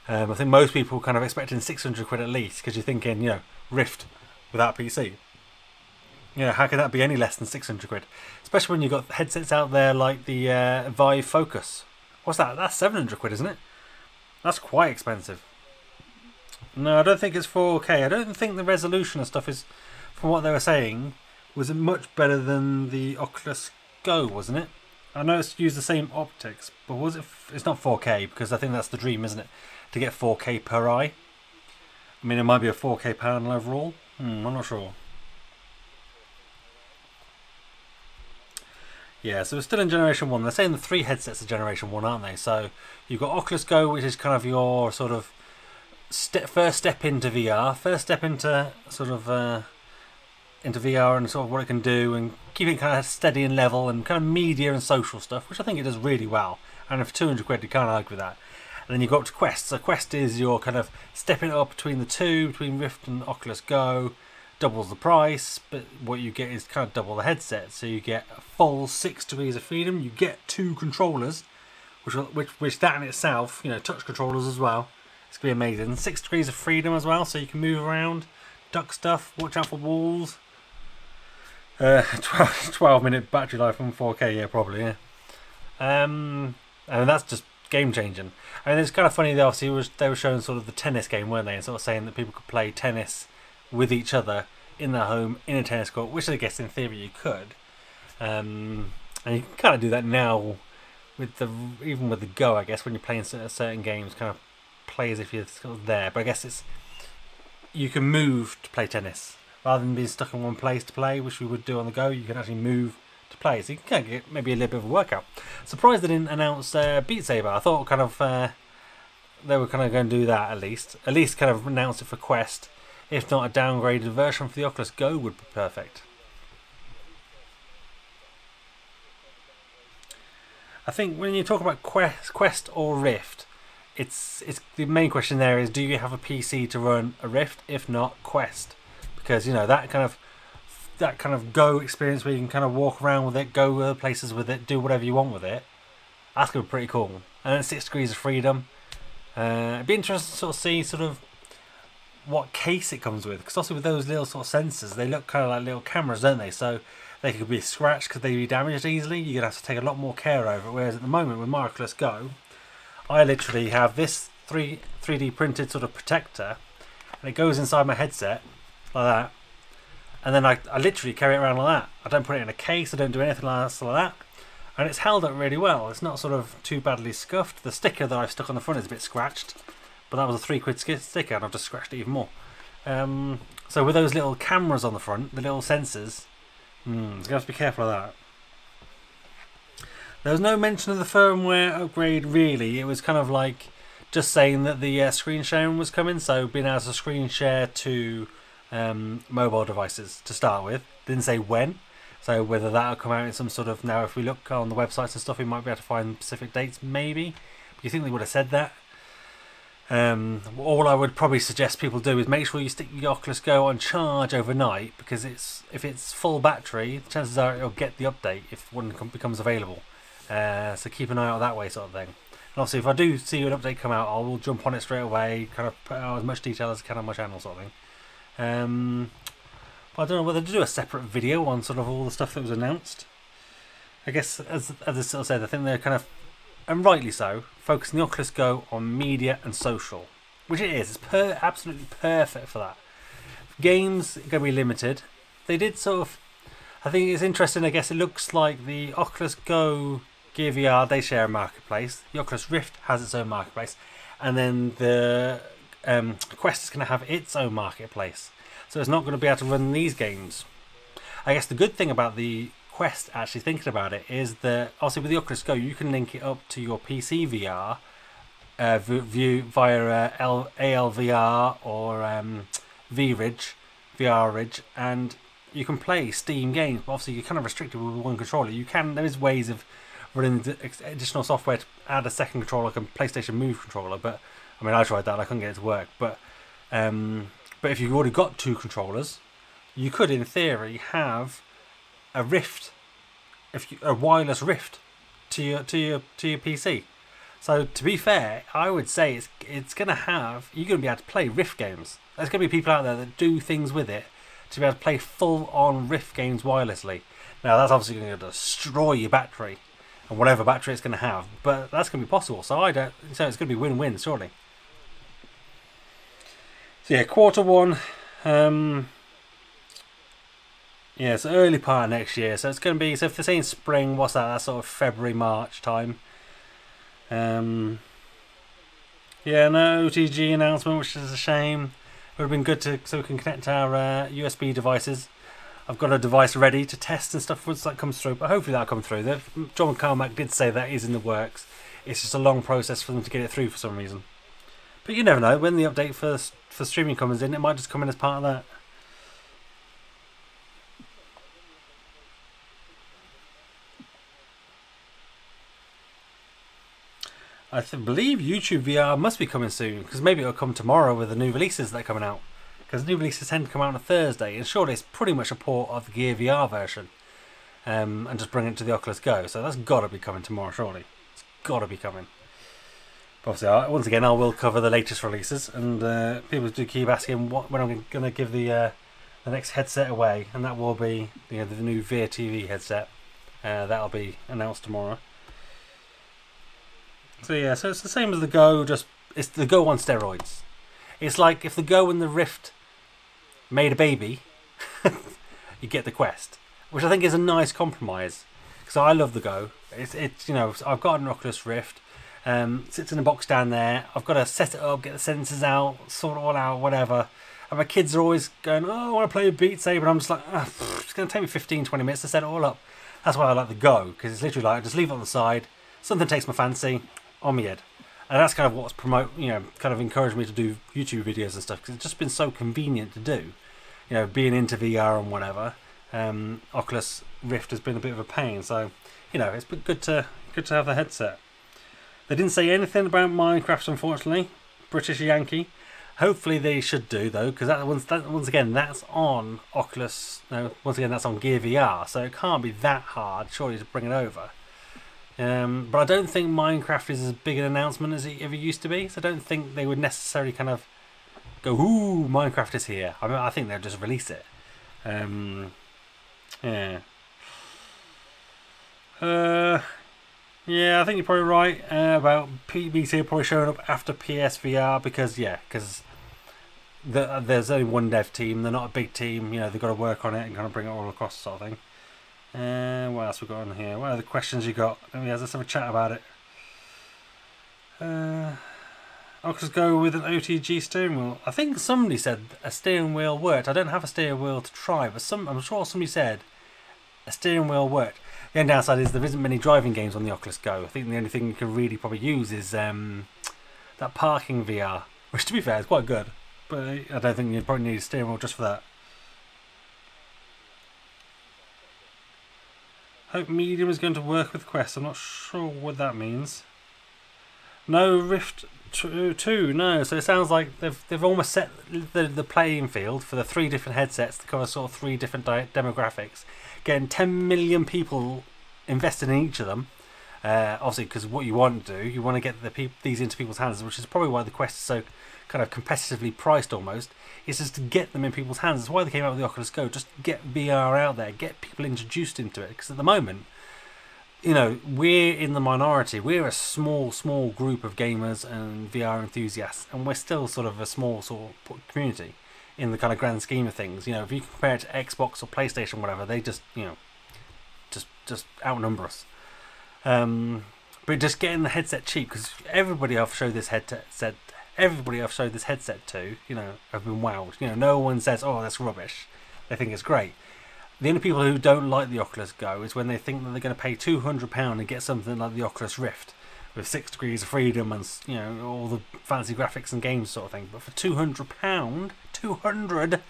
I think most people kind of expecting 600 quid at least, because you're thinking, you know, Rift without PC. You know, how can that be any less than 600 quid? Especially when you've got headsets out there like the Vive Focus. What's that? That's 700 quid, isn't it? That's quite expensive. No, I don't think it's 4K. I don't think the resolution and stuff is, from what they were saying, was much better than the Oculus Go, wasn't it? I know it's used the same optics, but was it? It's not 4K, because I think that's the dream, isn't it? To get 4K per eye. I mean, it might be a 4K panel overall. I'm not sure. Yeah, so we're still in Generation 1. They're saying the 3 headsets are Generation 1, aren't they? So you've got Oculus Go, which is kind of your sort of first step into VR, first step into sort of into VR and sort of what it can do, and keep it kind of steady and level, and kind of media and social stuff, which I think it does really well. And for 200 quid, you can't argue with that. And then you go up to Quest. So Quest is your kind of stepping up between the two, between Rift and Oculus Go. Doubles the price, but what you get is kind of double the headset. So you get a full 6 degrees of freedom. You get 2 controllers, which that in itself, you know, touch controllers as well. It's gonna be amazing. 6 degrees of freedom as well, so you can move around, duck stuff, watch out for walls. 12-minute battery life on 4K, yeah, probably, yeah. And that's just game changing. I mean, it's kind of funny. They were showing sort of the tennis game, weren't they? And sort of saying that people could play tennis with each other in their home in a tennis court, which I guess in theory you could. And you can kind of do that now with even with the Go, I guess, when you're playing certain games, kind of play as if you're sort of there. But I guess you can move to play tennis rather than being stuck in one place to play, which we would do on the Go. You can actually move to play, so you can kind of get maybe a little bit of a workout. Surprised they didn't announce Beat Saber. I thought kind of they were kind of going to do that at least kind of announce it for Quest. If not, a downgraded version for the Oculus Go would be perfect. I think when you talk about Quest or Rift, it's the main question there is, do you have a PC to run a Rift? If not, Quest, because you know that kind of Go experience where you can kind of walk around with it, go other places with it, do whatever you want with it. That's gonna be pretty cool. And then 6 degrees of freedom. It'd be interesting to sort of see sort of what case it comes with, because also with those little sort of sensors, they look kind of like little cameras, don't they? So they could be scratched, could they be damaged easily? You're gonna have to take a lot more care over it. Whereas at the moment with my Oculus Go, I literally have this 3D printed sort of protector, and it goes inside my headset like that, and then I literally carry it around like that. I don't put it in a case, I don't do anything like that, and it's held up really well. It's not sort of too badly scuffed. The sticker that I've stuck on the front is a bit scratched, but that was a 3 quid sticker, and I've just scratched it even more. So with those little cameras on the front, the little sensors, you're going to have to be careful of that. There was no mention of the firmware upgrade really. It was kind of like just saying that the screen sharing was coming, so being able to screen share to mobile devices to start with. Didn't say when, so whether that'll come out in some sort of, now if we look on the websites and stuff, we might be able to find specific dates maybe. But you think they would have said that? All I would probably suggest people do is make sure you stick your Oculus Go on charge overnight, because if it's full battery, chances are it'll get the update if one becomes available. So keep an eye out that way, sort of thing. And obviously if I do see an update come out, I will jump on it straight away, kind of put out as much detail as I can on my channel, sort of thing. But I don't know whether to do a separate video on sort of all the stuff that was announced. I guess as I sort of said, I think they're kind of, and rightly so, focusing the Oculus Go on media and social, which it is. It's absolutely perfect for that. Games are going to be limited. They did sort of, I think it's interesting, I guess it looks like the Oculus Go, Gear VR, they share a marketplace. The Oculus Rift has its own marketplace. And then the Quest is going to have its own marketplace. So it's not going to be able to run these games. I guess the good thing about the Quest, actually thinking about it, is that obviously with the Oculus Go you can link it up to your PC VR view via ALVR or VR-Ridge, and you can play Steam games, but obviously you're kind of restricted with one controller. There is ways of running additional software to add a second controller, like a PlayStation Move controller, but I mean I tried that, I couldn't get it to work. But if you've already got two controllers, you could in theory have a Rift, a wireless Rift to your PC. So to be fair, I would say it's going to have, you're going to be able to play Rift games. There's going to be people out there that do things with it to be able to play full-on Rift games wirelessly. Now that's obviously going to destroy your battery and whatever battery it's going to have, but that's going to be possible. So it's going to be win-win surely. So yeah, Q1. Yeah, it's early part of next year, so it's going to be, so if they're saying spring, what's that? That's sort of February, March time. Yeah, no Otg announcement, which is a shame. It would have been good so we can connect our USB devices. I've got a device ready to test and stuff once that comes through, but hopefully that'll come through. John Carmack did say that is in the works. It's just a long process for them to get it through for some reason. But you never know, when the update for streaming comes in, it might just come in as part of that. I believe YouTube VR must be coming soon, because maybe it'll come tomorrow with the new releases that are coming out. Because new releases tend to come out on a Thursday, and surely it's pretty much a port of the Gear VR version, and just bring it to the Oculus Go. So that's got to be coming tomorrow, surely. It's got to be coming. But obviously, once again, I will cover the latest releases, and people do keep asking when I'm going to give the next headset away, and that will be the new Veer TV headset. That'll be announced tomorrow. So yeah, so it's the same as the Go, just it's the Go on steroids. It's like if the Go and the Rift made a baby, you get the Quest, which I think is a nice compromise. Because I love the Go. It's I've got an Oculus Rift, sits in a box down there. I've got to set it up, get the sensors out, sort it all out, whatever. And my kids are always going, "Oh, I want to play a Beat Saber." And I'm just like, it's going to take me 15-20 minutes to set it all up. That's why I like the Go, because it's literally like I just leave it on the side. Something takes my fancy. On my head, and that's kind of what's kind of encouraged me to do YouTube videos and stuff, because it's just been so convenient to do, being into VR and whatever. Oculus Rift has been a bit of a pain, so it's been good to have the headset. They didn't say anything about Minecraft, unfortunately. British Yankee. Hopefully they should do though, because once again that's on Oculus. No, once again that's on Gear VR, so it can't be that hard surely to bring it over. But I don't think Minecraft is as big an announcement as it ever used to be, so I don't think they would necessarily kind of go, "Ooh, Minecraft is here." I mean, I think they'll just release it. Yeah. Yeah, I think you're probably right about PBC probably showing up after PSVR, because there's only one dev team. They're not a big team. They've got to work on it and kind of bring it all across, sort of thing. What else we got on here? What are the questions you got? Let's have a chat about it. Oculus Go with an OTG steering wheel. I think somebody said a steering wheel worked. I don't have a steering wheel to try, but I'm sure somebody said a steering wheel worked. The only downside is there isn't many driving games on the Oculus Go. I think the only thing you can really probably use is that parking VR, which to be fair is quite good, but I don't think you'd probably need a steering wheel just for that. Hope Medium is going to work with Quest. I'm not sure what that means. No Rift 2, no. So it sounds like they've almost set the playing field for the 3 different headsets to cover sort of 3 different demographics. Getting 10 million people invested in each of them. Obviously, because what you want to do, you want to get these into people's hands, which is probably why the Quest is so kind of competitively priced almost. It's just to get them in people's hands. That's why they came out with the Oculus Go. Just get VR out there, get people introduced into it. Because at the moment, we're in the minority. We're a small group of gamers and VR enthusiasts, and we're still sort of a small sort of community in the kind of grand scheme of things. If you compare it to Xbox or PlayStation, whatever, they just just outnumber us. But just getting the headset cheap, because everybody I've showed this headset to, have been wowed. No one says, "Oh, that's rubbish." They think it's great. the only people who don't like the Oculus Go is when they think that they're going to pay £200 and get something like the Oculus Rift with 6 degrees of freedom and, you know, all the fancy graphics and games sort of thing. But for £200, 200,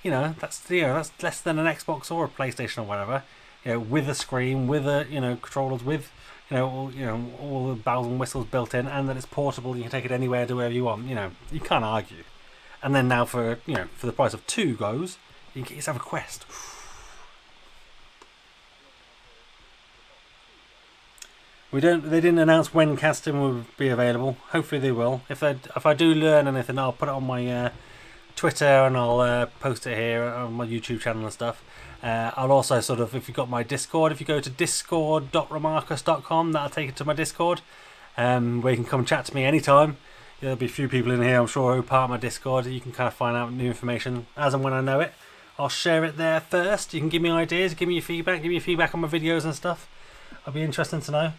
you know, that's less than an Xbox or a PlayStation or whatever. You know, with a screen, with a, you know, controllers, with, you know, all the bells and whistles built in, and that it's portable. You can take it anywhere, do whatever you want. You know, you can't argue. And then now for, you know, for the price of 2 Goes, you can get yourself a Quest. They didn't announce when casting will be available. Hopefully they will. If I do learn anything, I'll put it on my Twitter, and I'll post it here on my YouTube channel and stuff. I'll also sort of, if you've got my Discord, if you go to discord.remarcus.com, that'll take you to my Discord, where you can come chat to me anytime. There'll be a few people in here, I'm sure, who are part of my Discord. You can kind of find out new information as and when I know it. I'll share it there first. You can give me ideas, give me your feedback, on my videos and stuff. It'll be interesting to know.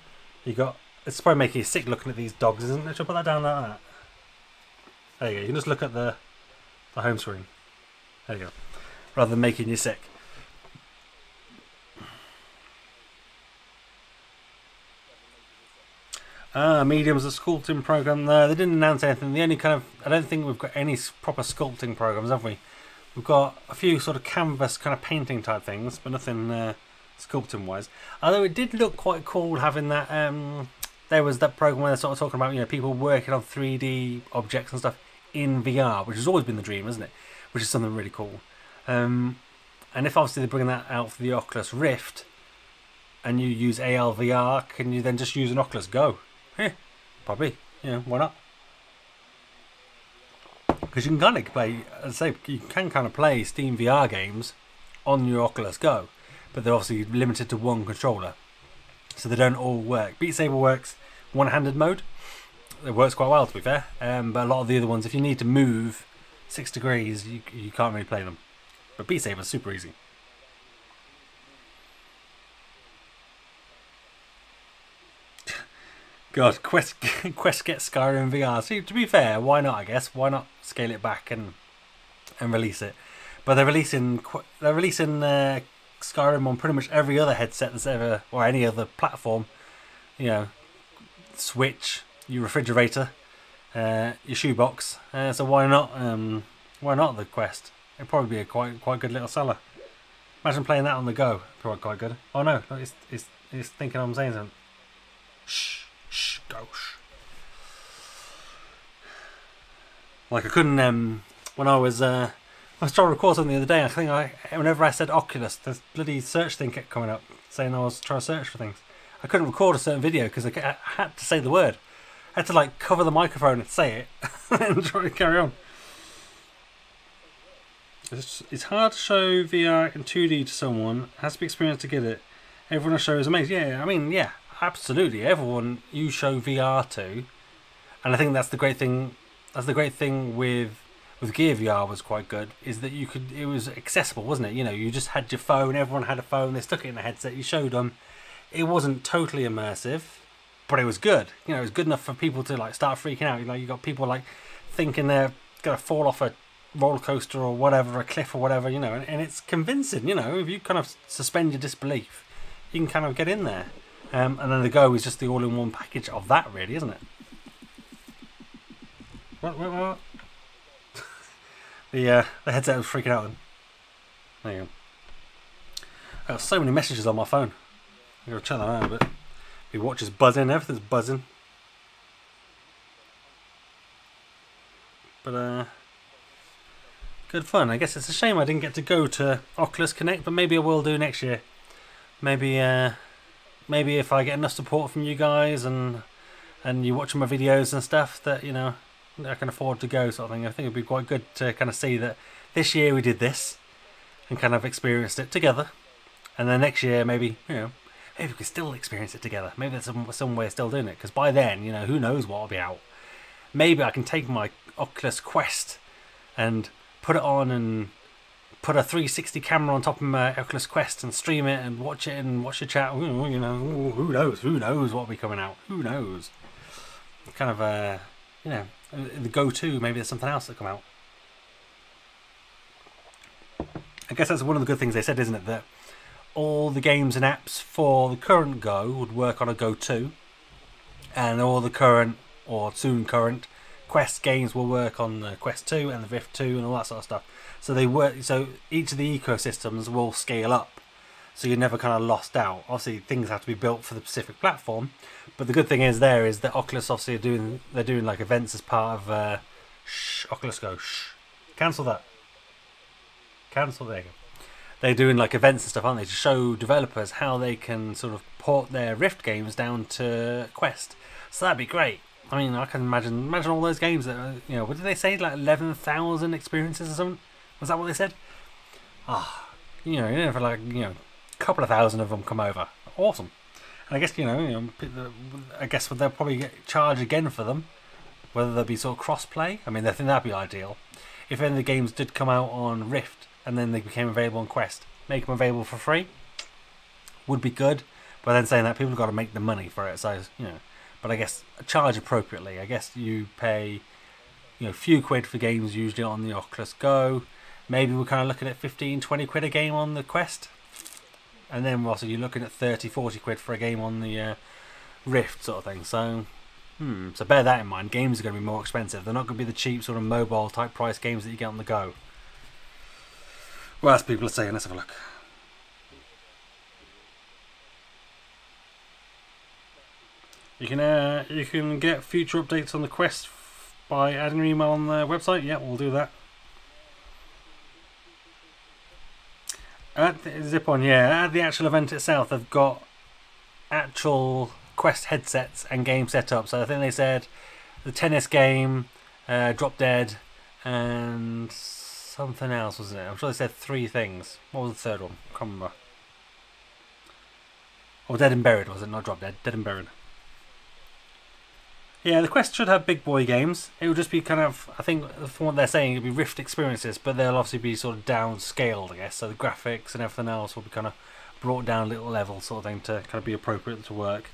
It's probably making you sick looking at these dogs, isn't it? Should I put that down like that? There you go. You can just look at the home screen. There you go. Rather than making you sick. Medium's a sculpting program. They didn't announce anything. The only kind of, I don't think we've got any proper sculpting programs, have we? We've got a few sort of canvas kind of painting type things, but nothing sculpting wise. Although it did look quite cool having that. There was that program where they're sort of talking about, you know, people working on 3D objects and stuff in VR, which has always been the dream, isn't it? Which is something really cool. And if obviously they're bringing that out for the Oculus Rift, and you use AR VR, can you then just use an Oculus Go? Probably. You know, why not? Because you can kind of play, as I say, you can kind of play Steam VR games on your Oculus Go, but they're obviously limited to one controller, so they don't all work. Beat Saber works one-handed mode. It works quite well, to be fair. But a lot of the other ones, if you need to move 6 degrees, you can't really play them. But Beat Saber's super easy. God, Quest gets Skyrim VR. See, to be fair, why not? I guess why not scale it back and release it? But they're releasing Skyrim on pretty much every other headset that's ever, or any other platform. You know, Switch, your refrigerator, your shoebox. So why not? Why not the Quest? It'd probably be a quite good little seller. Imagine playing that on the go. Probably quite good. Oh no, it's thinking I'm saying something. Shh. Shh, gosh. Like I couldn't, when I was trying to record something the other day, I think whenever I said Oculus, this bloody search thing kept coming up, saying I was trying to search for things. I couldn't record a certain video because I had to say the word. I had to like cover the microphone and say it, and try to carry on. It's hard to show VR in 2D to someone. It has to be experienced to get it. Everyone I show is amazed. Yeah, I mean, yeah. Absolutely, everyone you show VR to, and I think that's the great thing. That's the great thing with Gear VR was quite good, is that it was accessible, wasn't it? You know, you just had your phone. Everyone had a phone. They stuck it in a headset. You showed them. It wasn't totally immersive, but it was good. You know, it was good enough for people to like start freaking out. You know, you got people like thinking they're gonna fall off a roller coaster or whatever, a cliff or whatever. You know, and it's convincing. You know, if you kind of suspend your disbelief, you can kind of get in there. And then the Go is just the all-in-one package of that, really, isn't it? What? The headset was freaking out then. There you go. I got so many messages on my phone. I'm going to check that out a bit. My watch is buzzing, everything's buzzing. But, good fun. I guess it's a shame I didn't get to go to Oculus Connect, but maybe I will do next year. Maybe if I get enough support from you guys and you watching my videos and stuff, that, you know, I can afford to go, sort of thing. I think it'd be quite good to kind of see that this year we did this and kind of experienced it together, and then next year maybe, you know, maybe we could still experience it together. Maybe there's some way of still doing it, because by then, you know, who knows what will be out. Maybe I can take my Oculus Quest and put it on and put a 360 camera on top of my Oculus Quest and stream it and watch it and watch the chat. Ooh, you know, who knows what will be coming out? Who knows? Kind of, you know, the Go 2, maybe there's something else that come out. I guess that's one of the good things they said, isn't it? That all the games and apps for the current Go would work on a Go 2, and all the current or soon current Quest games will work on the Quest 2 and the Rift 2 and all that sort of stuff. So they work. So each of the ecosystems will scale up, so you're never kind of lost out. Obviously, things have to be built for the specific platform, but the good thing is that Oculus obviously they're doing like events as part of Oculus Go. Cancel that. Cancel. There you go. They're doing like events and stuff, aren't they, to show developers how they can sort of port their Rift games down to Quest. So that'd be great. I mean, I can imagine all those games that are, you know, what did they say, like 11,000 experiences or something? Was that what they said? You know, for like, you know, a couple of thousand of them come over. Awesome. And I guess, I guess they'll probably get charged again for them, whether they'll be sort of cross-play. I mean, I think that'd be ideal. If any of the games did come out on Rift and then they became available on Quest, make them available for free would be good. But then saying that, people have got to make the money for it, so, you know. But I guess charge appropriately. I guess you pay, you know, a few quid for games usually on the Oculus Go. Maybe we're kind of looking at 15, 20 quid a game on the Quest. And then also you're looking at 30, 40 quid for a game on the Rift sort of thing. So, so bear that in mind. Games are going to be more expensive. They're not going to be the cheap sort of mobile type price games that you get on the Go. Well, as people are saying, let's have a look. You can get future updates on the Quest by adding an email on the website. Yeah, we'll do that. At the actual event itself, they've got actual Quest headsets and game set up. So I think they said the tennis game, Drop Dead, and something else, wasn't it? I'm sure they said 3 things. What was the third one? I can't remember. Oh, Dead and Buried, was it? Not Drop Dead. Dead and Buried. Yeah, the Quest should have big boy games. It will just be kind of, I think, from what they're saying, it'll be Rift experiences, but they'll obviously be sort of downscaled, I guess. So the graphics and everything else will be kind of brought down a little level, sort of thing, to kind of be appropriate to work.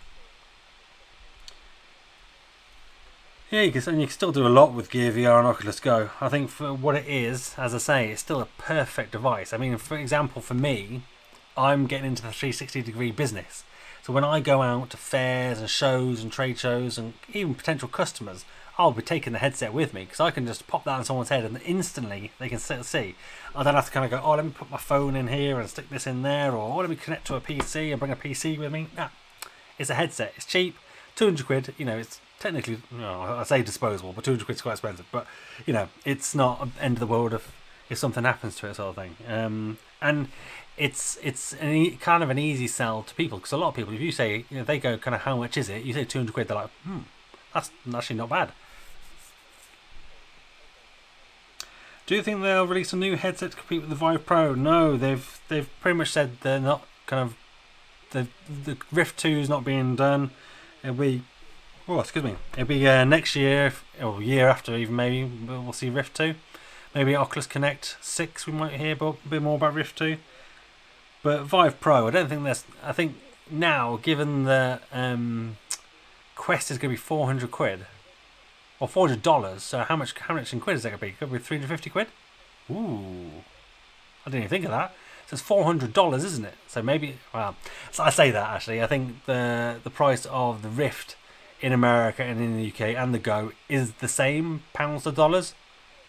Yeah, you can still do a lot with Gear VR and Oculus Go. I think for what it is, as I say, it's still a perfect device. I mean, for example, for me, I'm getting into the 360-degree business. So when I go out to fairs and shows and trade shows and even potential customers, I'll be taking the headset with me because I can just pop that on someone's head and instantly they can see. I don't have to kind of go, oh, let me put my phone in here and stick this in there, or oh, let me connect to a PC and bring a PC with me. Nah, it's a headset. It's cheap, 200 quid. You know, it's technically, I say disposable, but 200 quid's quite expensive. But, you know, it's not the end of the world if something happens to it, sort of thing. And it's kind of an easy sell to people, because a lot of people, if you say, you know, they go kind of, how much is it? You say 200 quid, they're like, that's actually not bad. Do you think they'll release a new headset to compete with the Vive Pro? No, they've pretty much said they're not kind of, the Rift 2 is not being done. It'll be, it'll be next year or year after even, maybe we'll see Rift 2. Maybe Oculus Connect 6 we might hear a bit more about Rift 2. But Vive Pro, I don't think there's, I think now, given the Quest is going to be 400 quid or $400, so how much in quid is that going to be? Could be 350 quid? Ooh, I didn't even think of that. So it's $400, isn't it? So maybe, well, so I say that actually. I think the price of the Rift in America and in the UK and the Go is the same, pounds to dollars.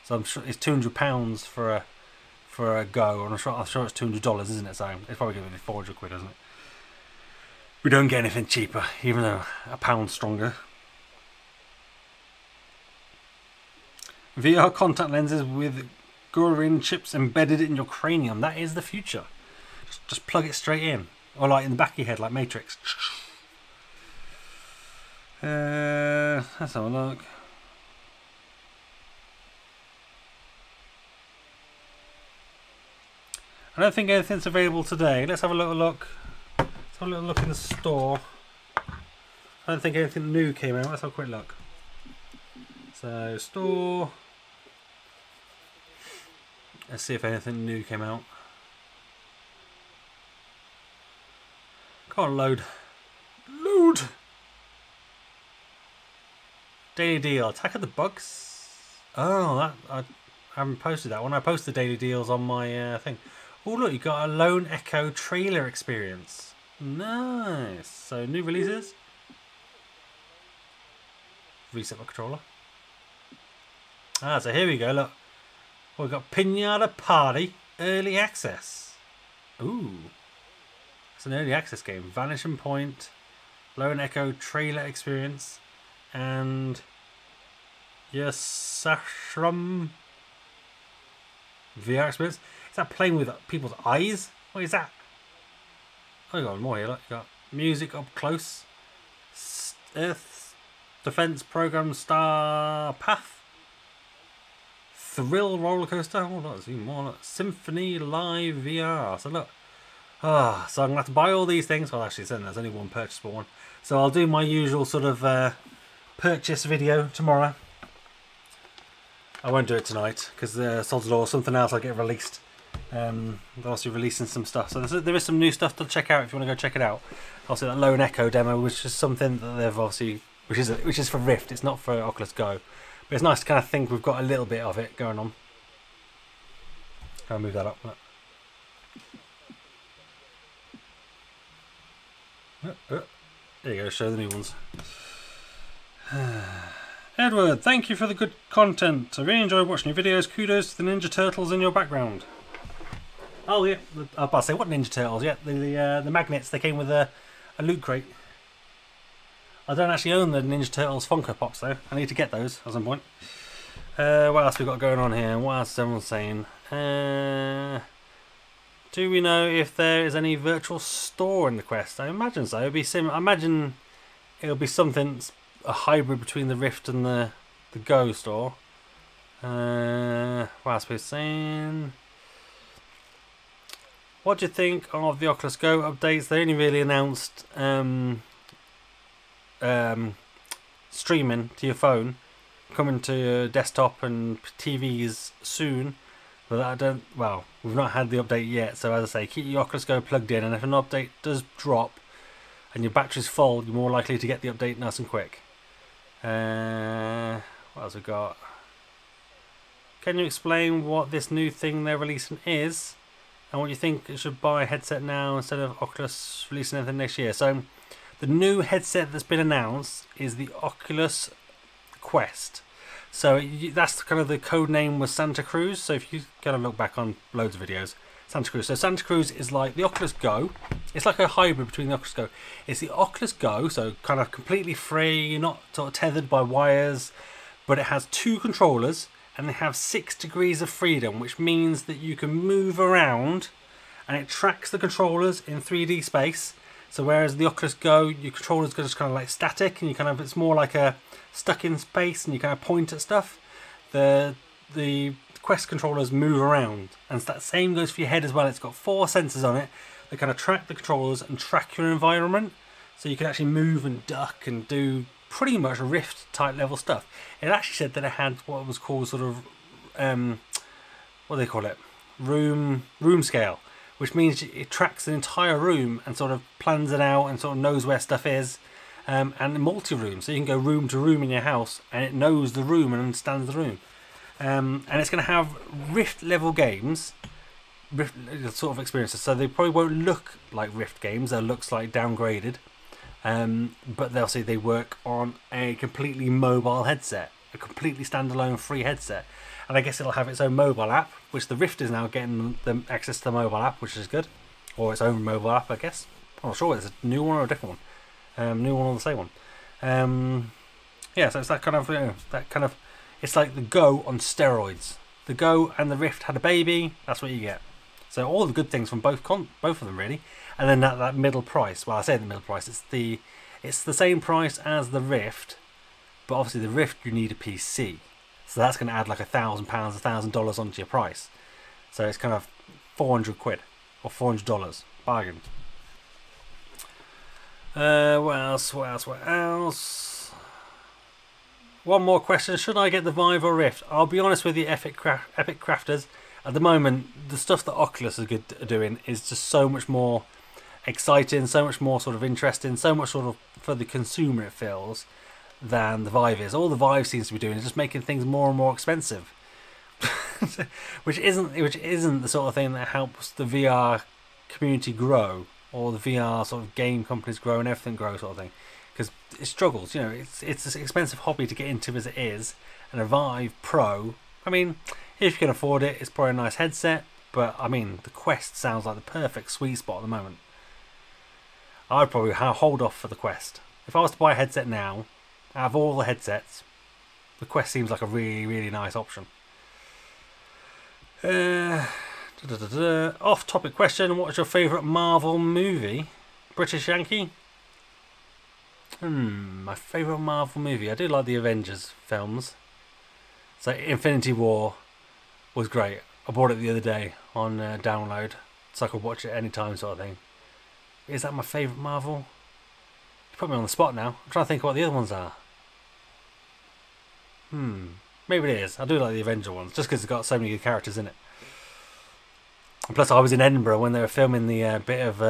So I'm sure it's £200 for a Go, and I'm sure it's $200, isn't it? So it's probably going to be 400 quid, isn't it? We don't get anything cheaper, even though a pound stronger. VR contact lenses with Gurin chips embedded in your cranium. That is the future. Just plug it straight in, or like in the back of your head, like Matrix. Let's have a look. I don't think anything's available today. Let's have a little look. Let's have a little look in the store. I don't think anything new came out. Let's have a quick look. So, store. Let's see if anything new came out. Come on, load. Load! Daily deal. Attack of the Bugs. Oh, I haven't posted that one. I posted daily deals on my thing. Oh look, you got a Lone Echo trailer experience. Nice. So new releases. Reset my controller. Ah, so here we go. Look, we've got Pinata Party Early Access. Ooh, it's an early access game. Vanishing Point, Lone Echo trailer experience, and Yasashram VR experience. Is that playing with people's eyes? What is that? Oh, you got more here. Look, you got music up close. Earth Defense Program Star Path. Thrill Roller Coaster. Oh, look, there's even more. Look. Symphony Live VR. So look. So I'm going to have to buy all these things. Well, actually, there's only one purchasable one. So I'll do my usual sort of purchase video tomorrow. I won't do it tonight because Sod's Law, something else will get released. They're also releasing some stuff. So there is some new stuff to check out if you want to go check it out. Also that Lone Echo demo, which is something that they've obviously, which is for Rift. It's not for Oculus Go. But it's nice to kind of think we've got a little bit of it going on. I'll move that up. There you go, show the new ones. Edward, thank you for the good content. I really enjoyed watching your videos. Kudos to the Ninja Turtles in your background. Oh yeah, I was about to say, what Ninja Turtles? Yeah, the magnets, they came with a loot crate. I don't actually own the Ninja Turtles Funko Pops though. I need to get those at some point. What else we got going on here? What else is everyone saying? Do we know if there is any virtual store in the Quest? I imagine so. It'll be I imagine it'll be something, a hybrid between the Rift and the Go store. What else are we saying? What do you think of the Oculus Go updates? They only really announced streaming to your phone, coming to your desktop and TVs soon. But we've not had the update yet. So as I say, keep your Oculus Go plugged in, and if an update does drop and your battery's full, you're more likely to get the update nice and quick. What else we got? Can you explain what this new thing they're releasing is, and what you think you should buy a headset now instead of Oculus releasing anything next year? So the new headset that's been announced is the Oculus Quest. So that's kind of the code name was Santa Cruz. So if you kind of look back on loads of videos, Santa Cruz. So Santa Cruz is like the Oculus Go. It's like a hybrid between the Oculus Go. It's the Oculus Go, so kind of completely free. You're not sort of tethered by wires, but it has 2 controllers and they have 6 degrees of freedom, which means that you can move around and it tracks the controllers in 3D space. So whereas the Oculus Go, your controllers are just kind of like static, and you kind of, it's more like a stuck in space, and you kind of point at stuff. The Quest controllers move around, and that same goes for your head as well. It's got 4 sensors on it that kind of track the controllers and track your environment, so you can actually move and duck and do pretty much Rift type level stuff. It actually said that it had what was called sort of what do they call it, room scale, which means it tracks an entire room and sort of plans it out and sort of knows where stuff is. And multi-room, so you can go room to room in your house and it knows the room and understands the room. And it's going to have Rift level games, Rift sort of experiences, so they probably won't look like Rift games, they'll look slightly downgraded. But they'll say they work on a completely mobile headset, a completely standalone free headset. And I guess it'll have its own mobile app, which the Rift is now getting the access to the mobile app, which is good. Or its own mobile app, I guess. I'm not sure whether it's a new one or a different one. New one or the same one. Yeah, so it's that kind of, it's like the Go on steroids. The Go and the Rift had a baby. That's what you get. So all the good things from both of them really. And then that middle price. Well, I say the middle price. It's the same price as the Rift, but obviously the Rift you need a PC. So that's going to add like £1,000, $1,000 onto your price. So it's kind of 400 quid or $400 bargain. What else? One more question. Should I get the Vive or Rift? I'll be honest with you, Epic Crafters. At the moment, the stuff that Oculus are doing is just so much more exciting, so much more sort of interesting, so much sort of for the consumer it feels, than the Vive is. All the Vive seems to be doing is just making things more and more expensive. which isn't the sort of thing that helps the VR community grow, or the VR sort of game companies grow and everything grow, sort of thing, because it struggles. You know, it's an expensive hobby to get into as it is, and a Vive Pro, I mean, if you can afford it, it's probably a nice headset, but I mean, the Quest sounds like the perfect sweet spot at the moment. I'd probably hold off for the Quest. If I was to buy a headset now, out of all the headsets, the Quest seems like a really, really nice option. Off-topic question, what's your favourite Marvel movie? British Yankee? My favourite Marvel movie? I do like the Avengers films. So Infinity War was great. I bought it the other day on download, so I could watch it anytime, sort of thing. Is that my favourite Marvel? You put me on the spot now. I'm trying to think what the other ones are. Maybe it is. I do like the Avenger ones, just because it's got so many good characters in it. And plus, I was in Edinburgh when they were filming the bit of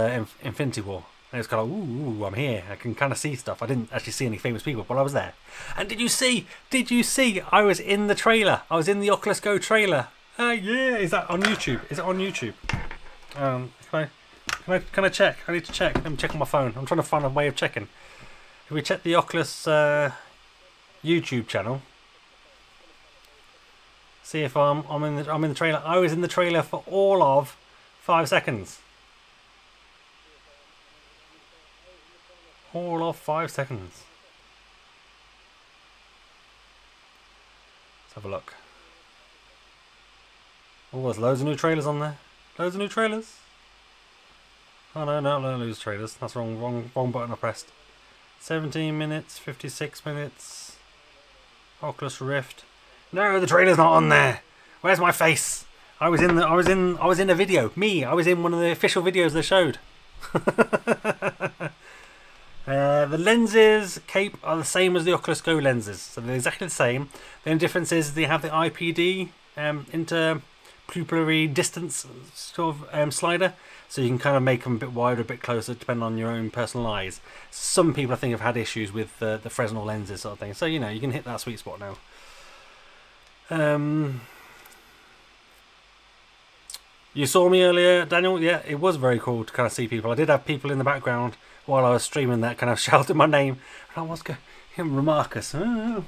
Infinity War. And it was kind of, ooh, I'm here. I can kind of see stuff. I didn't actually see any famous people, but I was there. And did you see? I was in the trailer. I was in the Oculus Go trailer. Yeah, is that on YouTube? Is it on YouTube? Can I check? I need to check. Let me check on my phone. I'm trying to find a way of checking. If we check the Oculus YouTube channel, see if I'm in the trailer. I was in the trailer for all of 5 seconds. All of 5 seconds. Let's have a look. Oh, there's loads of new trailers on there. Loads of new trailers. Oh no, no, no, lose trailers. That's wrong button I pressed. 17 minutes, 56 minutes. Oculus Rift. No, the trailer's not on there. Where's my face? I was in a video. I was in one of the official videos they showed. The lenses cape are the same as the Oculus Go lenses, so they're exactly the same. The only difference is they have the IPD interpupillary distance sort of slider, so you can kind of make them a bit wider, a bit closer, depending on your own personal eyes. Some people I think have had issues with the Fresnel lenses sort of thing, so you know you can hit that sweet spot now. You saw me earlier, Daniel. Yeah, it was very cool to kind of see people. I did have people in the background while I was streaming that kind of shouted my name. And I was going, Remarcus.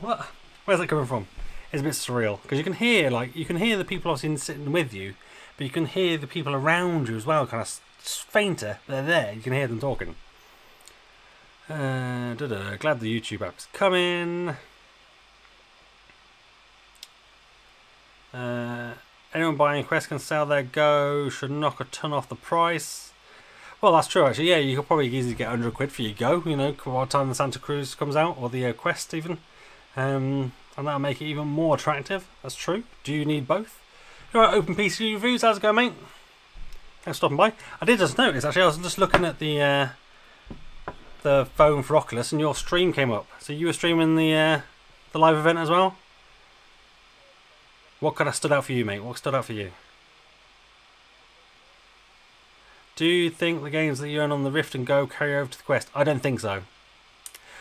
What? Where's that coming from? It's a bit surreal because you can hear the people obviously sitting with you, but you can hear the people around you as well, kind of fainter. They're there. You can hear them talking. Glad the YouTube app's coming. Anyone buying Quest can sell their Go, should knock a ton off the price. Well, that's true actually. Yeah, you could probably easily get 100 quid for your Go, you know, by the time the Santa Cruz comes out, or the Quest even. And that'll make it even more attractive. That's true. Do you need both? Alright, Open PC Reviews, how's it going, mate? Thanks for stopping by. I did just notice actually, I was just looking at the phone for Oculus and your stream came up. So you were streaming the live event as well? What kind of stood out for you, mate? What stood out for you? Do you think the games that you earn on the Rift and Go carry over to the Quest? I don't think so.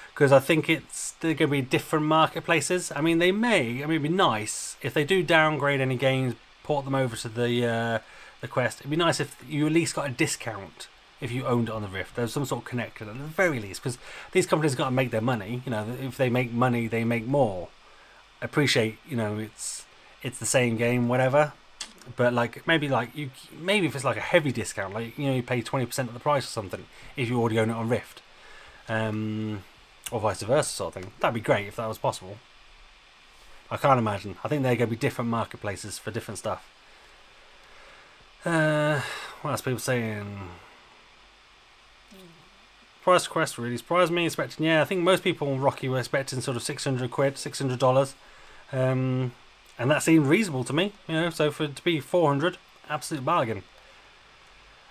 Because I think they're going to be different marketplaces. I mean, they may. I mean, it'd be nice if they do downgrade any games, port them over to the Quest. It'd be nice if you at least got a discount if you owned it on the Rift. There's some sort of connection at the very least, because these companies got to make their money. You know, if they make money, they make more. I appreciate, you know, it's the same game, whatever. But maybe if it's like a heavy discount, like, you know, you pay 20% of the price or something if you already own it on Rift, or vice versa, sort of thing. That'd be great if that was possible. I can't imagine. I think they're going to be different marketplaces for different stuff. What else people saying? Price Quest really surprised me. I think most people on Rocky were expecting sort of 600 quid, $600. And that seemed reasonable to me, you know, so for it to be 400, absolute bargain.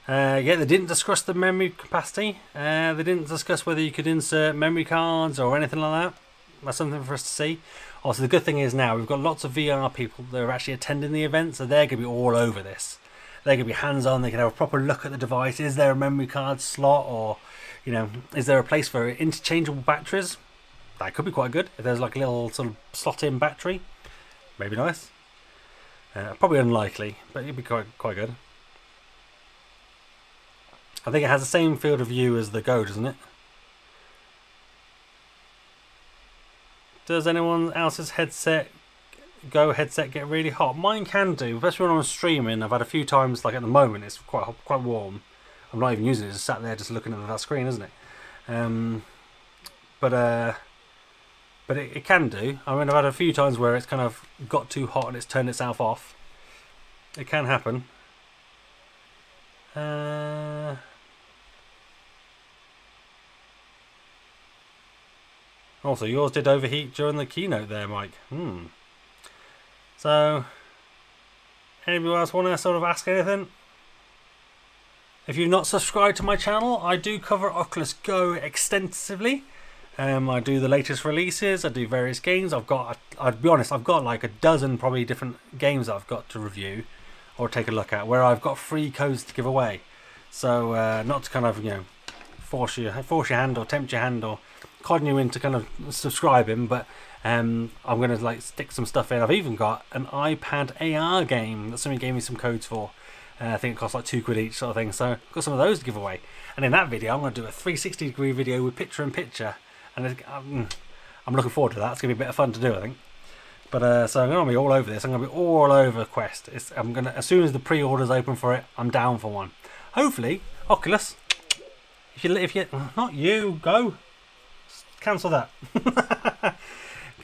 Yeah, they didn't discuss the memory capacity. They didn't discuss whether you could insert memory cards or anything like that. That's something for us to see. Also, the good thing is now we've got lots of VR people that are actually attending the event, so they're going to be all over this. They're going to be hands-on. They can have a proper look at the device. Is there a memory card slot, or, you know, is there a place for interchangeable batteries? That could be quite good if there's like a little sort of slot-in battery. Maybe nice. Probably unlikely, but it'd be quite good. I think it has the same field of view as the Go, doesn't it? Does anyone else's Go headset get really hot? Mine can do, especially when I'm streaming. I've had a few times, like at the moment, it's quite warm. I'm not even using it; it's sat there just looking at that screen, isn't it? But it can do. I mean, I've had a few times where it's kind of got too hot and it's turned itself off. It can happen. Also, yours did overheat during the keynote there, Mike. So, anybody else want to sort of ask anything? If you've not subscribed to my channel, I do cover Oculus Go extensively. I do the latest releases, I do various games. I'll be honest, I've got like a dozen probably different games that I've got to review or take a look at where I've got free codes to give away. So not to kind of, you know, force your hand or tempt your hand or con you into kind of subscribing, but I'm going to like stick some stuff in. I've even got an iPad AR game that somebody gave me some codes for. I think it costs like £2 each sort of thing. So I've got some of those to give away. And in that video, I'm going to do a 360-degree video with picture-in-picture. And I'm looking forward to that. It's going to be a bit of fun to do, I think. But so I'm going to be all over this. I'm going to be all over Quest. I'm going to, as soon as the pre-orders open for it, I'm down for one. Hopefully, Oculus. If you not you, Go. Cancel that.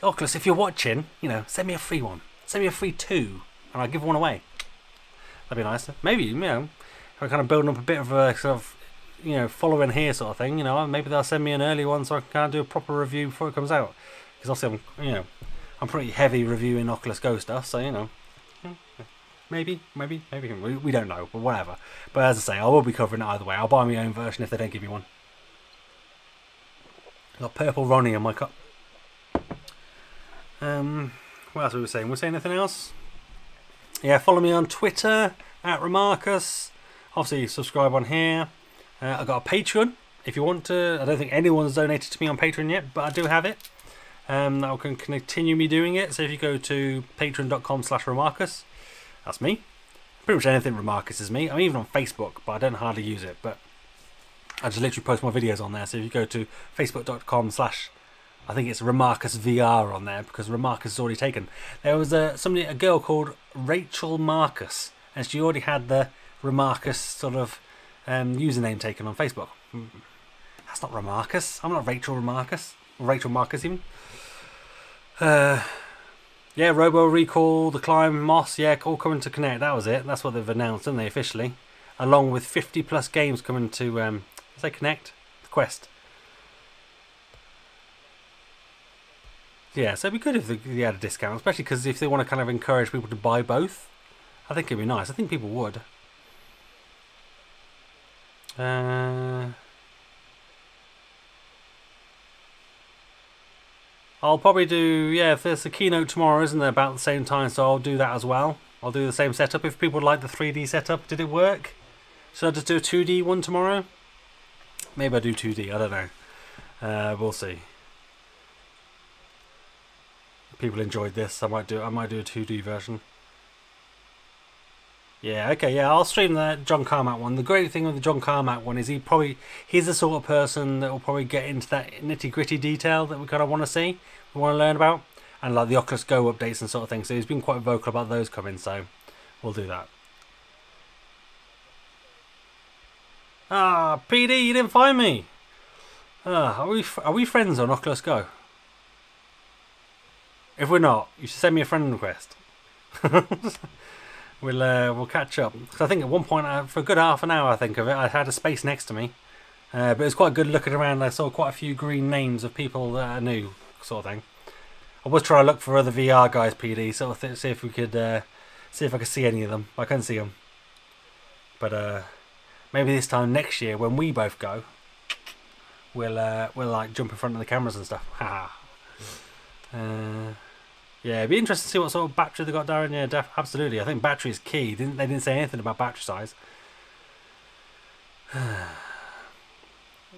Oculus, if you're watching, you know, send me a free one. Send me a free 2, and I'll give one away. That'd be nice. Maybe, you know, I'm kind of building up a bit of a sort of, you know, following here sort of thing. You know, maybe they'll send me an early one so I can kind of do a proper review before it comes out. Because obviously, I'm pretty heavy reviewing Oculus Go stuff, so you know, maybe we don't know, but whatever. But as I say, I will be covering it either way. I'll buy my own version if they don't give me one. Got purple Ronnie on my cup. What else were we saying? Was saying anything else? Yeah, follow me on Twitter @Remarcus. Obviously, subscribe on here. I've got a Patreon if you want to. I don't think anyone's donated to me on Patreon yet, but I do have it. That can continue me doing it. So if you go to patreon.com/Remarcus, that's me. Pretty much anything Remarcus is me. I'm even on Facebook, but I don't hardly use it. But I just literally post my videos on there. So if you go to facebook.com/ I think it's Remarcus VR on there because Remarcus is already taken. There was a girl called Rachel Marcus, and she already had the Remarcus sort of username taken on Facebook. That's not Remarcus. I'm not Rachel Remarcus. Rachel Marcus even. Yeah, Robo Recall, The Climb, Moss, yeah, all coming to Connect. That was it. That's what they've announced, didn't they, officially? Along with 50+ games coming to say Connect, the Quest. Yeah, so it'd be good if they had a discount, especially because if they want to kind of encourage people to buy both, I think it'd be nice. I think people would. I'll probably do, yeah, if there's a keynote tomorrow, isn't there, about the same time, so I'll do that as well. I'll do the same setup. If people like the 3D setup, did it work? Should I just do a 2D one tomorrow? Maybe I'll do 2D, I don't know. We'll see. People enjoyed this. I might do a 2D version. Yeah, okay, yeah, I'll stream the John Carmack one. The great thing with the John Carmack one is he's the sort of person that will probably get into that nitty-gritty detail that we kind of want to see, we want to learn about, and like the Oculus Go updates and sort of thing. So he's been quite vocal about those coming, so we'll do that. Ah, PD, you didn't find me. Are we friends on Oculus Go? If we're not, you should send me a friend request. We'll catch up. Because I think at one point, for a good half an hour, I think of it, I had a space next to me. But it was quite good looking around. I saw quite a few green names of people that I knew, sort of thing. I was trying to look for other VR guys, PD, sort of see if we could, see if I could see any of them. I couldn't see them. But maybe this time next year, when we both go, we'll like jump in front of the cameras and stuff. Yeah, it'd be interesting to see what sort of battery they got, Darren. Yeah, absolutely. I think battery is key. They didn't say anything about battery size.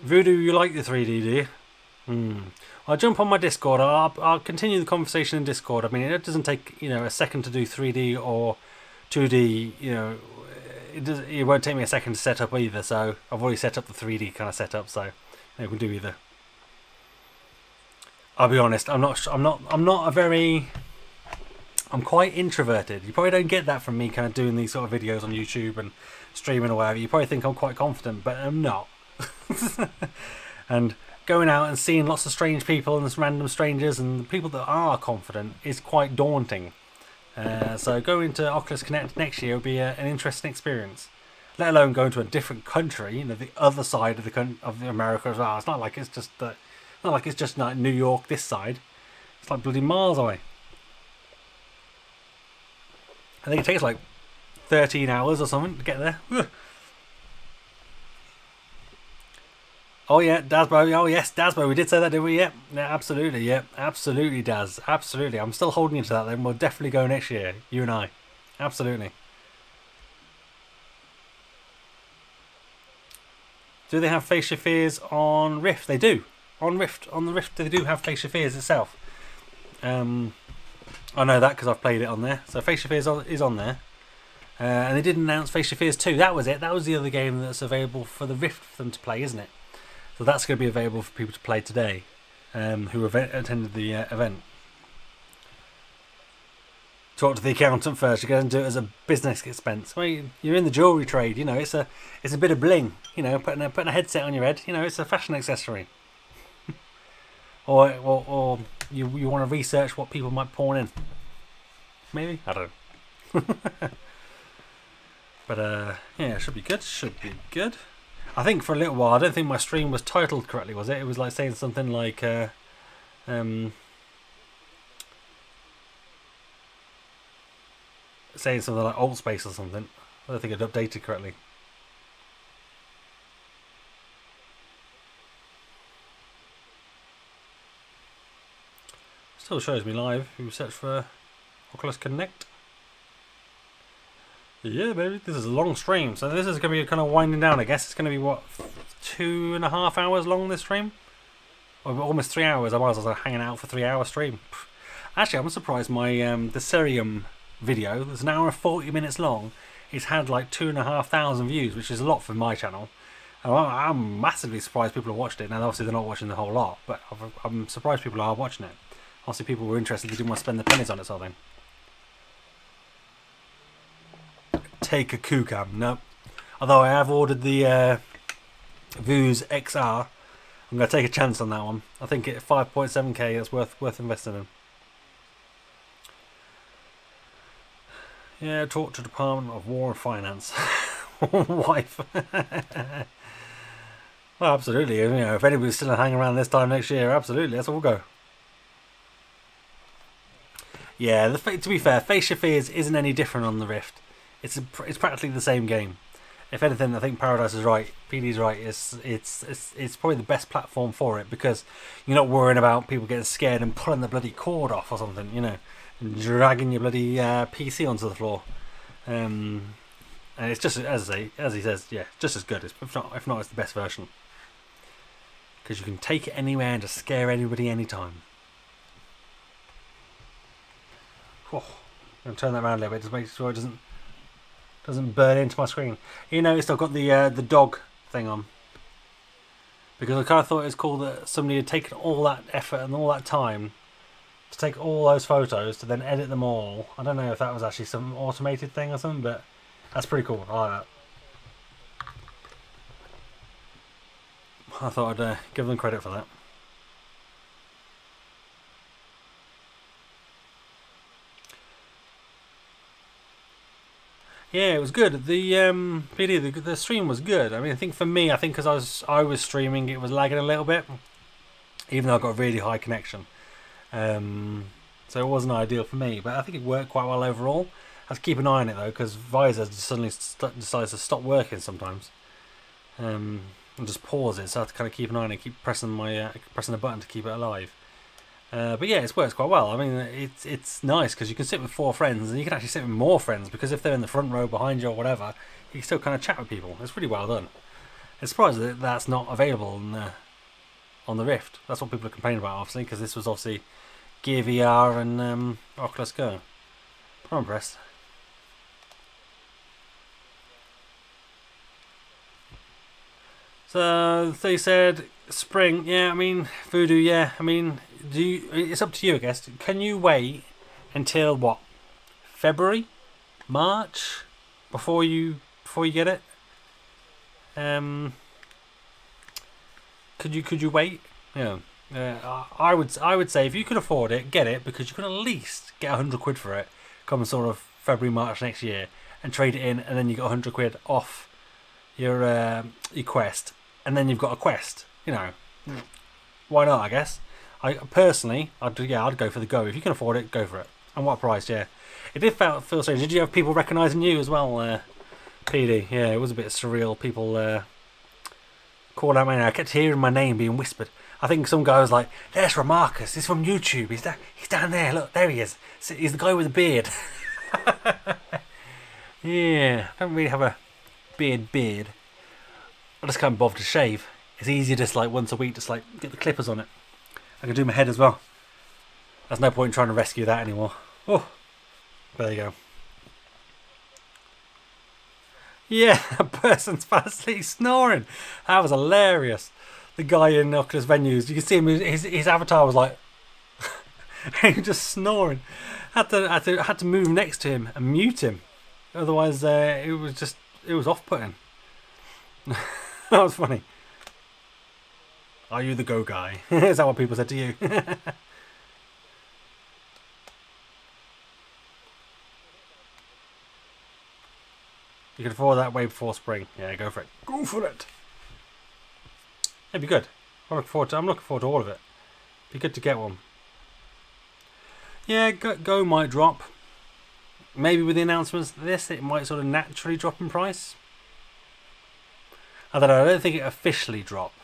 Voodoo, you like the 3D, do you? I'll jump on my Discord. I'll continue the conversation in Discord. I mean, it doesn't take, you know, a second to do 3D or 2D. You know, it won't take me a second to set up either. So I've already set up the 3D kind of setup, so we can do either. I'll be honest. I'm quite introverted. You probably don't get that from me kind of doing these sort of videos on YouTube and streaming or whatever. You probably think I'm quite confident, but I'm not. And going out and seeing lots of strange people and random strangers and the people that are confident is quite daunting. So going to Oculus Connect next year will be an interesting experience. Let alone going to a different country, you know, the other side of America as well. It's not like it's just like New York this side. It's like bloody miles away. I think it takes like 13 hours or something to get there. Ugh. Oh yeah, Dasbo. Oh yes, Dasbo. We did say that, didn't we? Yeah, absolutely. Yeah, absolutely, Daz. Absolutely. I'm still holding you to that. Then we'll definitely go next year. You and I. Absolutely. Do they have Face Your Fears on Rift? They do. On the Rift, they do have Face Your Fears itself. I know that because I've played it on there. So Face Your Fears is on there. And they did announce Face Your Fears 2. That was it. That was the other game that's available for the Rift for them to play, isn't it? So that's going to be available for people to play today who attended the event. Talk to the accountant first. You're going to do it as a business expense. Well, you're in the jewellery trade. You know, it's a bit of bling. You know, putting a headset on your head. You know, it's a fashion accessory. or you want to research what people might pawn in. Maybe, I don't know. But yeah, it should be good. Should be good. I think for a little while, I don't think my stream was titled correctly, was it? It was like saying something like saying something like alt space or something. I don't think it updated correctly. Still shows me live. If you search for Oculus Connect. Yeah, baby, this is a long stream, so this is going to be kind of winding down, I guess. It's going to be, what, 2.5 hours long, this stream? Or almost 3 hours. I might as well hanging out for 3 hour stream. Actually, I'm surprised my the Cerium video, that's an hour and 40 minutes long, it's had like 2,500 views, which is a lot for my channel. And I'm massively surprised people have watched it. Now, obviously, they're not watching the whole lot, but I'm surprised people are watching it. Obviously, people were interested, they didn't want to spend the pennies on it, sort of thing. Take a Kucam, no. Although I have ordered the Vuz XR, I'm going to take a chance on that one. I think at 5.7k, it's worth investing in. Yeah, talk to Department of War and Finance. Wife. Well, absolutely. You know, if anybody's still hanging around this time next year, absolutely, let's all go. Yeah, to be fair, Face Your Fears isn't any different on the Rift. It's practically the same game. If anything, I think Paradise is right. PD's right. It's probably the best platform for it because you're not worrying about people getting scared and pulling the bloody cord off or something. You know, and dragging your bloody PC onto the floor. And it's just as he says, yeah, just as good. If not, it's the best version because you can take it anywhere and just scare anybody anytime. Oh, I'm going to turn that around a little bit just make sure it doesn't burn into my screen. You noticed I've got the dog thing on because I kind of thought it was cool that somebody had taken all that effort and all that time to take all those photos to then edit them all. I don't know if that was actually some automated thing or something, but that's pretty cool. I like that. I thought I'd give them credit for that. Yeah, it was good. The stream was good. I mean, I think for me, because I was streaming, it was lagging a little bit, even though I got a really high connection. So it wasn't ideal for me, but I think it worked quite well overall. I have to keep an eye on it though, because Visor suddenly decides to stop working sometimes, and just pause it. So I have to kind of keep an eye on it, keep pressing pressing the button to keep it alive. But yeah, it works quite well. I mean, it's nice because you can sit with 4 friends and you can actually sit with more friends because if they're in the front row behind you or whatever, you can still kind of chat with people. It's really well done. I'm surprised that that's not available on the Rift. That's what people are complaining about, obviously, because this was obviously Gear VR and Oculus Go. But I'm impressed. So they said spring. Yeah, I mean Voodoo. Yeah, I mean, it's up to you, I guess. Can you wait until what? February, March, before you get it? Could you wait? Yeah. I would say if you can afford it, get it, because you can at least get 100 quid for it come sort of February, March next year, and trade it in, and then you got 100 quid off your Quest, and then you've got a Quest. You know, why not? I guess. I personally, I'd go for the Go if you can afford it. Go for it. And what price? Yeah, it did feel strange. Did you have people recognising you as well, PD? Yeah, it was a bit surreal. People called out my name. I kept hearing my name being whispered. I think some guy was like, "There's Remarcus. He's from YouTube. He's down there. Look, there he is. He's the guy with the beard." Yeah, I don't really have a beard. I just can't bother to shave. It's easier just like once a week, just like get the clippers on it. I can do my head as well. There's no point in trying to rescue that anymore. Oh, there you go. Yeah, a person's fast asleep snoring. That was hilarious. The guy in Oculus venues, you can see him. His avatar was like, he was just snoring. Had to move next to him and mute him. Otherwise, it was off-putting. That was funny. Are you the Go guy? Is that what people said to you? You can afford that way before spring. Yeah, go for it. Go for it. It'd be good. I'm looking forward to all of it. Be good to get one. Yeah, Go might drop. Maybe with the announcements of this, it might sort of naturally drop in price. I don't know. I don't think it officially drop.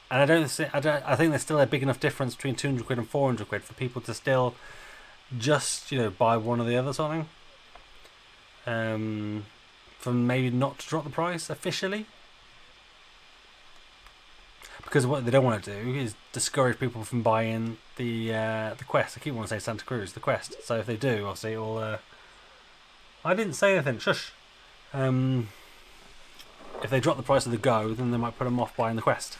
And I think there's still a big enough difference between 200 quid and 400 quid for people to still just, buy one or the other sort of thing. For maybe not to drop the price officially. Because what they don't want to do is discourage people from buying the Quest. I keep wanting to say Santa Cruz, the Quest. So if they do, obviously it will... I didn't say anything, shush. If they drop the price of the Go, then they might put them off buying the Quest.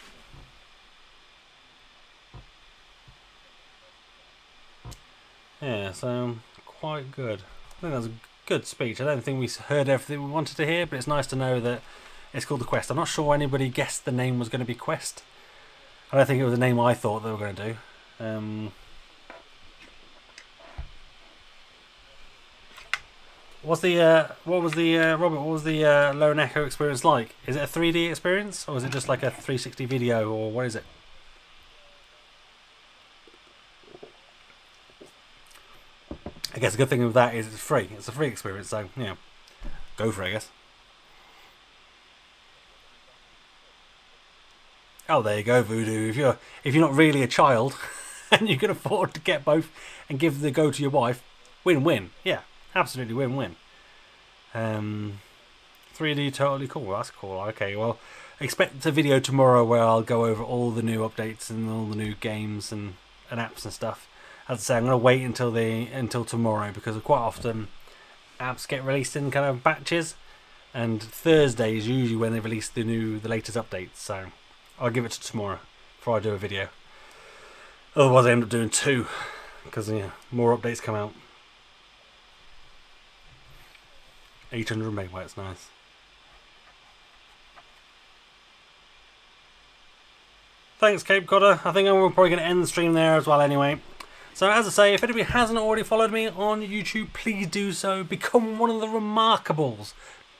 Yeah, so quite good. I think that was a good speech. I don't think we heard everything we wanted to hear, but it's nice to know that it's called the Quest. I'm not sure anybody guessed the name was going to be Quest. I don't think it was the name I thought they were going to do. What was the Robert? What was the Lone Echo experience like? Is it a 3D experience, or is it just like a 360 video, or what is it? I guess the good thing with that is it's free. It's a free experience, so yeah, go for it, I guess. Oh, there you go, Voodoo. If you're not really a child and you can afford to get both and give the Go to your wife, win-win. Yeah, absolutely win-win. 3D totally cool. That's cool. Okay, well, expect a video tomorrow where I'll go over all the new updates and all the new games and apps and stuff. As I say, I'm going to wait until tomorrow, because quite often apps get released in kind of batches, and Thursday is usually when they release the latest updates. So I'll give it to tomorrow before I do a video. Otherwise, I end up doing 2, because more updates come out. 800 megabytes, nice. Thanks, Cape Codder. I think I'm probably going to end the stream there as well anyway. So as I say, if anybody hasn't already followed me on YouTube, please do so. Become one of the Remarkables.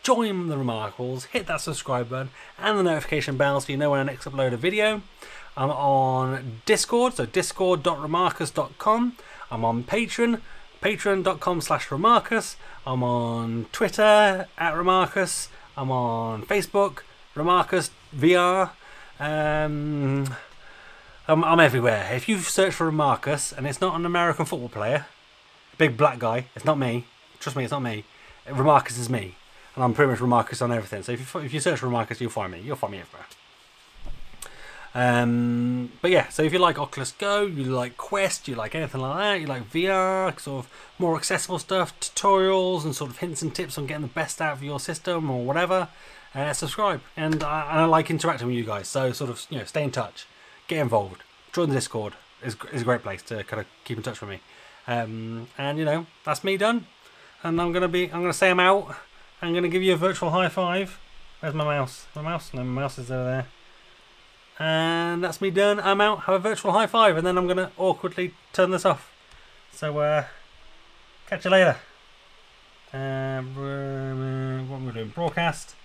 Join the Remarkables. Hit that subscribe button and the notification bell so you know when I next upload a video. I'm on Discord, so discord.remarkus.com. I'm on Patreon, patreon.com/Remarkus. I'm on Twitter @Remarkus. I'm on Facebook, Remarkus VR. I'm everywhere. If you search for Remarkus and it's not an American football player, a big black guy, it's not me. Trust me, it's not me. Remarkus is me, and I'm pretty much Remarkus on everything. So if you search for Remarkus, you'll find me. You'll find me everywhere. But yeah, so if you like Oculus Go, you like Quest, you like anything like that, you like VR, sort of more accessible stuff, tutorials and sort of hints and tips on getting the best out of your system or whatever, subscribe. And I like interacting with you guys, so sort of, you know, stay in touch, get involved, join the Discord. Is a great place to kind of keep in touch with me. And you know, that's me done. And I'm gonna say I'm out. I'm gonna give you a virtual high five. Where's my mouse? My mouse? No, my mouse is over there. And that's me done. I'm out. Have a virtual high five, and then I'm gonna awkwardly turn this off. So catch you later. What am I doing? Broadcast.